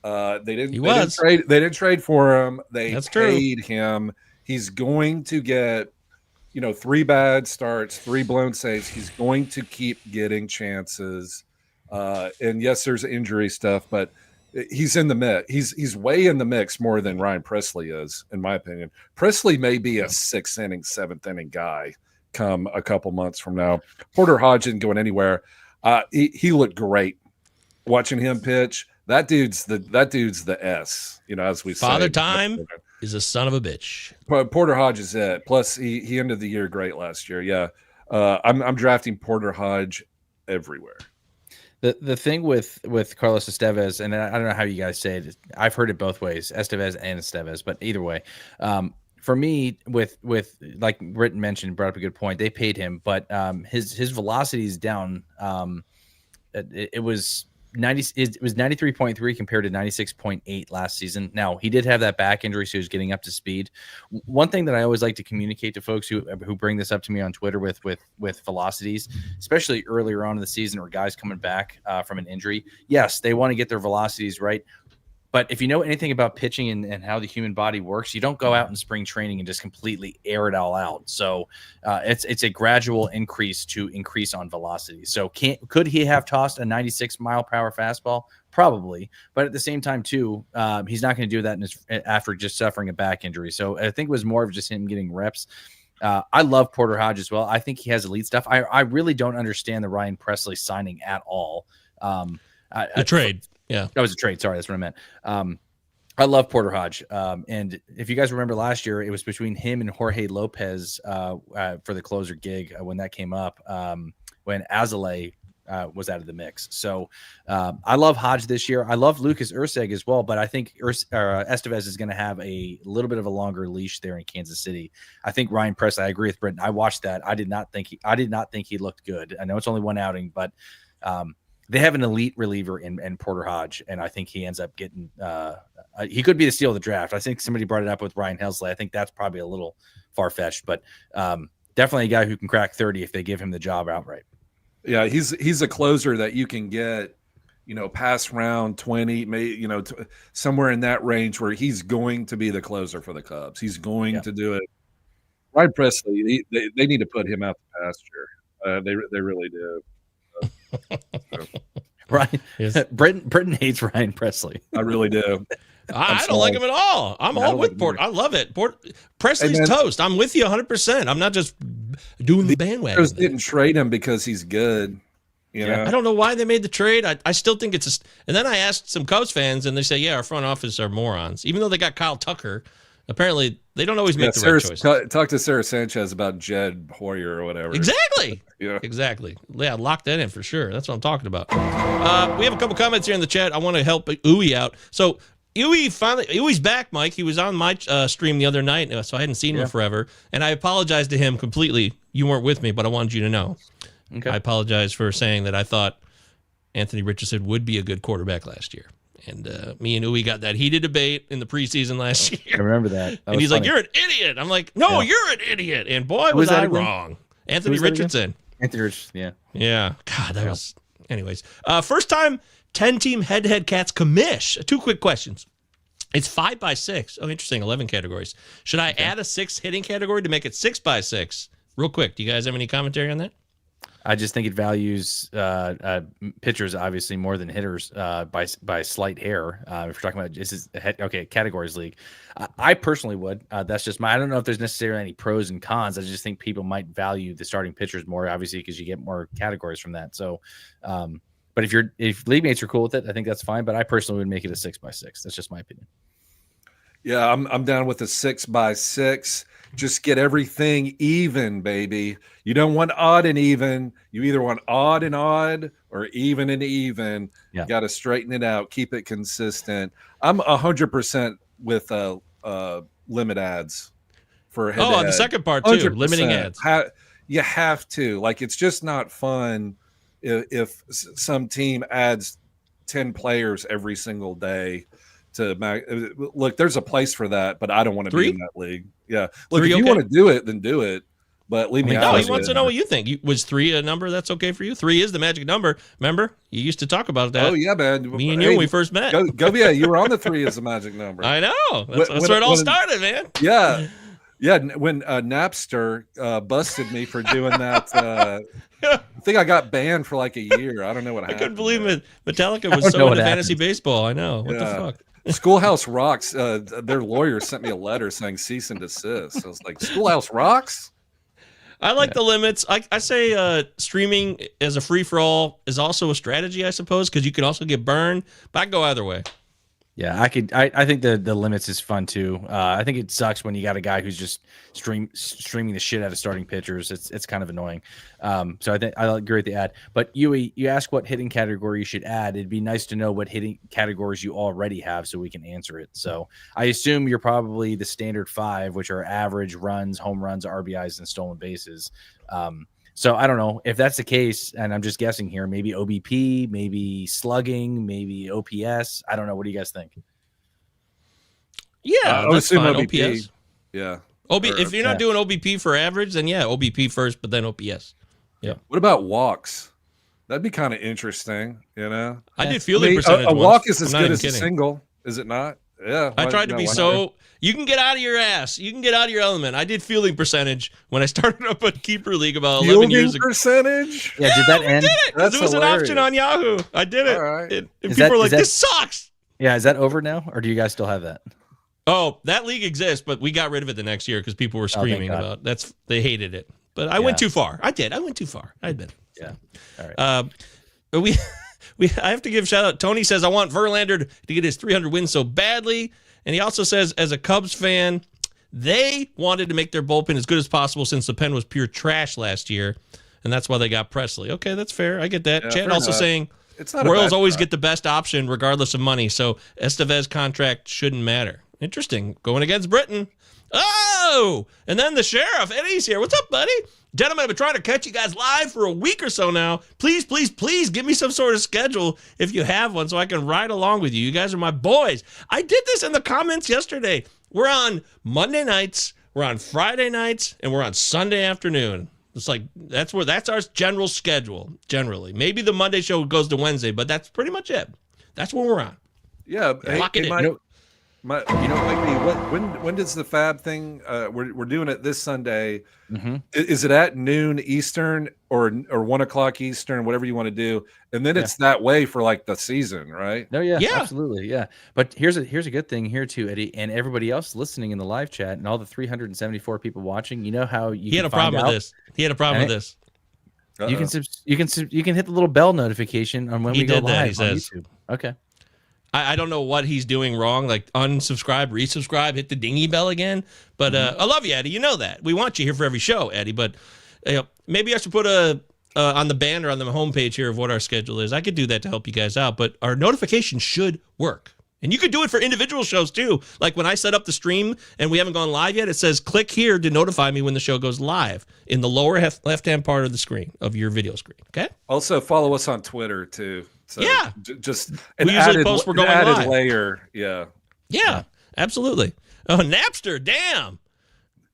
They didn't trade for him. They paid him. He's going to get, 3 bad starts, 3 blown saves. He's going to keep getting chances. And yes, there's injury stuff, but he's in the mix. He's way in the mix more than Ryan Presley is, in my opinion. Presley may be a 6th inning, 7th inning guy come a couple months from now. Porter Hodge isn't going anywhere. He looked great watching him pitch. That dude's the S, as we say. Father Time is a son of a bitch. Porter Hodge is it. Plus, he ended the year great last year. Yeah, I'm drafting Porter Hodge everywhere. The thing with Carlos Estevez, and I don't know how you guys say it. I've heard it both ways, Estevez and Estevez, but either way, for me, with like Britton mentioned, brought up a good point. They paid him, but his velocity is down. It was 93.3 compared to 96.8 last season. Now, he did have that back injury, so he was getting up to speed. One thing that I always like to communicate to folks who bring this up to me on Twitter with velocities, especially earlier on in the season or guys coming back from an injury, yes, they want to get their velocities right. But if you know anything about pitching and how the human body works, you don't go out in spring training and just completely air it all out. So it's a gradual increase on velocity. So could he have tossed a 96-mile-per-hour fastball? Probably. But at the same time, too, he's not going to do that after just suffering a back injury. So I think it was more of just him getting reps. I love Porter Hodge as well. I think he has elite stuff. I really don't understand the Ryan Presley signing at all. The trade. Yeah, that was a trade. Sorry, that's what I meant. I love Porter Hodge. And if you guys remember last year, it was between him and Jorge Lopez for the closer gig when that came up, when Azalea was out of the mix. So I love Hodge this year. I love Lucas Erceg as well, but I think Estevez is going to have a little bit of a longer leash there in Kansas City. I think Ryan Presley, I agree with Britton. I watched that. I did not think he looked good. I know it's only one outing, but they have an elite reliever in Porter Hodge, and I think he ends up getting he could be the steal of the draft. I think somebody brought it up with Ryan Helsley. I think that's probably a little far-fetched, but definitely a guy who can crack 30 if they give him the job outright. Yeah, he's a closer that you can get, past round 20, maybe, somewhere in that range where he's going to be the closer for the Cubs. He's going to do it. Ryan Presley, they need to put him out the pasture. They really do. Ryan, yes. Britton hates Ryan Presley. I really do. I don't like him at all. I'm all with Porter. I love it. Presley's toast. I'm with you 100%. I'm not just doing the bandwagon. They didn't trade him because he's good. You know? I don't know why they made the trade. I still think it's and then I asked some Cubs fans, and they say, yeah, our front office are morons. Even though they got Kyle Tucker, apparently they don't always make the right choice. Talk to Sarah Sanchez about Jed Hoyer or whatever. Exactly. Yeah. Exactly. Yeah, lock that in for sure. That's what I'm talking about. We have a couple comments here in the chat. I want to help Uwe out. So Uwe's back, Mike. He was on my stream the other night, so I hadn't seen him forever. And I apologize to him completely. You weren't with me, but I wanted you to know. Okay. I apologize for saying that I thought Anthony Richardson would be a good quarterback last year. And me and Uwe got that heated debate in the preseason last year. I remember that. And he's like, you're an idiot. I'm like, no, you're an idiot. And boy, was I wrong. Anthony Richardson. Anthony Richardson, yeah. Yeah. God, that was... Anyways. First time 10-team head-to-head Cats commish. 2 quick questions. It's 5 by 6. Oh, interesting. 11 categories. Should I add a 6th hitting category to make it 6 by 6? Real quick. Do you guys have any commentary on that? I just think it values pitchers obviously more than hitters by slight hair. If you're talking about this is categories league, I personally would. That's just my. I don't know if there's necessarily any pros and cons. I just think people might value the starting pitchers more, obviously, because you get more categories from that. So, but if league mates are cool with it, I think that's fine. But I personally would make it a 6 by 6. That's just my opinion. Yeah, I'm down with a 6 by 6. Just get everything even, baby. You don't want odd and even. You either want odd and odd or even and even. Yeah. You got to straighten it out. Keep it consistent. I'm 100% with limit ads for head. Oh, the second part too, 100%. limiting ads. You have to. Like, it's just not fun if some team adds 10 players every single day. Look, there's a place for that, but I don't want to be in that league. Yeah, look, if you want to do it, then do it. But leave me out. No, he wants to know what you think. Was 3 a number that's okay for you? 3 is the magic number. Remember, you used to talk about that. Oh yeah, man. Me and you when we first met. Yeah, you were on the 3 as the magic number. I know. That's where it all started, man. Yeah. Yeah, when Napster busted me for doing that, I think I got banned for like a year. I don't know what happened. I couldn't believe it. Metallica was so into fantasy baseball. I know. What the fuck? Schoolhouse Rocks, their lawyer sent me a letter saying cease and desist. I was like, Schoolhouse Rocks? I like the limits. I say streaming as a free-for-all is also a strategy, I suppose, because you can also get burned, but I go either way. Yeah, I think the limits is fun too. I think it sucks when you got a guy who's just streaming the shit out of starting pitchers. It's kind of annoying. So I think I agree with the ad. But you ask what hitting category you should add. It'd be nice to know what hitting categories you already have so we can answer it. So I assume you're probably the standard 5, which are average, runs, home runs, RBIs, and stolen bases. So I don't know if that's the case, and I'm just guessing here. Maybe OBP, maybe slugging, maybe OPS. I don't know. What do you guys think? Yeah, that's fine. OBP. OPS. Yeah. If you're not doing OBP for average, then yeah, OBP first, but then OPS. Yeah. What about walks? That'd be kind of interesting, you know. I did fielding percentage. A walk is as I'm good as a single, is it not? Yeah. I tried to be so. You can get out of your ass. You can get out of your element. I did fielding percentage when I started up a keeper league about 11 years ago. Percentage? Yeah, did that end? Did it, That's it was hilarious. an option on Yahoo. I did it. All right. And people were like, this sucks. Yeah, is that over now, or do you guys still have that? Oh, that league exists, but we got rid of it the next year because people were screaming about they hated it. But I went too far. I went too far. I admit it. Yeah. All right. I have to give a shout out. Tony says, I want Verlander to get his 300 wins so badly. And he also says, as a Cubs fan, they wanted to make their bullpen as good as possible since the pen was pure trash last year. And that's why they got Presley. Okay, that's fair. I get that. Yeah, Chad also saying, it's Royals always get the best option regardless of money. So Estevez contract shouldn't matter. Interesting. Going against Britain. Oh, and then the sheriff, Eddie's here. What's up, buddy? Gentlemen, I've been trying to catch you guys live for a week or so now. Please, please, please give me some sort of schedule if you have one so I can ride along with you. You guys are my boys. I did this in the comments yesterday. We're on Monday nights, we're on Friday nights, and we're on Sunday afternoon. It's like that's our general schedule, generally. Maybe the Monday show goes to Wednesday, but that's pretty much it. That's when we're on. Yeah. Lock it in. When does the Fab thing? We're doing it this Sunday. Mm-hmm. Is it at noon Eastern or 1 o'clock Eastern, whatever you want to do, and then it's that way for like the season, right? No, yeah, absolutely, yeah. But here's a good thing here too, Eddie, and everybody else listening in the live chat, and all the 374 people watching. You know how you he had a problem with this. He had a problem with this. You can hit the little bell notification on when we go live on YouTube. Okay. I don't know what he's doing wrong, like unsubscribe, resubscribe, hit the dingy bell again. But I love you, Eddie. You know that. We want you here for every show, Eddie. But maybe I should put on the banner on the homepage here of what our schedule is. I could do that to help you guys out. But our notifications should work. And you could do it for individual shows, too. Like when I set up the stream and we haven't gone live yet, it says click here to notify me when the show goes live in the lower left-hand part of the screen, of your video screen. Okay? Also, follow us on Twitter, too. So yeah, just we usually post we're going live. Layer, yeah, absolutely. Oh, Napster, damn!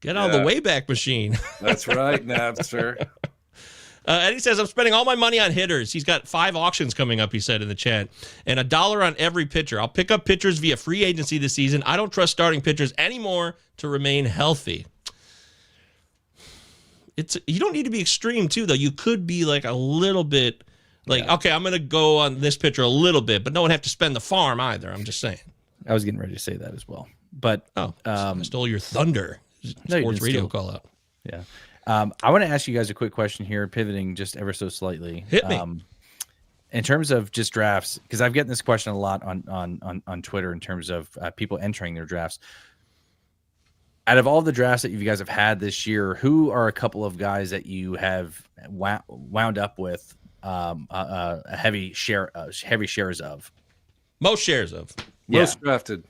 Get on the Wayback Machine. That's right, Napster. Eddie says, I'm spending all my money on hitters. He's got 5 auctions coming up, he said in the chat, and $1 on every pitcher. I'll pick up pitchers via free agency this season. I don't trust starting pitchers anymore to remain healthy. You don't need to be extreme, too, though. You could be like a little bit like, okay, I'm going to go on this pitcher a little bit, but don't have to spend the farm either. I'm just saying. I was getting ready to say that as well. But I stole your thunder. Sports radio call out. Yeah. I want to ask you guys a quick question here, pivoting just ever so slightly. Hit me. In terms of just drafts, because I've gotten this question a lot on Twitter in terms of people entering their drafts. Out of all the drafts that you guys have had this year, who are a couple of guys that you have wound up with heavy shares of? Most shares of. Most drafted.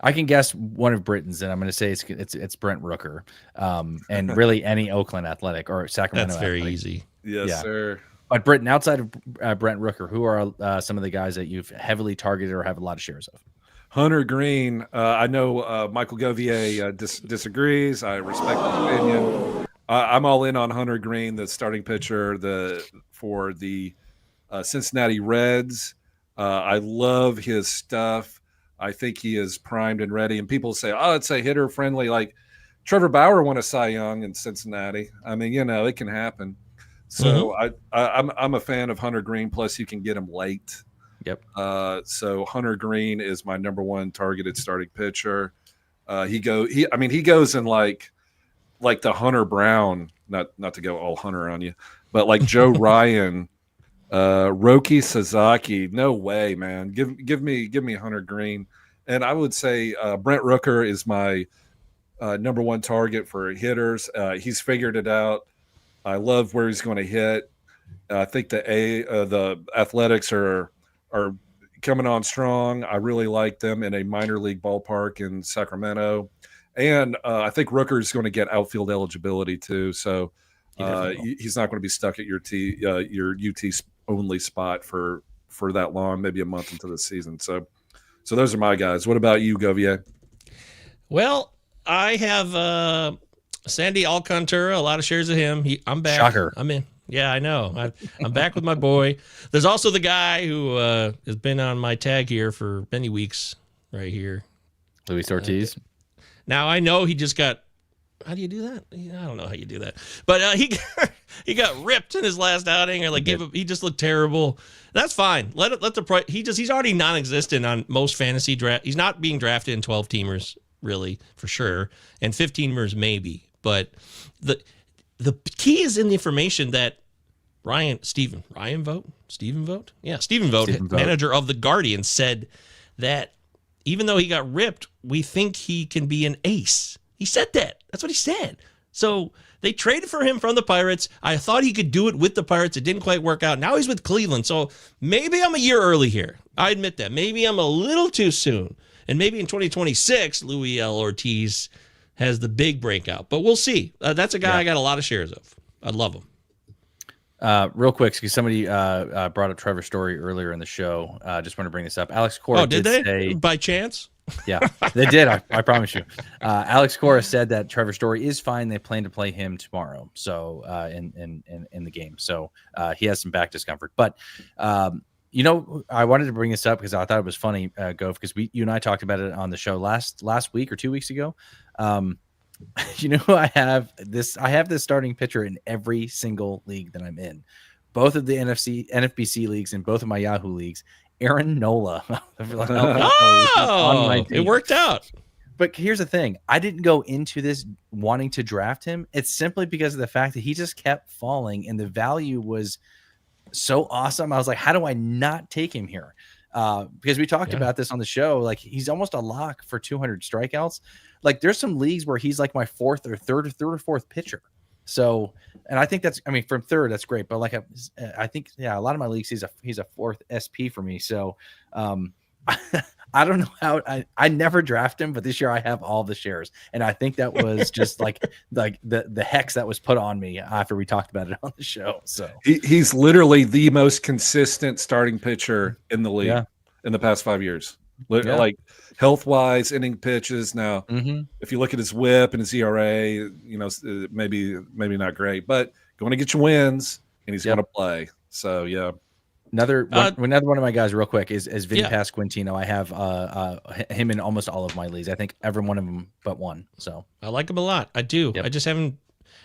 I can guess one of Britain's, and I'm going to say it's Brent Rooker, and really any Oakland Athletic or Sacramento. That's very Athletic. easy. Yes, sir. But Britain, outside of Brent Rooker, who are some of the guys that you've heavily targeted or have a lot of shares of? Hunter Green. I know Michael Govier disagrees. I respect his opinion. I'm all in on Hunter Green, the starting pitcher for the Cincinnati Reds. I love his stuff. I think he is primed and ready. And people say, oh, it's a hitter friendly. Like Trevor Bauer won a Cy Young in Cincinnati. I mean, it can happen. So I'm a fan of Hunter Green. Plus, you can get him late. Yep. So Hunter Green is my number one targeted starting pitcher. He goes in like the Hunter Brown, not to go all Hunter on you, but like Joe Ryan. Roki Sasaki, no way, man. Give me Hunter Green, and I would say Brent Rooker is my number one target for hitters. He's figured it out. I love where he's going to hit. I think the Athletics are coming on strong. I really like them in a minor league ballpark in Sacramento, and I think Rooker is going to get outfield eligibility too. So he's not going to be stuck at your UT only spot for that long, maybe a month into the season. So those are my guys. What about you, Govier? Well, I have Sandy Alcantara, a lot of shares of him. I'm back. Shocker. I'm in. Yeah, I know. I'm back with my boy. There's also the guy who has been on my tag here for many weeks right here. Luis Ortiz. Now, I know he just got – how do you do that? I don't know how you do that. But he got ripped in his last outing, or he just looked terrible. That's fine. Let the price. He's already non-existent on most fantasy draft. He's not being drafted in 12-teamers really for sure, and 15-teamers maybe. But the key is in the information that Stephen Vogt, manager of the Guardian, said that even though he got ripped, we think he can be an ace. He said that. That's what he said. So they traded for him from the Pirates. I thought he could do it with the Pirates. It didn't quite work out. Now he's with Cleveland. So maybe I'm a year early here. I admit that. Maybe I'm a little too soon. And maybe in 2026, Luis L. Ortiz has the big breakout. But we'll see. That's a guy I got a lot of shares of. I love him. Real quick, because somebody brought up Trevor Story earlier in the show. Just want to bring this up. Alex Cora did they? Say, by chance? Yeah, they did. I promise you. Alex Cora said that Trevor Story is fine. They plan to play him tomorrow. So in the game. So he has some back discomfort. But I wanted to bring this up because I thought it was funny, Gove, because you and I talked about it on the show last week or 2 weeks ago. I have this starting pitcher in every single league that I'm in, both of the NFBC leagues and both of my Yahoo leagues. Aaron Nola. It worked out. But here's the thing. I didn't go into this wanting to draft him. It's simply because of the fact that he just kept falling and the value was so awesome. I was like, how do I not take him here? Because we talked about this on the show. Like, he's almost a lock for 200 strikeouts. Like, there's some leagues where he's like my third or fourth pitcher. So, and I think from third, that's great. But I think, a lot of my leagues, he's a fourth SP for me. So, I don't know how I never draft him, but this year I have all the shares. And I think that was just like the hex that was put on me after we talked about it on the show. So he's literally the most consistent starting pitcher in the league in the past 5 years. Like health-wise, inning pitches. Now, if you look at his WHIP and his ERA, maybe not great, but going to get you wins. and he's Yep. going to play. So yeah. Another one of my guys, real quick, is Vinny Yeah. Pasquantino. I have him in almost all of my leagues. I think every one of them but one. So I like him a lot. I do. Yep. I just haven't.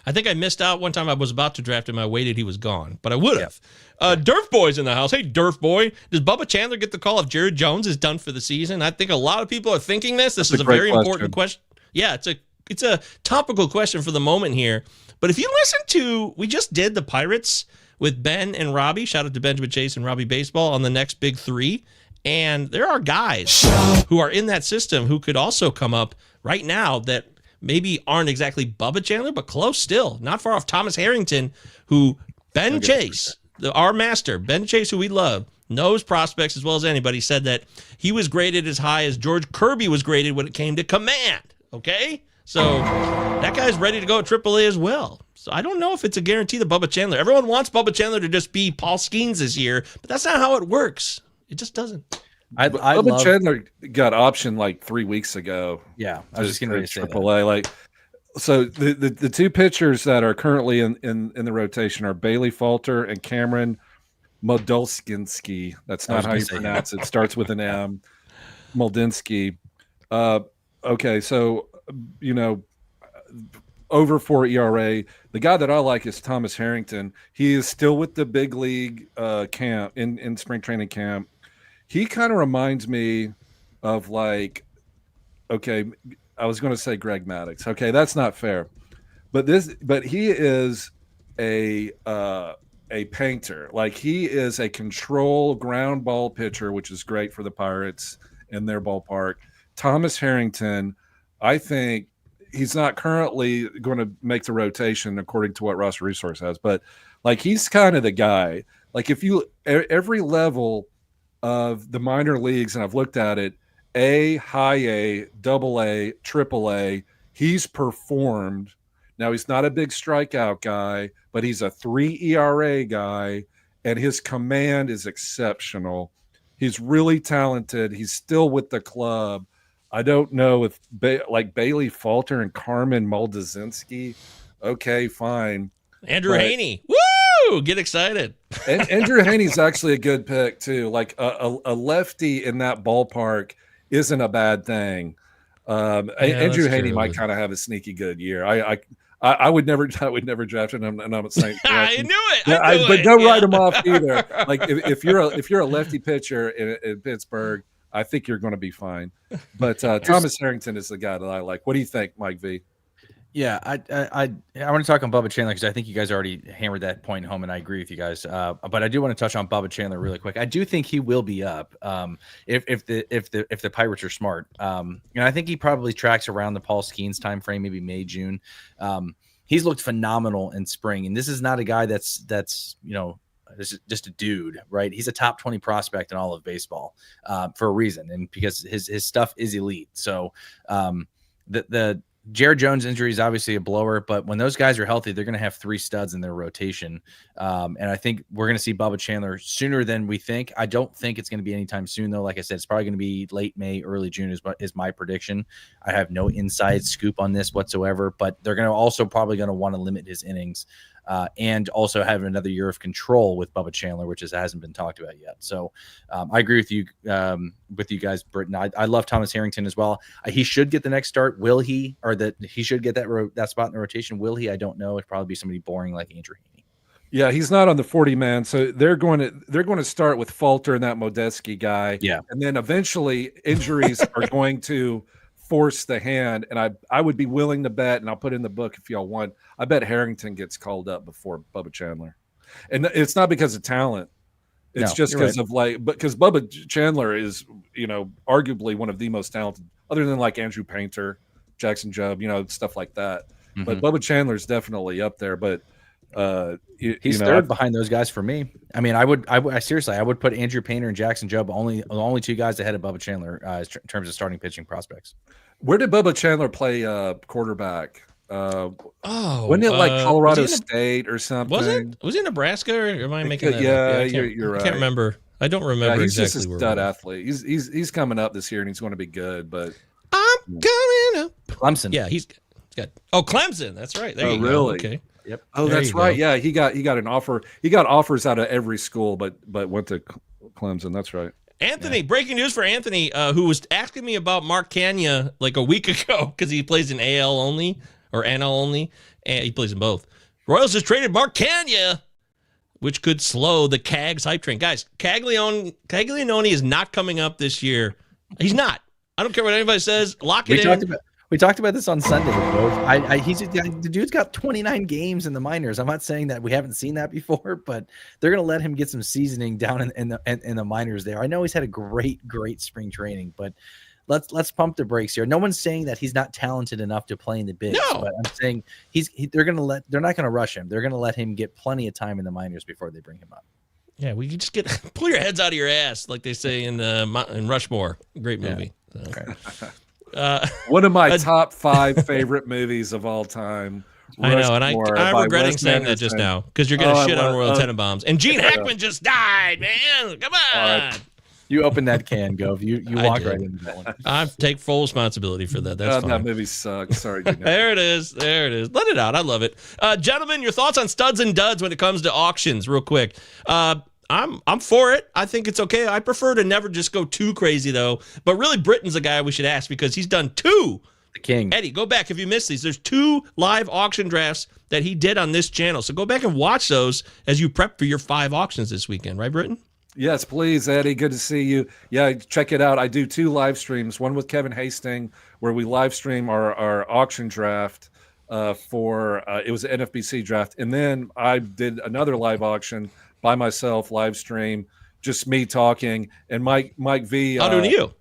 I think I missed out one time. I was about to draft him. I waited. He was gone, but I would have. Durf Boy's in the house. Hey, Durf Boy. Does Bubba Chandler get the call if Jared Jones is done for the season? I think a lot of people are thinking this. This is a very important question. Yeah, it's a topical question for the moment here. But if you listen to, we just did the Pirates with Ben and Robbie. Shout out to Benjamin Chase and Robbie Baseball on the next big three. And there are guys who are in that system who could also come up right now that maybe aren't exactly Bubba Chandler, but close still. Not far off Thomas Harrington, who Ben Chase, our master, Ben Chase, who we love, knows prospects as well as anybody, said that he was graded as high as George Kirby was graded when it came to command. Okay? So that guy's ready to go at AAA as well. So I don't know if it's a guarantee that Bubba Chandler. Everyone wants Bubba Chandler to just be Paul Skeens this year, but that's not how it works. It just doesn't. Bubba Chandler got optioned like 3 weeks ago. Yeah, I was just going to say AAA. Like, so the two pitchers that are currently in the rotation are Bailey Falter and Cameron Moldulskinski. That's not how you pronounce it. Starts with an M. Moldinsky. Okay, so over 4 ERA. The guy that I like is Thomas Harrington. He is still with the big league camp in spring training camp. He kind of reminds me of I was going to say Greg Maddux. Okay, that's not fair. But he is a painter. Like, he is a control ground ball pitcher, which is great for the Pirates in their ballpark. Thomas Harrington, I think he's not currently going to make the rotation according to what roster resource has, but like, he's kind of the guy. Like, if you every level of the minor leagues, and I've looked at it, A, high A, double A, triple A, he's performed. Now, he's not a big strikeout guy, but he's a 3 ERA guy, and his command is exceptional. He's really talented. He's still with the club. I don't know if Bailey Falter and Carmen Moldazinski. Okay, fine. Andrew Haney. Woo! Get excited. And Andrew Haney's actually a good pick too. Like a lefty in that ballpark isn't a bad thing. Andrew Haney might kind of have a sneaky good year. I would never draft him, and I'm saying I knew it. But don't write him off either. Like, if you're a lefty pitcher in Pittsburgh, I think you're going to be fine. But Thomas Harrington is the guy that I like. What do you think, Mike V? Yeah, I want to talk on Bubba Chandler because I think you guys already hammered that point home, and I agree with you guys. But I do want to touch on Bubba Chandler really quick. I do think he will be up if the Pirates are smart. And I think he probably tracks around the Paul Skeens time frame, maybe May, June. He's looked phenomenal in spring, and this is not a guy that's this is just a dude, right? He's a top 20 prospect in all of baseball for a reason, and because his stuff is elite. So the Jared Jones injury is obviously a blower, but when those guys are healthy, they're going to have 3 studs in their rotation. And I think we're going to see Bubba Chandler sooner than we think. I don't think it's going to be anytime soon, though. Like I said, it's probably going to be late May, early June is my prediction. I have no inside scoop on this whatsoever, but they're going to also probably going to want to limit his innings and also have another year of control with Bubba Chandler, which hasn't been talked about yet. So I agree with you guys, Britton. I love Thomas Harrington as well. He should get the next start. Will he? Or that he should get that spot in the rotation? Will he? I don't know. It'd probably be somebody boring like Andrew Haney. Yeah, he's not on the 40-man, so they're going to start with Falter and that Modeski guy. Yeah, and then eventually injuries are going to force the hand, and I would be willing to bet, and I'll put in the book if y'all want. I bet Harrington gets called up before Bubba Chandler, and it's not because of talent. It's just because of because Bubba Chandler is arguably one of the most talented, other than like Andrew Painter, Jackson Jubb, stuff like that. Mm-hmm. But Bubba Chandler is definitely up there. But he's third behind those guys for me. I mean, I seriously would put Andrew Painter and Jackson Jubb only 2 guys ahead of Bubba Chandler in terms of starting pitching prospects. Where did Bubba Chandler play quarterback? Wasn't it like Colorado State or something? Was it Nebraska, or am I making that? Yeah, you're right. I can't remember. I don't remember he's exactly. He's just a stud athlete. He's coming up this year, and he's going to be good. But I'm coming up. Clemson. Yeah, he's got. Oh, Clemson. That's right. There you go. Really? Okay. Yep. Oh, There that's you right. go. Yeah, he got an offer. He got offers out of every school, but went to Clemson. That's right. Anthony, breaking news for Anthony, who was asking me about Mark Kanya like a week ago because he plays in AL only or NL only, and he plays in both. Royals just traded Mark Kanya, which could slow the Cags hype train. Guys, Caglianone is not coming up this year. He's not. I don't care what anybody says. Lock it in. We talked about this on Sunday. The dude's got 29 games in the minors. I'm not saying that we haven't seen that before, but they're going to let him get some seasoning down in the minors there. I know he's had a great spring training, but let's pump the brakes here. No one's saying that he's not talented enough to play in the bigs, No. but I'm saying they're not going to rush him. They're going to let him get plenty of time in the minors before they bring him up. Yeah, we can just pull your heads out of your ass, like they say in Rushmore. Great movie. Yeah. So. One of my top 5 favorite movies of all time. I know, and Rushmore I'm by regretting Wes saying that just Anderson. now because you're going to Oh, shit on Royal Tenenbaums. And Gene Yeah. Hackman just died, man. Come on. You opened that can, Gov. You I walk did. right into that one. I take full responsibility for that. That's fine. That movie sucks. Sorry. Gene. There it is. Let it out. I love it. Gentlemen, your thoughts on studs and duds when it comes to auctions, real quick. I'm for it. I think it's okay. I prefer to never just go too crazy, though. But really, Britton's a guy we should ask because he's done 2. The king. Eddie, go back if you missed these. There's 2 live auction drafts that he did on this channel. So go back and watch those as you prep for your 5 auctions this weekend. Right, Britton? Yes, please, Eddie. Good to see you. Yeah, check it out. I do 2 live streams. One with Kevin Hastings, where we live stream our auction draft for it was an NFBC draft, and then I did another live auction by myself, live stream, just me talking, and Mike V. Auto you.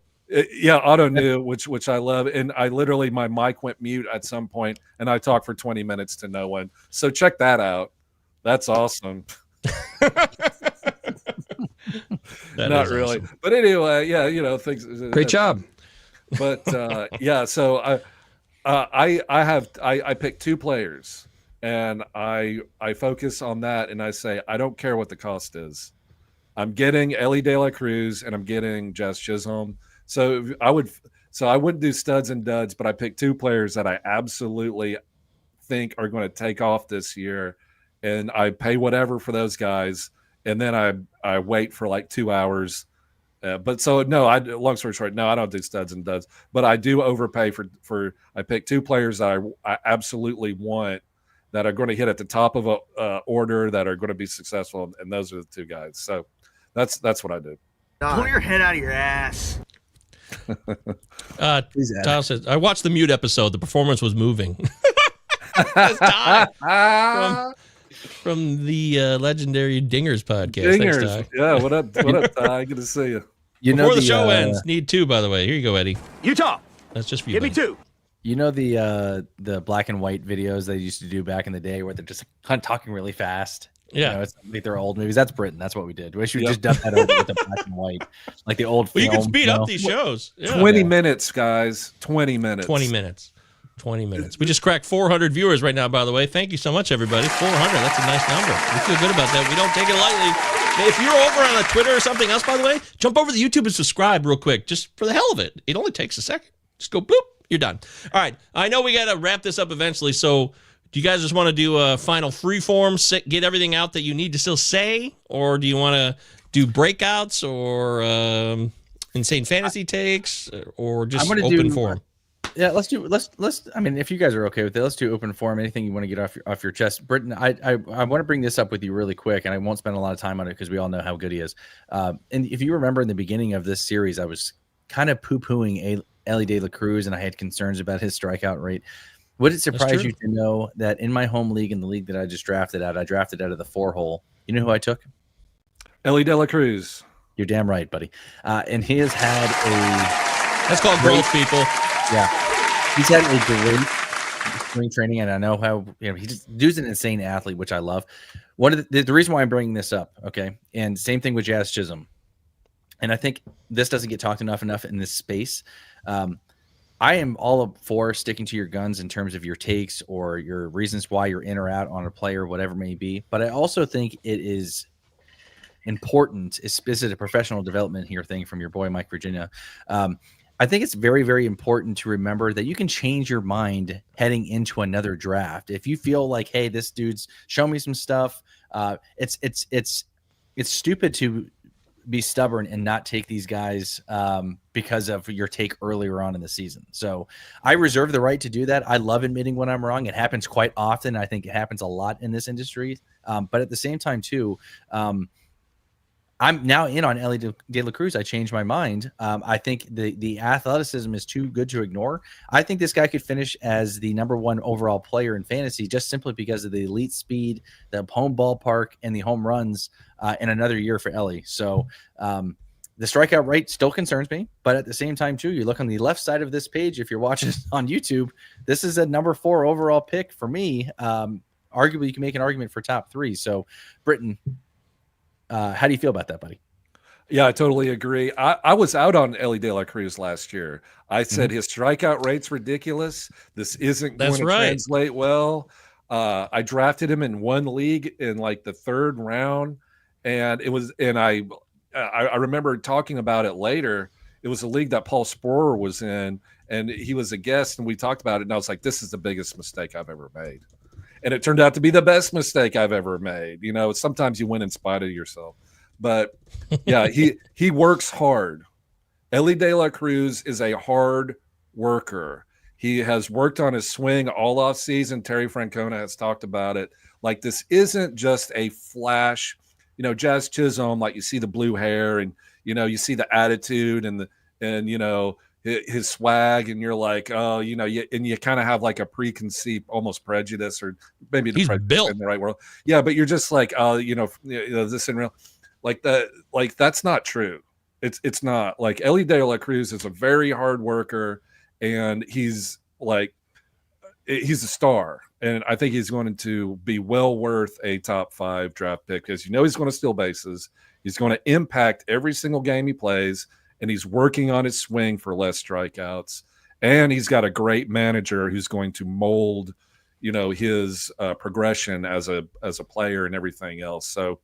Yeah, auto new, which I love, and I literally my mic went mute at some point, and I talked for 20 minutes to no one. So check that out. That's awesome. Not really, awesome. But anyway, yeah, things. Great job. But yeah, so I pick 2 players, and I focus on that, and I say I don't care what the cost is. I'm getting Ellie De La Cruz, and I'm getting Jazz Chisholm. So I wouldn't do studs and duds, but I picked 2 players that I absolutely think are going to take off this year, and I pay whatever for those guys, and then I wait for like 2 hours. But so no, long story short, no, I don't do studs and duds, but I do overpay for. I pick 2 players that I absolutely want, that are going to hit at the top of a order, that are going to be successful, and those are the 2 guys. So that's what I do. Pull your head out of your ass. Tyler says, I watched the mute episode. The performance was moving. That's Ty from the legendary Dingers podcast. Dingers. Thanks, Ty. Yeah, what up, Ty? Good to see you. Before the show ends, need 2, by the way. Here you go, Eddie. Utah. That's just for you. Give me 2. You know the black and white videos they used to do back in the day where they're just kind of talking really fast. Yeah, you know, it's like they're old movies. That's Britain. That's what we did. We should just done that over with the black and white, like the old. Well, film, you can speed up these shows. Yeah. 20 minutes, guys. 20 minutes. 20 minutes. 20 minutes. We just cracked 400 viewers right now, by the way. Thank you so much, everybody. 400. That's a nice number. We feel good about that. We don't take it lightly. If you're over on a Twitter or something else, by the way, jump over to YouTube and subscribe real quick, just for the hell of it. It only takes a second. Just go bloop. You're done. All right. I know we got to wrap this up eventually, so do you guys just want to do a final free form, get everything out that you need to still say, or do you want to do breakouts or insane fantasy takes, or just open forum? Yeah, let's. I mean, if you guys are okay with it, let's do open forum. Anything you want to get off your chest, Britton. I want to bring this up with you really quick, and I won't spend a lot of time on it because we all know how good he is. And if you remember in the beginning of this series, I was kind of poo-pooing Ellie De La Cruz, and I had concerns about his strikeout rate. Would it surprise you to know that in my home league, in the league that I just drafted out, I drafted out of the 4-hole. You know who I took? Ellie De La Cruz. You're damn right, buddy. And he has had a... That's called growth, people. Yeah. He's had a great spring training, and I know how, dude's an insane athlete, which I love. One of the reason why I'm bringing this up, okay, and same thing with Jazz Chisholm, and I think this doesn't get talked enough in this space. I am all for sticking to your guns in terms of your takes or your reasons why you're in or out on a player, whatever it may be. But I also think it is important, is a professional development here thing from your boy, Mike Virginia. I think it's very, very important to remember that you can change your mind heading into another draft. If you feel like, hey, this dude's show me some stuff, it's stupid to be stubborn and not take these guys because of your take earlier on in the season. So I reserve the right to do that. I love admitting when I'm wrong. It happens quite often. I think it happens a lot in this industry. But at the same time, too, I'm now in on Ellie De La Cruz. I changed my mind. I think the athleticism is too good to ignore. I think this guy could finish as the #1 overall player in fantasy just simply because of the elite speed, the home ballpark, and the home runs in another year for Ellie. So the strikeout rate still concerns me. But at the same time, too, you look on the left side of this page, if you're watching on YouTube, this is a #4 overall pick for me. Arguably, you can make an argument for top 3. So, Britton, how do you feel about that, buddy? Yeah, I totally agree. I was out on Ellie De La Cruz last year. I said his strikeout rate's ridiculous. This isn't going to translate well. I drafted him in one league in like the 3rd round, and I remember talking about it later. It was a league that Paul Sporer was in, and he was a guest, and we talked about it, and I was like, this is the biggest mistake I've ever made. And it turned out to be the best mistake I've ever made. You know, sometimes you win in spite of yourself. But yeah, he works hard. Ellie De La Cruz is a hard worker. He has worked on his swing all off season. Terry Francona has talked about it. Like, this isn't just a flash, you know, Jazz Chisholm, like you see the blue hair and, you know, you see the attitude and you know, his swag, and you're like, oh, you know, you kind of have like a preconceived almost prejudice, or maybe the prejudice built in the right world. Yeah, but you're just like, oh, you know, this in real, like that, like that's not true. It's not. Like, Ellie De La Cruz is a very hard worker, and he's a star, and I think he's going to be well worth a top 5 draft pick, because you know he's going to steal bases. He's going to impact every single game he plays. And he's working on his swing for less strikeouts. And he's got a great manager who's going to mold, you know, his progression as a player and everything else. So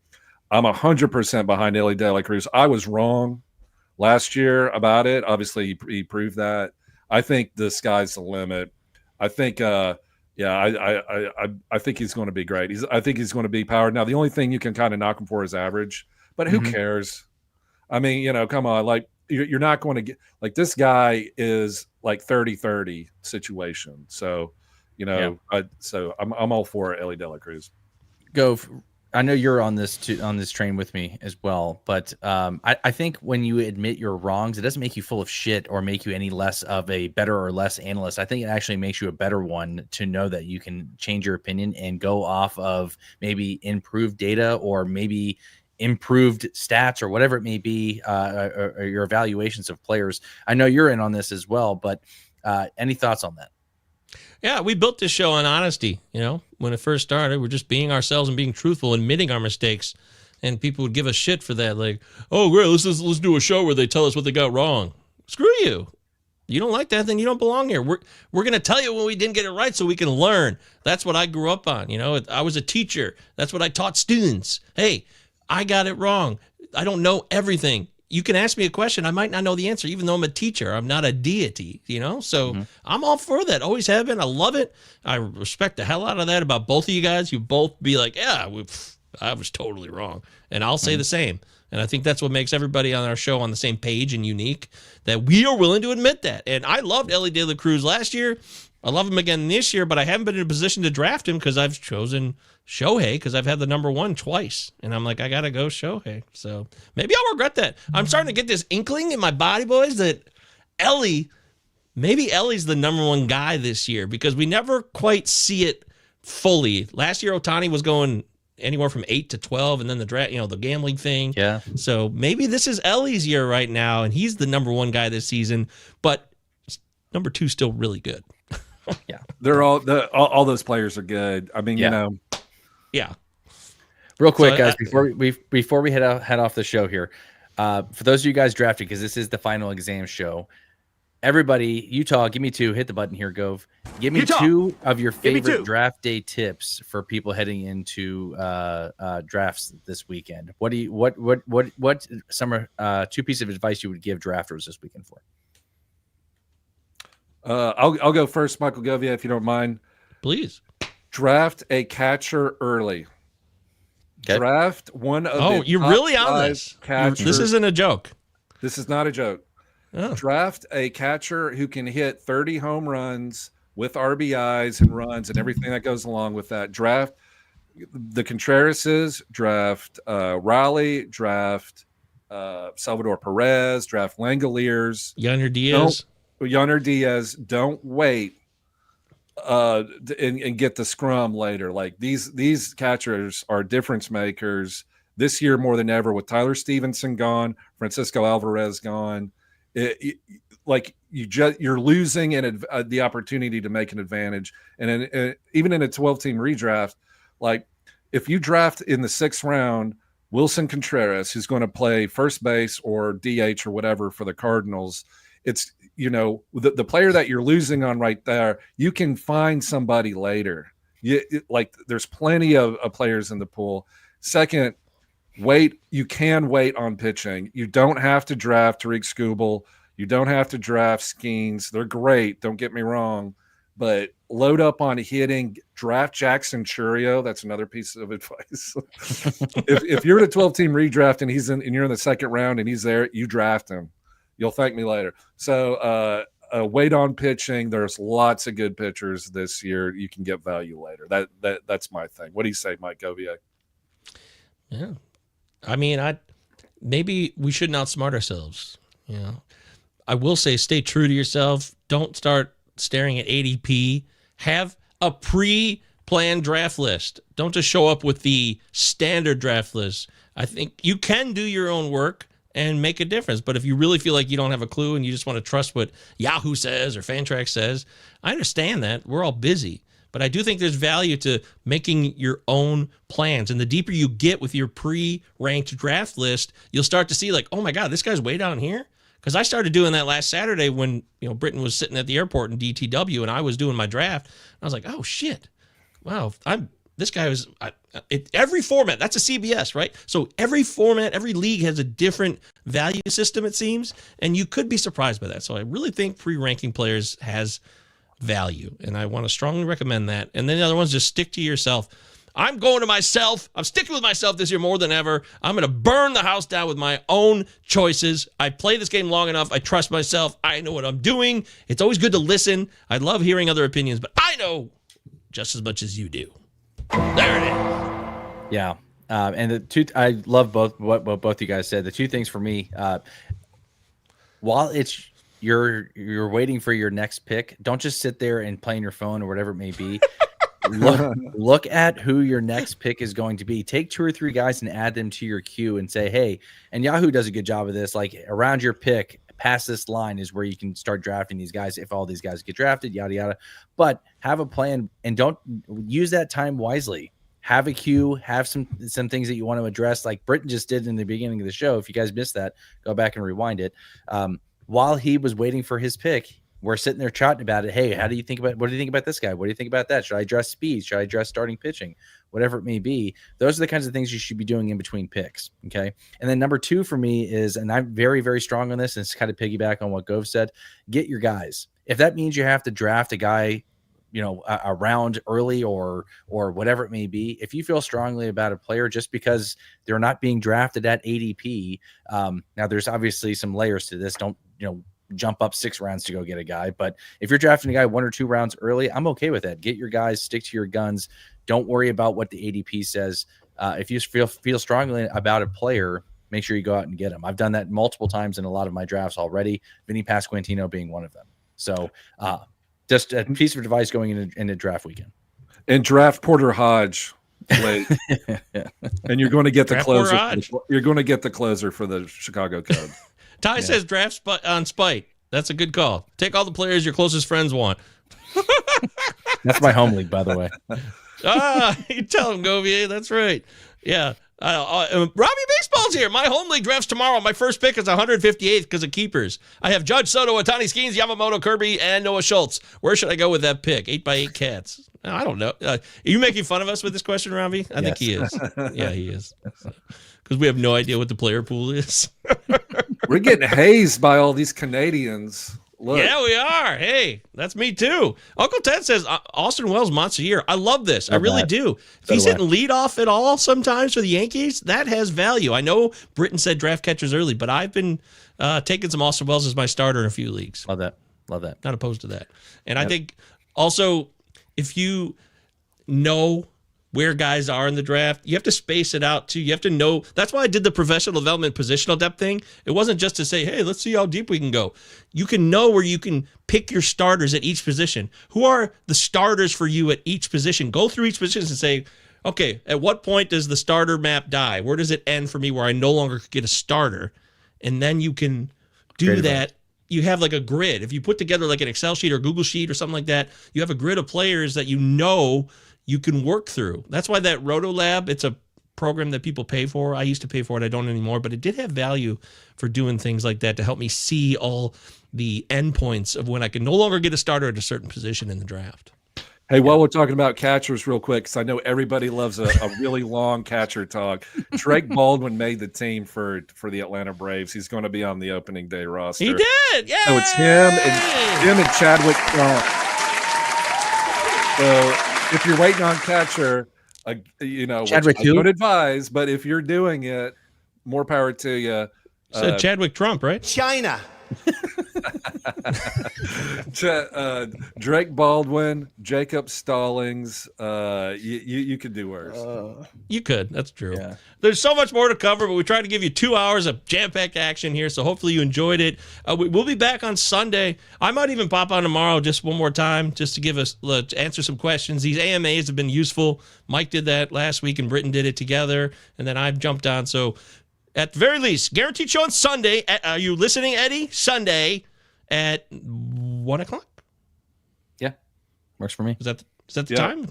I'm 100% behind Ellie De La Cruz. I was wrong last year about it. Obviously, he proved that. I think the sky's the limit. I think, I think he's going to be great. I think he's going to be powered. Now, the only thing you can kind of knock him for is average, but who cares? I mean, you know, come on, like, you're not going to get, like, this guy is like 30-30 situation. So, you know, I'm all for Ellie De La Cruz. I know you're on this train with me as well, but I think when you admit your wrongs, it doesn't make you full of shit or make you any less of a better or less analyst. I think it actually makes you a better one to know that you can change your opinion and go off of maybe improved data or maybe improved stats or whatever it may be, or your evaluations of players. I know you're in on this as well, but any thoughts on that? Yeah, we built this show on honesty. You know, when it first started, we're just being ourselves and being truthful, admitting our mistakes, and people would give us shit for that. Like, oh, great, let's do a show where they tell us what they got wrong. Screw you. You don't like that, then you don't belong here. We're going to tell you when we didn't get it right so we can learn. That's what I grew up on. You know, I was a teacher. That's what I taught students. Hey, I got it wrong. I don't know everything. You can ask me a question. I might not know the answer, even though I'm a teacher. I'm not a deity, you know? So I'm all for that. Always have been. I love it. I respect the hell out of that about both of you guys. You both be like, yeah, I was totally wrong. And I'll say the same. And I think that's what makes everybody on our show on the same page and unique, that we are willing to admit that. And I loved Ellie De La Cruz last year. I love him again this year, but I haven't been in a position to draft him because I've chosen Shohei, because I've had the #1 twice. And I'm like, I got to go Shohei. So maybe I'll regret that. I'm starting to get this inkling in my body, boys, that maybe Ellie's the #1 guy this year, because we never quite see it fully. Last year, Ohtani was going anywhere from 8 to 12, and then the draft, you know, the gambling thing. Yeah. So maybe this is Ellie's year right now, and he's the #1 guy this season, but #2 still really good. Yeah, they're all those players are good. I mean, you know, yeah. Real quick, guys, before we head off the show here, for those of you guys drafted, because this is the final exam show, everybody, Utah, give me 2. Hit the button here, Gove. Give me Utah. 2 of your favorite draft day tips for people heading into drafts this weekend. What 2 pieces of advice you would give drafters this weekend for? I'll go first, Michael Govia, if you don't mind. Please. Draft a catcher early. Okay. Draft one of Oh, the you're top really on 5 this. catchers. This isn't a joke. This is not a joke. Oh. Draft a catcher who can hit 30 home runs with RBIs and runs and everything that goes along with that. Draft the Contrerases, draft Raleigh, draft Salvador Perez, draft Langoliers. Yonder Diaz. Yonder Diaz. Don't wait and get the scrum later. Like these catchers are difference makers this year more than ever, with Tyler Stevenson gone, Francisco Alvarez gone. You're losing the opportunity to make an advantage. And even in a 12-team redraft, like if you draft in the 6th round Wilson Contreras, who's going to play first base or DH or whatever for the Cardinals, it's the player that you're losing on right there. You can find somebody later. There's plenty of players in the pool. Second, you can wait on pitching. You don't have to draft Tariq Skubal. You don't have to draft Skeens. They're great, don't get me wrong, but load up on hitting. Draft Jackson Churio. That's another piece of advice. if you're in a 12-team redraft and you're in the 2nd round and he's there, you draft him. You'll thank me later. So wait on pitching. There's lots of good pitchers this year. You can get value later. That's my thing. What do you say, Mike Govier? Yeah. I mean, maybe we shouldn't outsmart ourselves. I will say, stay true to yourself. Don't start staring at ADP. Have a pre-planned draft list. Don't just show up with the standard draft list. I think you can do your own work and make a difference. But if you really feel like you don't have a clue and you just want to trust what Yahoo says or Fantrax says, I understand that. We're all busy. But I do think there's value to making your own plans. And the deeper you get with your pre-ranked draft list, you'll start to see like, oh my God, this guy's way down here. Because I started doing that last Saturday when Britton was sitting at the airport in DTW and I was doing my draft. I was like, oh shit, wow, this guy was every format. That's a CBS, right? So every format, every league has a different value system, it seems, and you could be surprised by that. So I really think pre-ranking players has value, and I want to strongly recommend that. And then the other ones, just stick to yourself. I'm going to myself. I'm sticking with myself this year more than ever. I'm going to burn the house down with my own choices. I play this game long enough. I trust myself. I know what I'm doing. It's always good to listen. I love hearing other opinions, but I know just as much as you do. There it is. Yeah. And the two, I love what both you guys said. The two things for me, while it's you're waiting for your next pick, don't just sit there and play on your phone or whatever it may be. Look at who your next pick is going to be. Take 2 or 3 guys and add them to your queue and say, hey, and Yahoo does a good job of this. Like around your pick, past this line is where you can start drafting these guys. If all these guys get drafted, yada, yada, but have a plan and don't use that time wisely. Have a queue, have some things that you want to address. Like Britton just did in the beginning of the show. If you guys missed that, go back and rewind it. While he was waiting for his pick, we're sitting there chatting about it. Hey, what do you think about this guy? What do you think about that? Should I address speed? Should I address starting pitching? Whatever it may be. Those are the kinds of things you should be doing in between picks. Okay. And then number 2 for me is, and I'm very, very strong on this, and it's kind of piggyback on what Gove said, get your guys. If that means you have to draft a guy, a round early or whatever it may be, if you feel strongly about a player just because they're not being drafted at ADP, now there's obviously some layers to this. Don't, jump up 6 rounds to go get a guy. But if you're drafting a guy 1 or 2 rounds early, I'm okay with that. Get your guys, stick to your guns. Don't worry about what the ADP says. If you feel strongly about a player, make sure you go out and get him. I've done that multiple times in a lot of my drafts already, Vinny Pasquantino being one of them. So just a piece of advice going into draft weekend. And draft Porter Hodge late. And you're going to get the closer. You're going to get the closer for the Chicago Cubs. Ty says draft on spite. That's a good call. Take all the players your closest friends want. That's my home league, by the way. You tell him, Govier. That's right. Yeah. Robbie Baseball's here. My home league drafts tomorrow. My first pick is 158th because of keepers. I have Judge Soto, Ohtani, Skeens, Yamamoto, Kirby, and Noah Schultz. Where should I go with that pick? 8x8 cats. I don't know. Are you making fun of us with this question, Robbie? I think he is. Yeah, he is. Because we have no idea what the player pool is. We're getting hazed by all these Canadians Look. Yeah, we are. Hey, that's me too. Uncle Ted says Austin Wells monster year. I love this. I really do. If he's hitting leadoff at all sometimes for the Yankees, that has value. I know Britton said draft catchers early, but I've been taking some Austin Wells as my starter in a few leagues. Love that. Not opposed to that. And I think also if you know where guys are in the draft, you have to space it out too. You have to know. That's why I did the professional development positional depth thing. It wasn't just to say, hey, let's see how deep we can go. You can know where you can pick your starters at each position. Who are the starters for you at each position? Go through each position and say, okay, at what point does the starter map die? Where does it end for me where I no longer get a starter? And then you can do that. You have like a grid. If you put together like an Excel sheet or Google sheet or something like that, you have a grid of players that you know you can work through. That's why that Roto Lab, it's a program that people pay for. I used to pay for it. I don't anymore, but it did have value for doing things like that to help me see all the endpoints of when I can no longer get a starter at a certain position in the draft. Hey, while we're talking about catchers real quick, because I know everybody loves a really long catcher talk. Drake Baldwin made the team for the Atlanta Braves. He's going to be on the opening day roster. He did, yeah. So it's him and Chadwick Trump. So if you're waiting on catcher, Chadwick I don't advise, but if you're doing it, more power to you. Said Chadwick Trump, right? China. Drake Baldwin, Jacob Stallings. You could do worse. You could. That's true. Yeah. There's so much more to cover, but we tried to give you 2 hours of jam-packed action here, so hopefully you enjoyed it. We'll be back on Sunday. I might even pop on tomorrow just one more time just to give us answer some questions. These AMAs have been useful. Mike did that last week, and Britton did it together, and then I've jumped on. So at the very least, guaranteed show on Sunday. Are you listening, Eddie? Sunday at 1 o'clock? Yeah, works for me. Is that the time?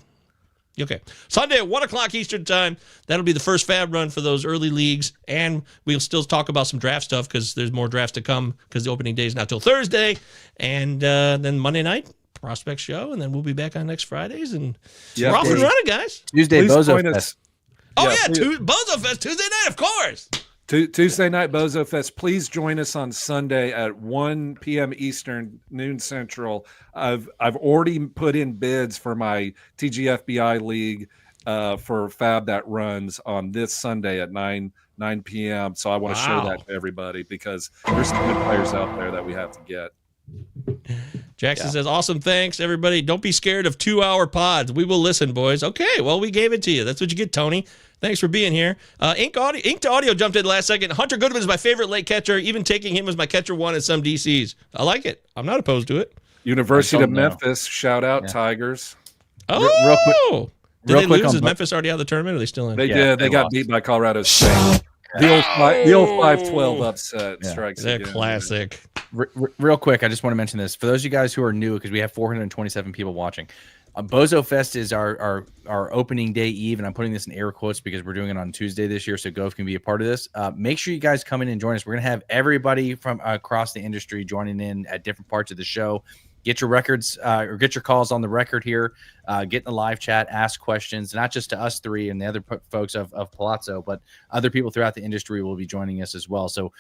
Okay. Sunday at 1 o'clock Eastern time. That'll be the first fab run for those early leagues. And we'll still talk about some draft stuff because there's more drafts to come because the opening day is not till Thursday. And then Monday night, prospect show. And then we'll be back on next Fridays. And we're off and running, guys. Tuesday, Please Bozo join us. Fest. Oh, yeah. Bozo Fest Tuesday night, of course. Tuesday night Bozo Fest. Please join us on Sunday at 1 p.m. Eastern, noon Central. I've already put in bids for my TGFBI league for Fab that runs on this Sunday at 9 p.m. So I want to show that to everybody because there's some good players out there that we have to get. Jackson says, awesome, thanks, everybody. Don't be scared of 2-hour pods. We will listen, boys. Okay, well, we gave it to you. That's what you get, Tony. Thanks for being here. Ink to Audio jumped in last second. Hunter Goodman is my favorite late catcher, even taking him as my catcher one at some DCs. I like it. I'm not opposed to it. University of Memphis, shout out Tigers. Oh, real quick. Did they lose? Is Memphis already out of the tournament, or are they still in? They did. They got beat by Colorado State. The old 5-12 upset strikes They're again. classic. Real quick, I just want to mention this. For those of you guys who are new, because we have 427 people watching, Bozo Fest is our opening day eve, and I'm putting this in air quotes because we're doing it on Tuesday this year, so Gove can be a part of this. Make sure you guys come in and join us. We're going to have everybody from across the industry joining in at different parts of the show. Get your records or get your calls on the record here. Get in the live chat, ask questions, not just to us three and the other folks of Pallazzo, but other people throughout the industry will be joining us as well. So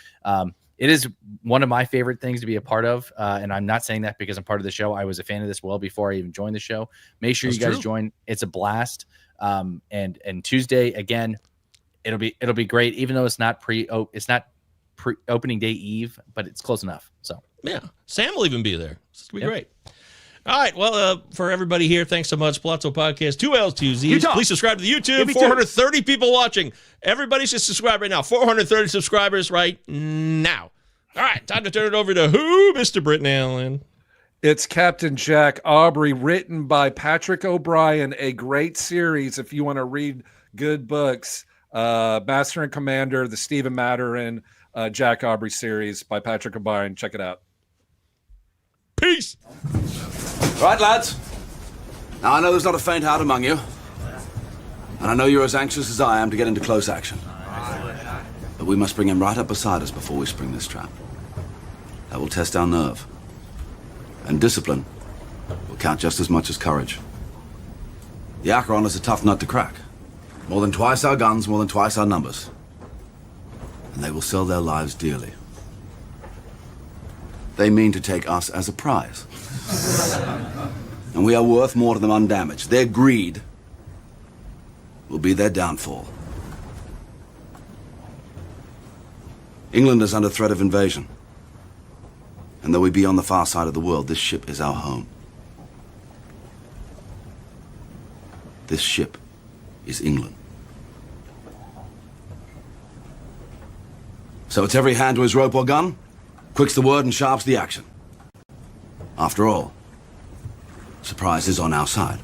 it is one of my favorite things to be a part of, and I'm not saying that because I'm part of the show. I was a fan of this well before I even joined the show. Make sure you guys join. It's a blast. And Tuesday again, it'll be great, even though it's not pre opening day eve, but it's close enough. So yeah, Sam will even be there. It's gonna be great. All right, well, for everybody here, thanks so much. Pallazzo Podcast, 2 L's, 2 Z's. Please subscribe to the YouTube. 430 people watching. Everybody should subscribe right now. 430 subscribers right now. All right, time to turn it over to who, Mr. Britton Allen? It's Captain Jack Aubrey, written by Patrick O'Brien, a great series if you want to read good books. Master and Commander, the Stephen Maturin, Jack Aubrey series by Patrick O'Brien. Check it out. Peace. Right, lads. Now, I know there's not a faint heart among you. And I know you're as anxious as I am to get into close action. But we must bring him right up beside us before we spring this trap. That will test our nerve. And discipline will count just as much as courage. The Acheron is a tough nut to crack. More than twice our guns, more than twice our numbers. And they will sell their lives dearly. They mean to take us as a prize. And we are worth more to them undamaged. Their greed will be their downfall. England is under threat of invasion. And though we be on the far side of the world, this ship is our home. This ship is England. So it's every hand to his rope or gun, quick's the word and sharp's the action. After all, surprise is on our side.